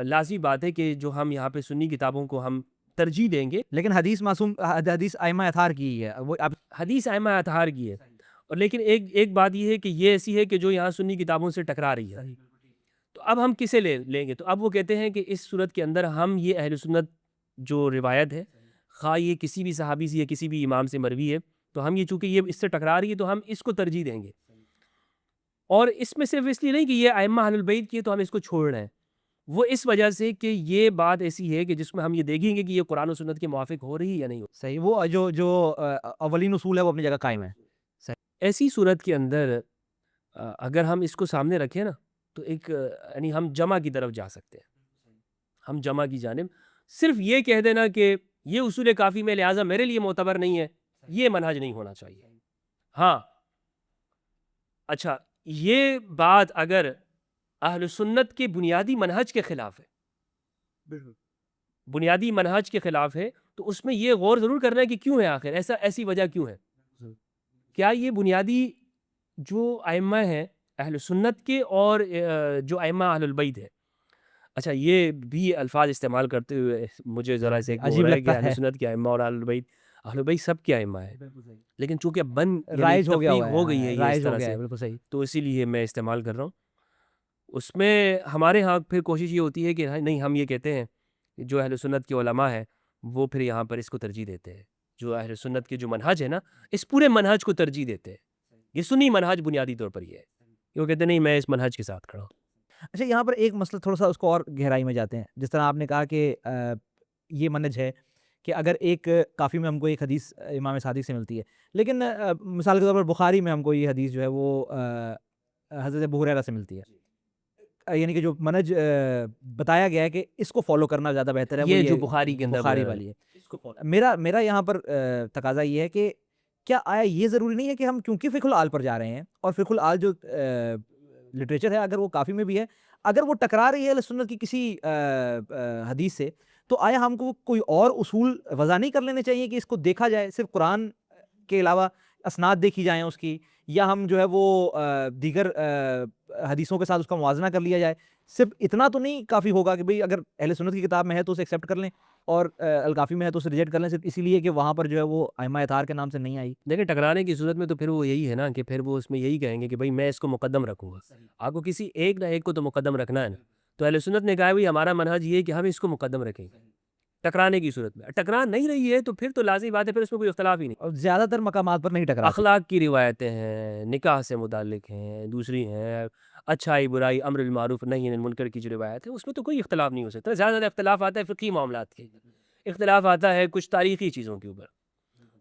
لازمی بات ہے کہ جو ہم یہاں پہ سنی کتابوں کو ہم ترجیح دیں گے. لیکن حدیث معصوم حدیث ائمہ اطہار کی ہے وہ اب حدیث ائمہ اطہار کی ہے. اور لیکن ایک بات یہ ہے کہ یہ ایسی ہے کہ جو یہاں سنی کتابوں سے ٹکرا رہی ہے. تو اب ہم کسے لیں گے؟ تو اب وہ کہتے ہیں کہ اس صورت کے اندر ہم یہ اہل سنت جو روایت ہے، خواہ یہ کسی بھی صحابی سے یا کسی بھی امام سے مروی ہے، تو ہم یہ چونکہ یہ اس سے ٹکرا رہی ہے تو ہم اس کو ترجیح دیں گے. اور اس میں صرف اس لیے نہیں کہ یہ ائمہ اہل البیت کی ہے تو ہم اس کو چھوڑ رہے ہیں، وہ اس وجہ سے کہ یہ بات ایسی ہے کہ جس میں ہم یہ دیکھیں گے کہ یہ قرآن و سنت کے موافق ہو رہی ہے یا نہیں ہو. صحیح، وہ جو اولین اصول ہے وہ اپنی جگہ قائم ہے. ایسی صورت کے اندر اگر ہم اس کو سامنے رکھیں نا تو ایک یعنی ہم جمع کی طرف جا سکتے ہیں. ہم جمع کی جانب صرف یہ کہہ دینا کہ یہ اصول کافی میں لہٰذا میرے لیے معتبر نہیں ہے، یہ منہج نہیں ہونا چاہیے. ہاں اچھا، یہ بات اگر اہل سنت کے بنیادی منہج کے خلاف ہے، بنیادی منہج کے خلاف ہے، تو اس میں یہ غور ضرور کرنا ہے کہ کیوں ہے، آخر ایسی وجہ کیوں ہے. کیا یہ بنیادی جو ائمہ ہیں اہل سنت کے اور جو ائمہ اہل البیت ہے، اچھا یہ بھی الفاظ استعمال کرتے ہوئے مجھے ذرا سے عجیب ہے کہ لگتا اہل ہے. سنت کے ائمہ اور اہل البیت سب کے ائمہ ہیں، لیکن چونکہ رائج ہو گیا تفریق ہو گئی ہے یہ اس رائج ہو طرح گیا سے، ہے، بالکل صحیح. تو اسی لیے میں استعمال کر رہا ہوں. اس میں ہمارے ہاں پھر کوشش یہ ہوتی ہے کہ نہیں، ہم یہ کہتے ہیں کہ جو اہل سنت کے علماء ہیں وہ پھر یہاں پر اس کو ترجیح دیتے ہیں. جو اہل سنت کے جو منہج ہے نا، اس پورے منہج کو ترجیح دیتے ہیں. یہ سنی منہج بنیادی طور پر یہ ہے، وہ کہتے ہیں نہیں میں اس منہج کے ساتھ کھڑا ہوں. اچھا، یہاں پر ایک مسئلہ تھوڑا سا اس کو اور گہرائی میں جاتے ہیں. جس طرح آپ نے کہا کہ یہ منہج ہے کہ اگر ایک کافی میں ہم کو ایک حدیث امام صادق سے ملتی ہے، لیکن مثال کے طور پر بخاری میں ہم کو یہ حدیث جو ہے وہ حضرت ابو ہریرہ سے ملتی ہے، یعنی کہ جو منہج بتایا گیا ہے کہ اس کو فالو کرنا زیادہ بہتر ہے وہ یہ یہ جو بخاری کے اندر بخاری والی ہے. میرا یہاں پر تقاضا یہ ہے کہ کیا آیا یہ ضروری نہیں ہے کہ ہم کیونکہ فقہ العال پر جا رہے ہیں، اور فقہ العال جو لٹریچر ہے اگر وہ کافی میں بھی ہے، اگر وہ ٹکرا رہی ہے اہل سنت کی کسی حدیث سے، تو آیا ہم کو کوئی اور اصول وضع نہیں کر لینے چاہیے کہ اس کو دیکھا جائے، صرف قرآن کے علاوہ اسناد دیکھی جائیں اس کی، یا ہم جو ہے وہ دیگر حدیثوں کے ساتھ اس کا موازنہ کر لیا جائے. صرف اتنا تو نہیں کافی ہوگا کہ بھئی اگر اہل سنت کی کتاب میں ہے تو اسے ایکسیپٹ کر لیں، اور الکافی میں ہے تو اسے ریجیکٹ کر لیں، صرف اسی لیے کہ وہاں پر جو ہے وہ ائمہ اطہار کے نام سے نہیں آئی. دیکھیں ٹکرانے کی صورت میں تو پھر وہ یہی ہے نا کہ پھر وہ اس میں یہی کہیں گے کہ بھئی میں اس کو مقدم رکھوں گا. آپ کو کسی ایک نہ ایک کو تو مقدم رکھنا ہے نا. تو اہل سنت نے کہا بھئی ہمارا منہج یہ ہے کہ ہم اس کو مقدم رکھیں گے ٹکرانے کی صورت میں. ٹکرا نہیں رہی ہے تو پھر تو لازمی بات ہے، پھر اس میں کوئی اختلاف ہی نہیں. اور زیادہ تر مقامات پر نہیں ٹکراتی. اخلاق کی روایتیں ہیں، نکاح سے متعلق ہیں، دوسری ہیں اچھائی برائی امر بالمعروف نہی عن المنکر کی جو روایت ہے، اس میں تو کوئی اختلاف نہیں ہو سکتا. زیادہ اختلاف آتا ہے فقہی معاملات کے، اختلاف آتا ہے کچھ تاریخی چیزوں کے اوپر.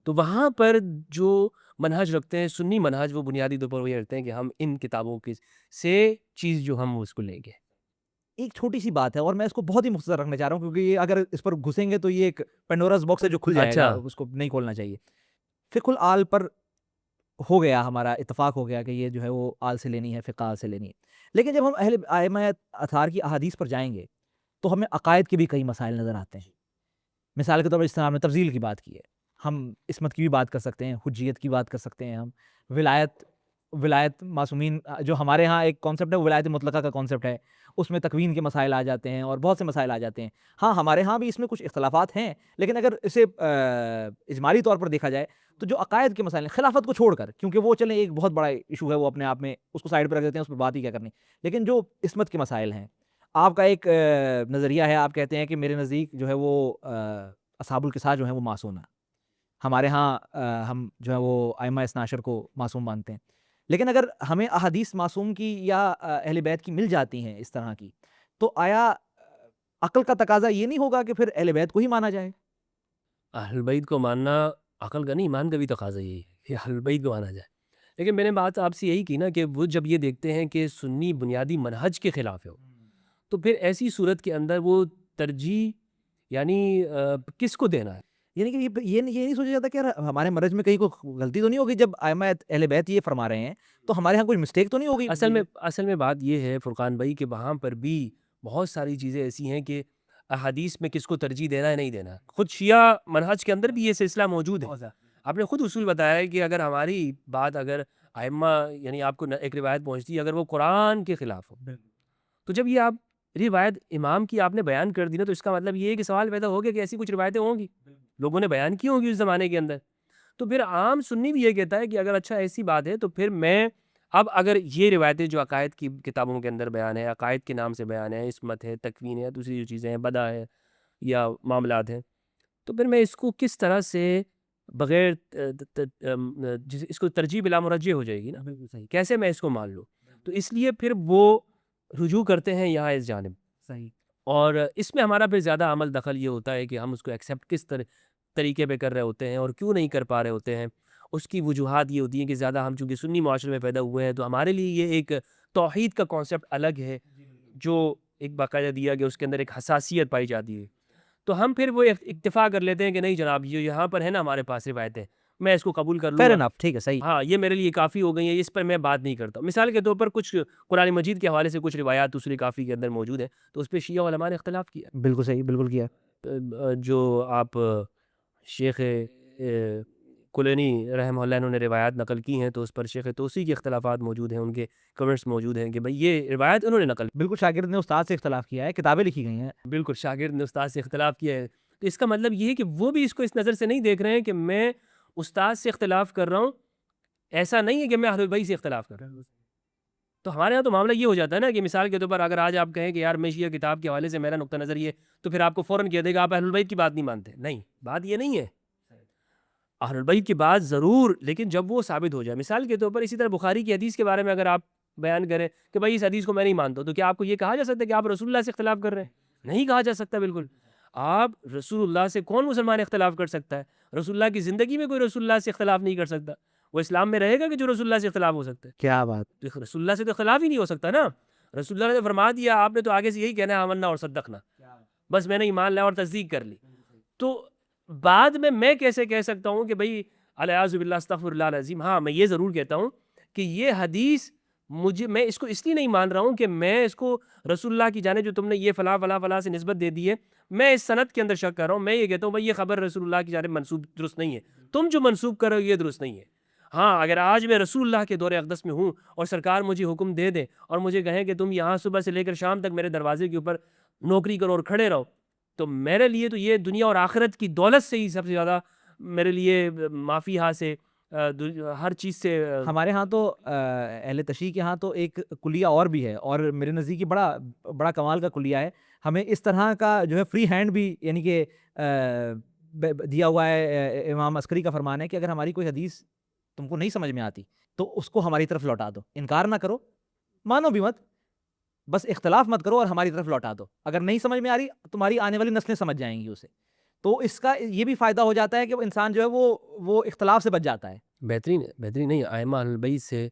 تو وہاں پر جو منہج رکھتے ہیں سنی منہج، وہ بنیادی طور پر وہ یہ رکھتے ہیں کہ ہم ان کتابوں کی سے چیز جو ہم اس کو لیں گے. ایک چھوٹی سی بات ہے اور میں اس کو بہت ہی مختصر رکھنا چاہ رہا ہوں، کیونکہ یہ اگر اس پر گھسیں گے تو یہ ایک پینڈوراز باکس ہے جو کھل جائے گا، اس کو نہیں کھولنا چاہیے. فقہ العال پر ہو گیا، ہمارا اتفاق ہو گیا کہ یہ جو ہے وہ آل سے لینی ہے، فقہ آل سے لینی ہے. لیکن جب ہم اہل ائمہ اطہار کی احادیث پر جائیں گے تو ہمیں عقائد کے بھی کئی مسائل نظر آتے ہیں. مثال کے طور پر جس طرح ہم نے تفضیل کی بات کی ہے، ہم عصمت کی بھی بات کر سکتے ہیں، حجیت کی بات کر سکتے ہیں، ہم ولایت معصومین جو ہمارے ہاں ایک کانسیپٹ ہے، ولایت مطلقہ کا کانسیپٹ ہے، اس میں تکوین کے مسائل آ جاتے ہیں اور بہت سے مسائل آ جاتے ہیں. ہاں ہمارے ہاں بھی اس میں کچھ اختلافات ہیں، لیکن اگر اسے اجمالی طور پر دیکھا جائے تو جو عقائد کے مسائل ہیں، خلافت کو چھوڑ کر، کیونکہ وہ چلیں ایک بہت بڑا ایشو ہے، وہ اپنے آپ میں اس کو سائڈ پہ رکھ دیتے ہیں، اس پر بات ہی کیا کرنی. لیکن جو عصمت کے مسائل ہیں، آپ کا ایک نظریہ ہے، آپ کہتے ہیں کہ میرے نزدیک جو ہے وہ اصحاب الکساء جو ہیں وہ معصوم ہیں. ہمارے ہاں ہم جو ہے وہ ائمہ اثنا عشر کو معصوم مانتے ہیں. لیکن اگر ہمیں احادیث معصوم کی یا اہل بیت کی مل جاتی ہیں اس طرح کی، تو آیا عقل کا تقاضا یہ نہیں ہوگا کہ پھر اہل بیت کو ہی مانا جائے؟ اہل بیت کو ماننا عقل کا نہیں، ایمان کا بھی تقاضا یہی ہے کہ اہل بیت کو مانا جائے. لیکن میں نے بات آپ سے یہی کی نا کہ وہ جب یہ دیکھتے ہیں کہ سنی بنیادی منہج کے خلاف ہے تو پھر ایسی صورت کے اندر وہ ترجیح یعنی کس کو دینا ہے. یعنی کہ یہ نہیں سوچا جاتا کہ یار ہمارے مرج میں کہیں کوئی غلطی تو نہیں ہوگی، جب ائمہ اہل بیت یہ فرما رہے ہیں تو ہمارے ہاں کوئی مسٹیک تو نہیں ہوگی. اصل میں بات یہ ہے فرقان بھائی کہ وہاں پر بھی بہت ساری چیزیں ایسی ہیں کہ احادیث میں کس کو ترجیح دینا ہے نہیں دینا. خود شیعہ منہج کے اندر بھی یہ سلسلہ موجود ہے. آپ نے خود اصول بتایا ہے کہ اگر ہماری بات اگر ائمہ یعنی آپ کو ایک روایت پہنچتی ہے اگر وہ قرآن کے خلاف ہو، تو جب یہ آپ روایت امام کی آپ نے بیان کر دی نا، تو اس کا مطلب یہ ہے کہ سوال پیدا ہو گیا کہ ایسی کچھ روایتیں ہوں گی، لوگوں نے بیان کی ہوں گی اس زمانے کے اندر. تو پھر عام سنی بھی یہ کہتا ہے کہ اگر اچھا ایسی بات ہے تو پھر میں اب اگر یہ روایتیں جو عقائد کی کتابوں کے اندر بیان ہے، عقائد کے نام سے بیان ہے، عصمت ہے، تکوین ہے، دوسری جو چیزیں ہیں، بدع ہے یا معاملات ہیں، تو پھر میں اس کو کس طرح سے بغیر اس کو ترجیح بلا مرجح ہو جائے گی نا، بالکل صحیح، کیسے میں اس کو مان لوں؟ تو اس لیے پھر وہ رجوع کرتے ہیں یہاں اس جانب. صحیح. اور اس میں ہمارا پھر زیادہ عمل دخل یہ ہوتا ہے کہ ہم اس کو ایکسیپٹ کس طریقے پہ کر رہے ہوتے ہیں اور کیوں نہیں کر پا رہے ہوتے ہیں. اس کی وجوہات یہ ہوتی ہیں کہ زیادہ ہم چونکہ سنی معاشرے میں پیدا ہوئے ہیں تو ہمارے لیے یہ ایک توحید کا کانسیپٹ الگ ہے جو ایک باقاعدہ دیا گیا، اس کے اندر ایک حساسیت پائی جاتی ہے. تو ہم پھر وہ اکتفا کر لیتے ہیں کہ نہیں جناب یہ یہاں پر ہے نا ہمارے پاس روایتیں، میں اس کو قبول کر لوں فیئر گا، انف، ٹھیک ہے، صحیح. ہاں یہ میرے لیے کافی ہو گئی ہیں، اس پر میں بات نہیں کرتا. مثال کے طور پر کچھ قرآن مجید کے حوالے سے کچھ روایات اصول کافی کے اندر موجود ہیں، تو اس پہ شیعہ علماء نے اختلاف کیا. بالکل صحیح، بالکل کیا. جو آپ شیخ کلینی رحمہ اللہ انہوں نے روایات نقل کی ہیں تو اس پر شیخ توسی کے اختلافات موجود ہیں، ان کے کمنٹس موجود ہیں کہ بھئی یہ روایت انہوں نے نقل بالکل شاگرد نے استاد سے اختلاف کیا ہے، کتابیں لکھی گئی ہیں. بالکل شاگرد نے استاد سے اختلاف کیا ہے. تو اس کا مطلب یہ ہے کہ وہ بھی اس کو اس نظر سے نہیں دیکھ رہے ہیں کہ میں استاد سے اختلاف کر رہا ہوں، ایسا نہیں ہے کہ میں اہل البیت سے اختلاف کر رہا ہوں. تو ہمارے یہاں تو معاملہ یہ ہو جاتا ہے نا کہ مثال کے طور پر اگر آج آپ کہیں کہ یار میں شیعہ کتاب کے حوالے سے میرا نقطہ نظر یہ، تو پھر آپ کو فوراً کہہ دے گا آپ اہل البیت کی بات نہیں مانتے. نہیں، بات یہ نہیں ہے، اہل البیت کی بات ضرور، لیکن جب وہ ثابت ہو جائے. مثال کے طور پر اسی طرح بخاری کی حدیث کے بارے میں اگر آپ بیان کریں کہ بھائی اس حدیث کو میں نہیں مانتا، تو کیا آپ کو یہ کہا جا سکتا ہے کہ آپ رسول اللہ سے اختلاف کر رہے ہیں؟ نہیں کہا جا سکتا. بالکل، آپ رسول اللہ سے کون مسلمان اختلاف کر سکتا ہے؟ رسول اللہ کی زندگی میں کوئی رسول اللہ سے اختلاف نہیں کر سکتا. وہ اسلام میں رہے گا کہ جو رسول اللہ سے اختلاف ہو سکتا ہے؟ کیا بات. تو رسول اللہ سے تو اختلاف ہی نہیں ہو سکتا نا. رسول اللہ نے تو فرما دیا، آپ نے تو آگے سے یہی کہنا ہے آمنا اور صدقنا، بس میں نے ایمان لایا اور تصدیق کر لی. تو بعد میں کیسے کہہ سکتا ہوں کہ بھئی الیاذ باللہ استغفر اللہ العظیم. ہاں میں یہ ضرور کہتا ہوں کہ یہ حدیث میں اس کو اس لیے نہیں مان رہا ہوں کہ میں اس کو رسول اللہ کی جانب جو تم نے یہ فلاں فلاں فلاں سے نسبت دے دی ہے، میں اس سند کے اندر شک کر رہا ہوں. میں یہ کہتا ہوں بھئی یہ خبر رسول اللہ کی جانب منسوب درست نہیں ہے، تم جو منسوب کر رہے ہو یہ درست نہیں ہے. ہاں اگر آج میں رسول اللہ کے دور اقدس میں ہوں اور سرکار مجھے حکم دے دے اور مجھے کہیں کہ تم یہاں صبح سے لے کر شام تک میرے دروازے کے اوپر نوکری کرو اور کھڑے رہو، تو میرے لیے تو یہ دنیا اور آخرت کی دولت سے ہی سب سے زیادہ میرے لیے معافی ہاں سے ہر چیز سے. ہمارے ہاں تو اہل تشیع کے ہاں تو ایک کلیہ اور بھی ہے، اور میرے نزدیک یہ بڑا کمال کا کلیہ ہے. ہمیں اس طرح کا جو ہے فری ہینڈ بھی یعنی کہ دیا ہوا ہے. امام عسکری کا فرمان ہے کہ اگر ہماری کوئی حدیث تم کو نہیں سمجھ میں آتی تو اس کو ہماری طرف لوٹا دو، انکار نہ کرو، مانو بھی مت، بس اختلاف مت کرو اور ہماری طرف لوٹا دو. اگر نہیں سمجھ میں آ رہی تمہاری آنے والی نسلیں سمجھ جائیں گی اسے. تو اس کا یہ بھی فائدہ ہو جاتا ہے کہ وہ انسان جو ہے وہ اختلاف سے بچ جاتا ہے. بہترین نہیں. ائمہ اہل البیت سے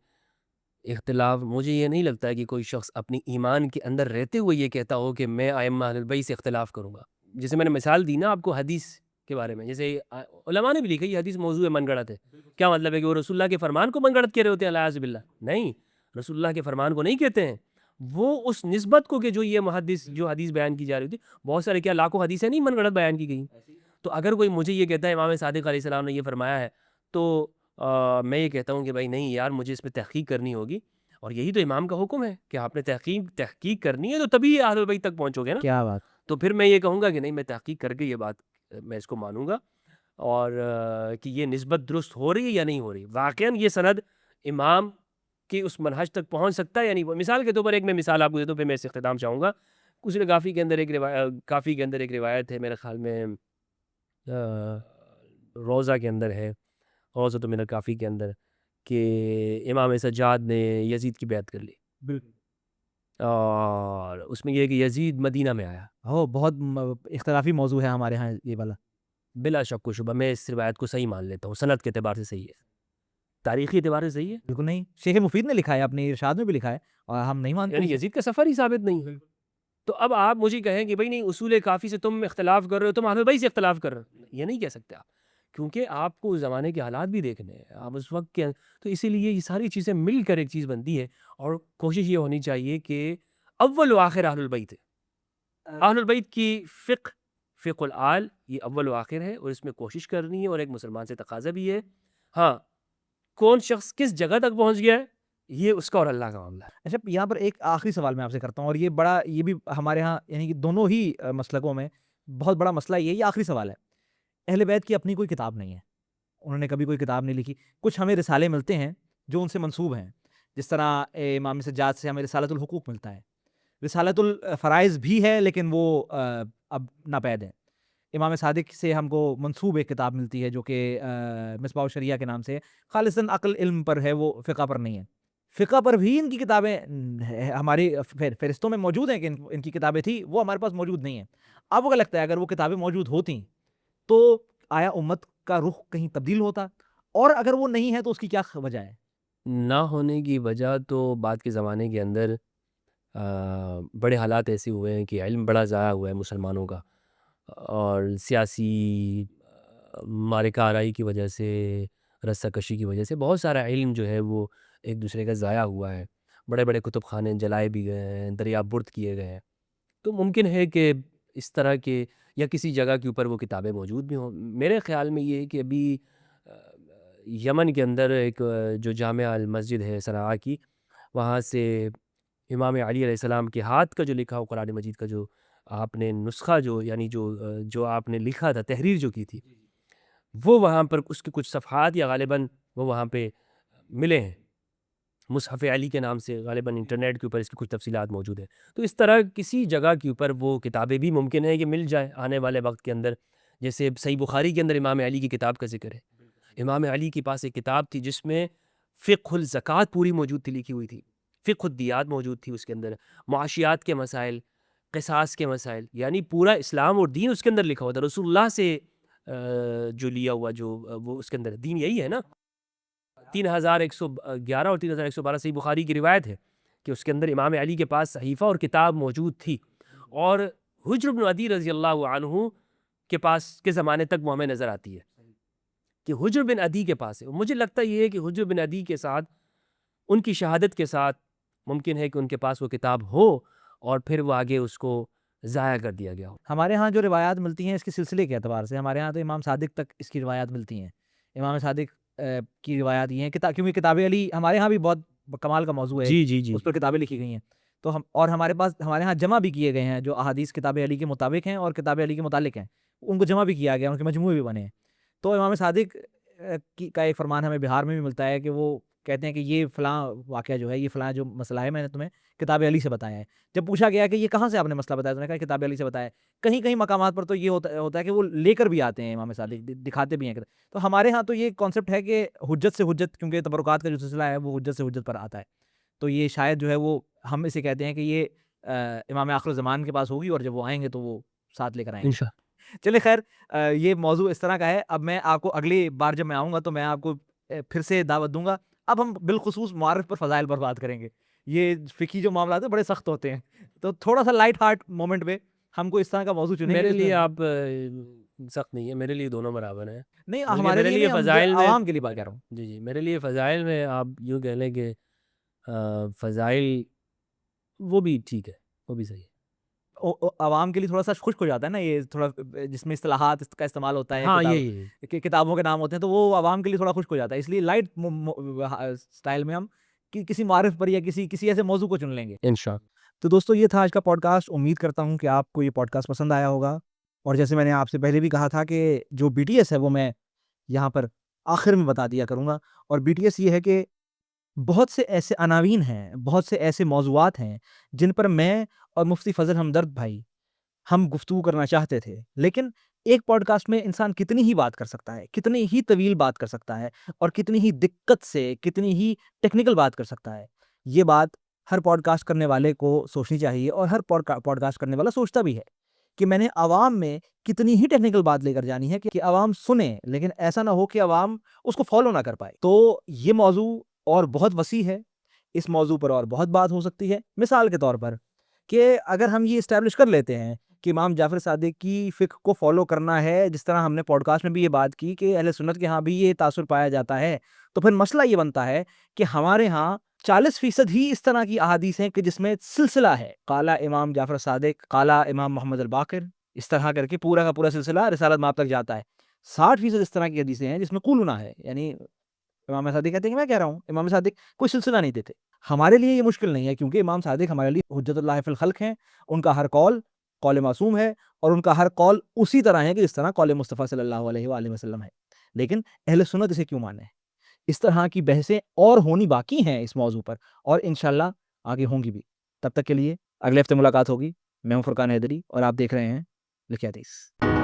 اختلاف مجھے یہ نہیں لگتا ہے کہ کوئی شخص اپنی ایمان کے اندر رہتے ہوئے یہ کہتا ہو کہ میں ائمہ اہل البیت سے اختلاف کروں گا. جیسے میں نے مثال دی نا آپ کو حدیث کے بارے میں، جیسے علماء نے بھی لکھا یہ حدیث موضوع من گڑت ہے. کیا مطلب ہے کہ وہ رسول اللہ کے فرمان کو من گڑت کہہ رہے ہوتے ہیں؟ الیاذ باللہ. نہیں، رسول اللہ کے فرمان کو نہیں کہتے ہیں، وہ اس نسبت کو کہ جو یہ محدث جو حدیث بیان کی جا رہی ہوتی، بہت سارے کیا لاکھوں حدیثیں نہیں من گڑت بیان کی گئی. تو اگر کوئی مجھے یہ کہتا ہے امام صادق علیہ السلام نے یہ فرمایا ہے، تو میں یہ کہتا ہوں کہ بھائی نہیں یار، مجھے اس پہ تحقیق کرنی ہوگی. اور یہی تو امام کا حکم ہے کہ آپ نے تحقیق کرنی ہے، تو تبھی اہل البیت تک پہنچو گے نا. کیا بات. تو پھر میں یہ کہوں گا کہ نہیں، میں تحقیق کر کے یہ بات میں اس کو مانوں گا، اور کہ یہ نسبت درست ہو رہی ہے یا نہیں ہو رہی، واقعاً یہ سند امام کی اس منہج تک پہنچ سکتا ہے یا نہیں. مثال کے طور پر ایک میں مثال آپ کو دیتا ہوں، پھر میں اس سے اختتام چاہوں گا. اصول کافی کے اندر ایک روایت ہے، میرے خیال میں روضہ کے اندر ہے، روضۃ من الکافی کے اندر، کہ امام سجاد نے یزید کی بیعت کر لی. بالکل. اور اس میں یہ ہے کہ یزید مدینہ میں آیا. بہت اختلافی موضوع ہے ہمارے ہاں یہ والا. بلا شک و شبہ میں اس روایت کو صحیح مان لیتا ہوں، سند کے اعتبار سے صحیح ہے، تاریخی اعتبار سے صحیح ہے. بالکل نہیں، شیخ مفید نے لکھا ہے، اپنے ارشاد میں بھی لکھا ہے، اور ہم نہیں مانتے. یعنی یزید کا سفر ہی ثابت نہیں ہے. تو اب آپ مجھے کہیں کہ بھئی نہیں اصول کافی سے تم اختلاف کر رہے ہو، تم اہل بیت سے اختلاف کر رہے ہو، یہ نہیں کہہ سکتے آپ، کیونکہ آپ کو اس زمانے کے حالات بھی دیکھنے ہیں، آپ اس وقت کے. تو اسی لیے یہ ساری چیزیں مل کر ایک چیز بنتی ہے، اور کوشش یہ ہونی چاہیے کہ اول و آخر اہل البیت ہے. اہل البیت کی فقہ الآل یہ اول و آخر ہے، اور اس میں کوشش کرنی ہے، اور ایک مسلمان سے تقاضا بھی ہے. ہاں، کون شخص کس جگہ تک پہنچ گیا ہے یہ اس کا اور اللہ کا معاملہ ہے۔ اچھا یہاں پر ایک آخری سوال میں آپ سے کرتا ہوں، اور یہ بھی ہمارے ہاں یعنی کہ دونوں ہی مسلکوں میں بہت بڑا مسئلہ یہ آخری سوال ہے۔ اہل بیت کی اپنی کوئی کتاب نہیں ہے، انہوں نے کبھی کوئی کتاب نہیں لکھی۔ کچھ ہمیں رسالے ملتے ہیں جو ان سے منسوب ہیں، جس طرح امام سجاد سے ہمیں رسالۃ الحقوق ملتا ہے، رسالۃ الفرائض بھی ہے لیکن وہ اب ناپید ہے۔ امام صادق سے ہم کو منسوب ایک کتاب ملتی ہے جو کہ مصباح الشریعہ کے نام سے خالصاً عقل علم پر ہے، وہ فقہ پر نہیں ہے۔ فقہ پر بھی ان کی کتابیں ہماری فہرستوں میں موجود ہیں کہ ان کی کتابیں تھیں، وہ ہمارے پاس موجود نہیں ہیں۔ اب کو لگتا ہے اگر وہ کتابیں موجود ہوتیں تو آیا امت کا رخ کہیں تبدیل ہوتا، اور اگر وہ نہیں ہے تو اس کی کیا وجہ ہے؟ نہ ہونے کی وجہ تو بعد کے زمانے کے اندر بڑے حالات ایسے ہوئے ہیں کہ علم بڑا ضائع ہوا ہے مسلمانوں کا، اور سیاسی معرکہ آرائی کی وجہ سے، رسہ کشی کی وجہ سے بہت سارا علم جو ہے وہ ایک دوسرے کا ضائع ہوا ہے۔ بڑے بڑے کتب خانے جلائے بھی گئے ہیں، دریاب برد کیے گئے ہیں۔ تو ممکن ہے کہ اس طرح کے یا کسی جگہ کے اوپر وہ کتابیں موجود بھی ہوں۔ میرے خیال میں یہ ہے کہ ابھی یمن کے اندر ایک جو جامعہ المسجد ہے صنعاء کی، وہاں سے امام علی علیہ السلام کے ہاتھ کا جو لکھا ہو قرآن مجید کا جو آپ نے نسخہ یعنی جو آپ نے لکھا تھا، تحریر جو کی تھی، وہ وہاں پر اس کے کچھ صفحات یا غالباً وہ وہاں پہ ملے ہیں مصحف علی کے نام سے، غالباً انٹرنیٹ کے اوپر اس کی کچھ تفصیلات موجود ہیں۔ تو اس طرح کسی جگہ کے اوپر وہ کتابیں بھی ممکن ہے کہ مل جائے آنے والے وقت کے اندر، جیسے صحیح بخاری کے اندر امام علی کی کتاب کا ذکر ہے۔ امام علی کے پاس ایک کتاب تھی جس میں فقہ الزکوٰۃ پوری موجود تھی، لکھی ہوئی تھی، فقہ الدیات موجود تھی اس کے اندر، معاشیات کے مسائل، قصاص کے مسائل، یعنی پورا اسلام اور دین اس کے اندر لکھا ہوا تھا، رسول اللہ سے جو لیا ہوا جو وہ اس کے اندر دین یہی ہے نا۔ 3111 اور 3112 صحیح بخاری کی روایت ہے کہ اس کے اندر امام علی کے پاس صحیفہ اور کتاب موجود تھی، اور حجر بن عدی رضی اللہ عنہ کے پاس کے زمانے تک وہ ہمیں نظر آتی ہے کہ حجر بن عدی کے پاس ہے۔ مجھے لگتا یہ ہے کہ حجر بن عدی کے ساتھ، ان کی شہادت کے ساتھ، ممکن ہے کہ ان کے پاس وہ کتاب ہو اور پھر وہ آگے اس کو ضائع کر دیا گیا ہو۔ ہمارے ہاں جو روایات ملتی ہیں اس کے سلسلے کے اعتبار سے، ہمارے ہاں تو امام صادق تک اس کی روایات ملتی ہیں۔ امام صادق کی روایات یہ ہیں کیونکہ کتاب علی ہمارے ہاں بھی بہت کمال کا موضوع ہے، جی جی جی اس پر کتابیں لکھی گئی ہیں، تو اور ہمارے ہاں جمع بھی کیے گئے ہیں جو احادیث کتاب علی کے مطابق ہیں اور کتاب علی کے متعلق ہیں، ان کو جمع بھی کیا گیا، ان کے مجموعے بھی بنے ہیں۔ تو امام صادق کا ایک فرمان ہمیں بہار میں بھی ملتا ہے کہ وہ کہتے ہیں کہ یہ فلاں واقعہ جو ہے، یہ فلاں جو مسئلہ ہے، میں نے تمہیں کتاب علی سے بتایا ہے۔ جب پوچھا گیا کہ یہ کہاں سے آپ نے مسئلہ بتایا، تو نے کہا کتاب علی سے بتایا ہے۔ کہیں کہیں مقامات پر تو یہ ہوتا ہے کہ وہ لے کر بھی آتے ہیں، امام صادق دکھاتے بھی ہیں۔ تو ہمارے ہاں تو یہ کانسیپٹ ہے کہ حجت سے حجت، کیونکہ تبرکات کا جو سلسلہ ہے وہ حجت سے حجت پر آتا ہے، تو یہ شاید جو ہے وہ ہم اسے کہتے ہیں کہ یہ امام آخر الزمان کے پاس ہوگی، اور جب وہ آئیں گے تو وہ ساتھ لے کر آئیں گے۔ انشاءاللہ۔ چلے خیر، یہ موضوع اس طرح کا ہے۔ اب میں آپ کو اگلی بار جب میں آؤں گا تو میں آپ کو پھر سے دعوت دوں گا۔ اب ہم بالخصوص معارف پر فضائل پر بات کریں گے۔ یہ فقہی جو معاملات ہیں بڑے سخت ہوتے ہیں، تو تھوڑا سا لائٹ ہارٹ مومنٹ پہ ہم کو اس طرح کا موضوع چنیں گے۔ میرے لیے آپ سخت نہیں ہے، میرے لیے دونوں برابر ہیں۔ نہیں، بلکہ ہمارے لیے فضائل میں، عوام کے لیے بات کر رہا ہوں۔ جی جی، میرے لیے فضائل میں آپ یوں کہہ لیں کہ فضائل وہ بھی ٹھیک ہے، وہ بھی صحیح ہے۔ عوام کے لیے تھوڑا سا خشک ہو جاتا ہے نا، یہ تھوڑا جس میں اصطلاحات کا استعمال ہوتا ہے، ہاں یہی کتابوں کے نام ہوتے ہیں، تو وہ عوام کے لیے تھوڑا خشک ہو جاتا ہے، اس لیے لائٹ سٹائل میں ہم کسی معارف پر یا کسی ایسے موضوع کو چن لیں گے انشاءاللہ۔ تو دوستو یہ تھا آج کا پوڈ کاسٹ۔ امید کرتا ہوں کہ آپ کو یہ پوڈ کاسٹ پسند آیا ہوگا، اور جیسے میں نے آپ سے پہلے بھی کہا تھا کہ جو بی ٹی ایس ہے وہ میں یہاں پر آخر میں بتا دیا کروں گا، اور بی ٹی ایس یہ ہے کہ بہت سے ایسے عناوین ہیں، بہت سے ایسے موضوعات ہیں جن پر میں اور مفتی فضل ہمدرد بھائی ہم گفتگو کرنا چاہتے تھے، لیکن ایک پوڈ کاسٹ میں انسان کتنی ہی بات کر سکتا ہے، کتنی ہی طویل بات کر سکتا ہے، اور کتنی ہی دقت سے، کتنی ہی ٹیکنیکل بات کر سکتا ہے۔ یہ بات ہر پوڈ کاسٹ کرنے والے کو سوچنی چاہیے، اور ہر پوڈ کاسٹ کرنے والا سوچتا بھی ہے کہ میں نے عوام میں کتنی ہی ٹیکنیکل بات لے کر جانی ہے کہ عوام سنیں، لیکن ایسا نہ ہو کہ عوام اس کو فالو نہ کر پائے۔ تو یہ موضوع اور بہت وسیع ہے، اس موضوع پر اور بہت بات ہو سکتی ہے۔ مثال کے طور پر کہ اگر ہم یہ اسٹیبلش کر لیتے ہیں کہ امام جعفر صادق کی فقہ کو فالو کرنا ہے، جس طرح ہم نے پوڈ کاسٹ میں بھی یہ بات کی کہ اہل سنت کے ہاں بھی یہ تاثر پایا جاتا ہے، تو پھر مسئلہ یہ بنتا ہے کہ ہمارے ہاں 40% ہی اس طرح کی احادیث ہیں کہ جس میں سلسلہ ہے، قال امام جعفر صادق، قال امام محمد الباقر، اس طرح کر کے پورا کا پورا سلسلہ رسالت مآب تک جاتا ہے۔ 60% اس طرح کی حدیثیں ہیں جس میں قولنا ہے، یعنی امام صادق کہتے ہیں کہ میں کہہ رہا ہوں. امام صادق کوئی سلسلہ نہیں دیتے. ہمارے لیے یہ مشکل نہیں ہے کیونکہ امام صادق ہمارے لیے حجت اللہ فی الخلق ہیں. ان کا ہر قول معصوم ہے اور ان کا ہر قول اسی طرح ہے کہ جس طرح قول مصطفیٰ صلی اللہ علیہ وآلہ وسلم ہے. لیکن اہل سنت اسے کیوں مانے؟ اس طرح کی بحثیں اور ہونی باقی ہیں اس موضوع پر، اور انشاءاللہ آگے ہوں گی بھی. تب تک کے لیے اگلے ہفتے ملاقات ہوگی. میں ہوں فرقان حیدری اور آپ دیکھ رہے ہیں لکھ حدیث.